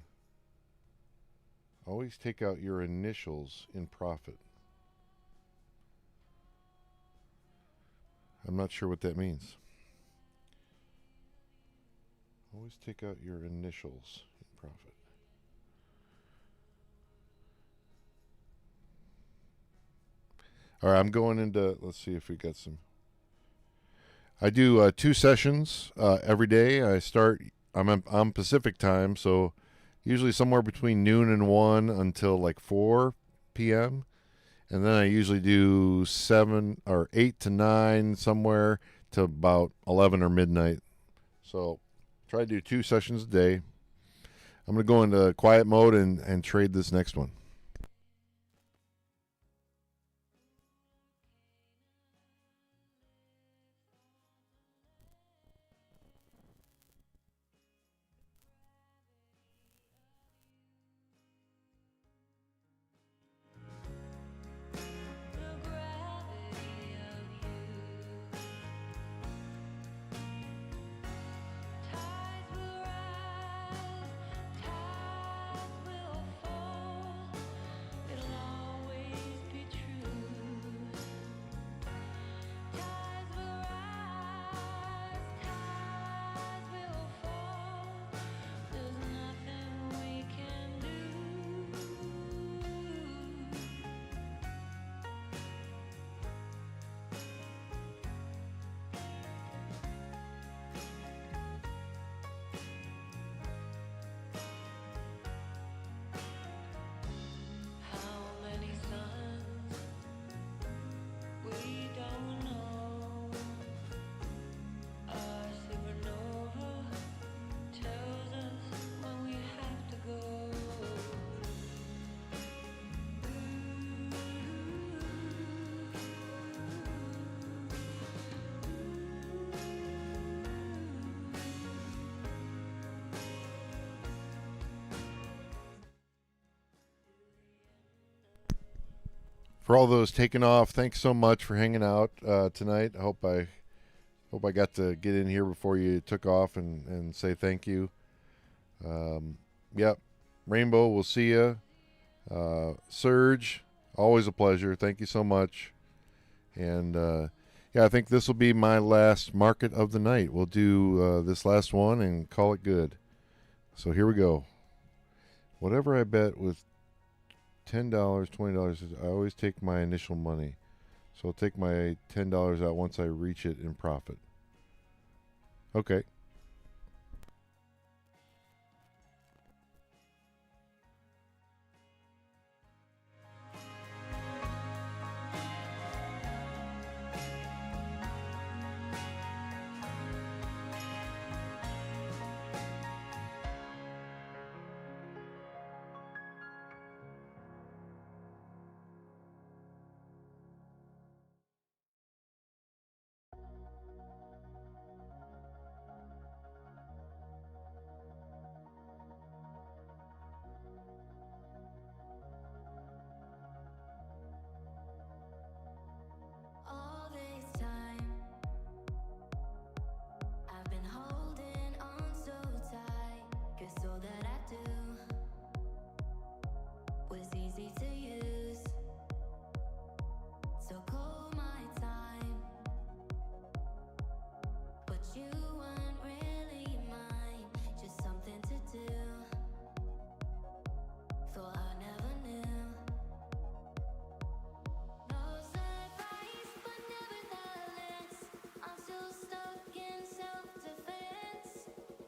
Always take out your initials in profit. I'm not sure what that means. Always take out your initials in profit. All right, I'm going into, let's see if we got some. I do 2 sessions every day. I'm Pacific time, so usually somewhere between noon and 1 until like 4 p.m. And then I usually do 7 or 8 to 9 somewhere to about 11 or midnight. So try to do 2 sessions a day. I'm going to go into quiet mode and trade this next one. The gravity of you. Tides will rise, tides will fall. For all those taking off, thanks so much for hanging out tonight. I hope I got to get in here before you took off and say thank you. Yep. Rainbow, we'll see you. Serge, always a pleasure. Thank you so much. And yeah, I think this will be my last market of the night. We'll do this last one and call it good. So here we go. Whatever I bet with $10, $20, I always take my initial money. So I'll take my $10 out once I reach it in profit. Okay. All this time, I've been holding on so tight, 'cause all that I do was easy to use. So call my time, but you weren't really mine, just something to do. Thought I never knew. No surprise, but nevertheless, I'm still stuck in self-defense.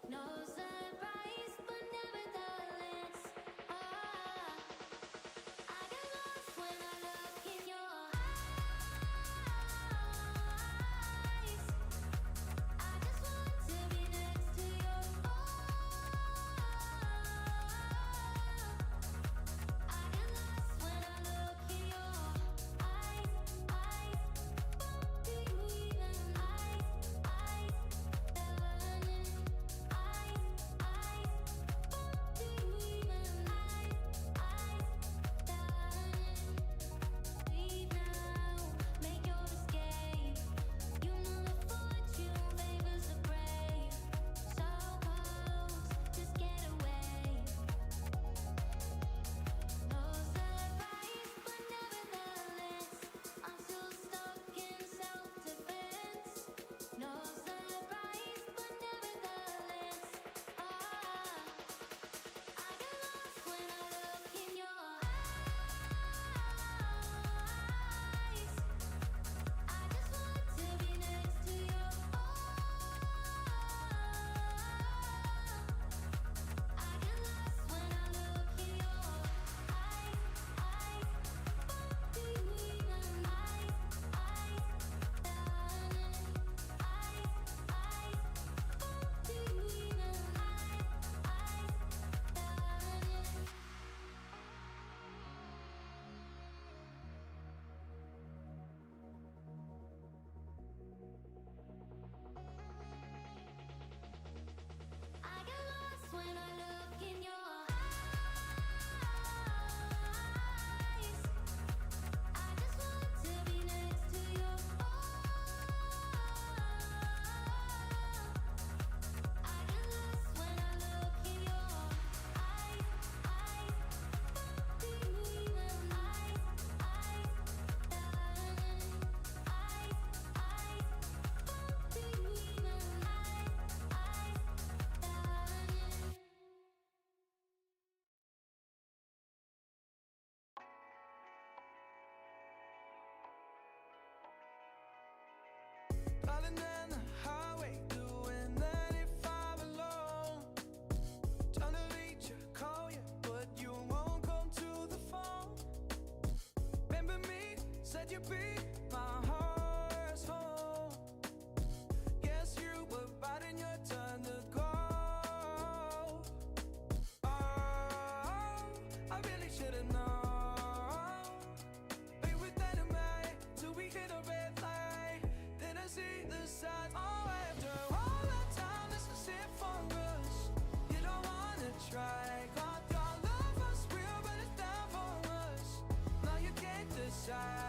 No surprise, but nevertheless, I get lost when I look in your eyes. I just want to be next to your I get lost when I look in your eyes. Do you even learning? Do you even leave now? Make your escape. You know the fortune favors the brave. So close, just get away. No surprise, but nevertheless, I'm still stuck in self-defense. No surprise, but nevertheless, I get lost when I look in your eyes. I just want to be next to your I get lost when I look in your eyes. Do you even do you even I get lost when I look in your eyes. I just want to be next to your I get lost when I look in your eyes. Do you even do you even Driving down the highway, doing 95 alone. Trying to reach you, call you, but you won't come to the phone. Remember me, said you'd be my heart's home. Guess you were biding your turn to go. Oh, I really should've known. Play with dynamite till we hit a red light. Then I see the signs. Oh, after all that time, this is it for us. You don't wanna try. God, your love was real, but it's down for us. Now you can't decide.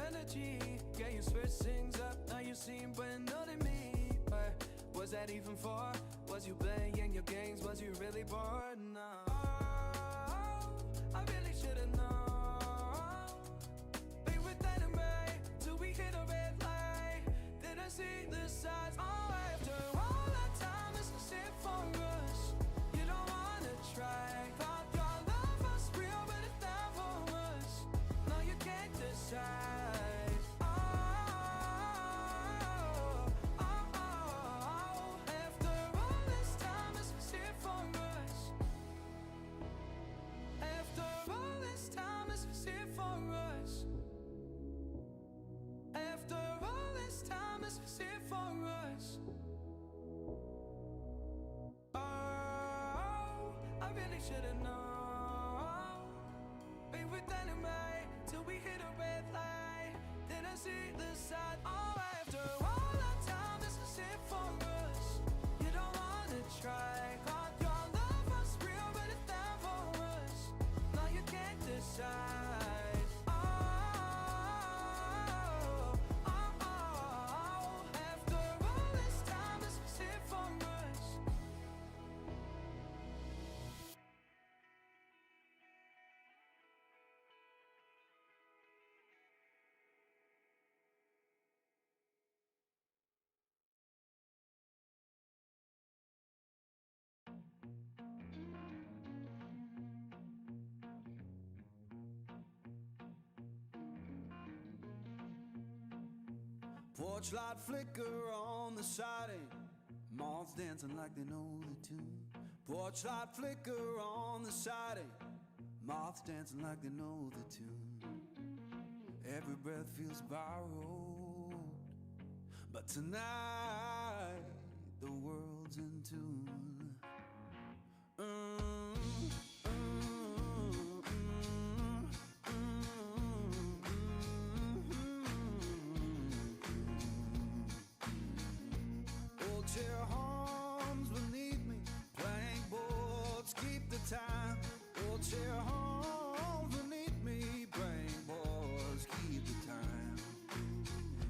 energy. Yeah, you switch things up, now you seem brand new to me. But was that even for? Was you playing your games? Was you really bored? No. Oh, I really should've known. Be with anime till we hit a red light. Didn't see the signs. Oh, after all that time, it's a sin for us. You don't wanna try. Thought your love was real, but it never was. No, you can't decide. Oh, oh, oh. After all this time, it's a sin for us. After all this time, it's a sin for us. After all this time, it's a sin for us. Oh, I really should've known. Be with anime till we hit a red light. Didn't see the side. Oh, after all that time, it's a sin for us. You don't wanna try. Thought your love was real, but it never was. No, you can't decide. Oh, oh, oh. After all this time, it's a sin for us. Porch light flicker on the siding, moths dancing like they know the tune. Porch light flicker on the siding, moths dancing like they know the tune. Every breath feels borrowed, but tonight the world's in tune. Old chair hums beneath me, playing boards keep the time. Old chair hums beneath me, playing boards keep the time.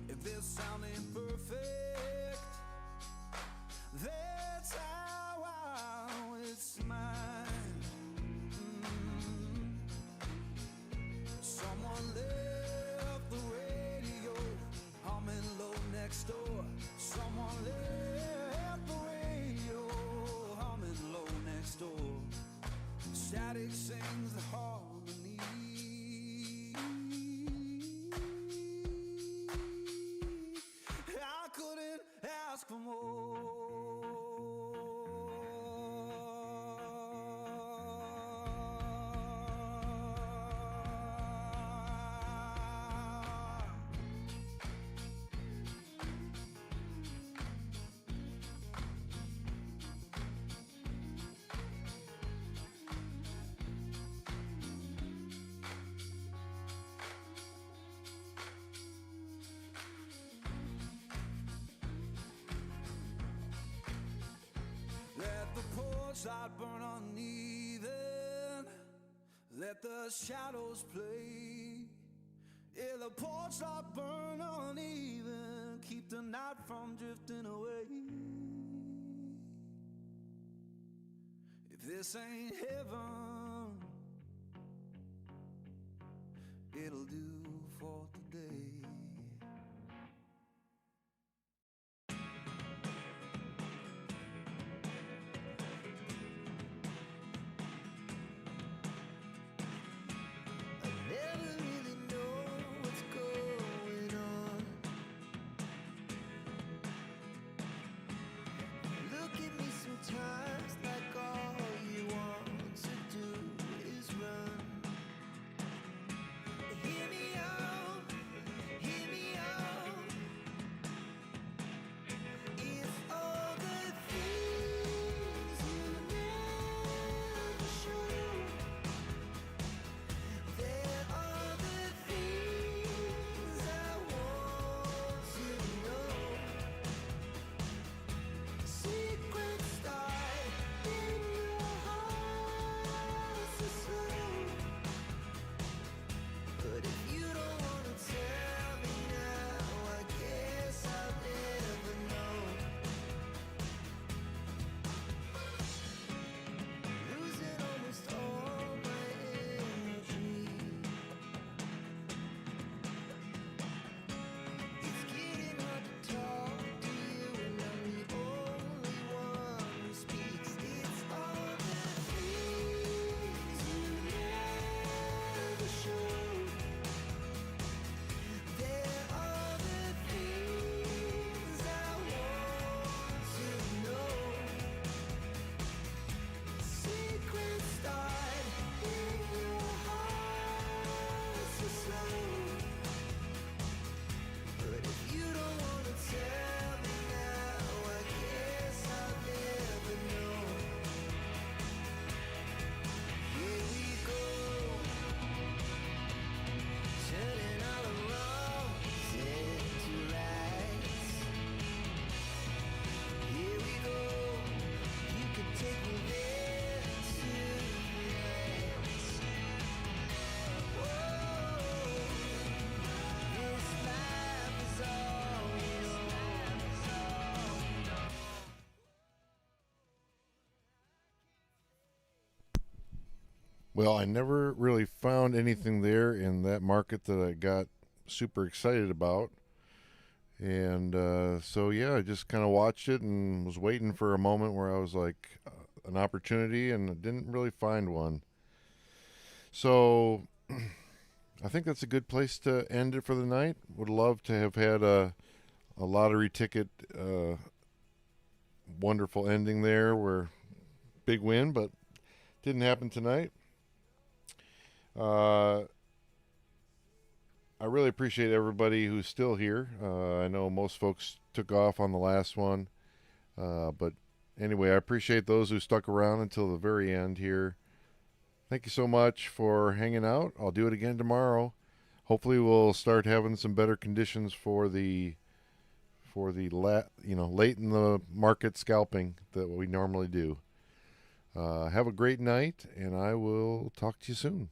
If this sound ain't perfect, that's how it's mine. Someone left the radio humming low next door. Someone left the radio humming low next door. Static sings the harmony. I couldn't ask for more. Let the porch light burn uneven. Let the shadows play. Yeah, the porch light burn uneven. Keep the night from drifting away. If this ain't heaven, it'll do for today. Never really know what's going on. Look at me sometimes like all you want to do Well, I never really found anything there in that market that I got super excited about. And so, yeah, I just kind of watched it and was waiting for a moment where I was like, an opportunity, and I didn't really find one. So I think that's a good place to end it for the night. Would love to have had a lottery ticket, wonderful ending there where big win, but didn't happen tonight. I really appreciate everybody who's still here. I know most folks took off on the last one. But anyway, I appreciate those who stuck around until the very end here. Thank you so much for hanging out. I'll do it again tomorrow. Hopefully we'll start having some better conditions for the late in the market scalping that we normally do. Have a great night, and I will talk to you soon.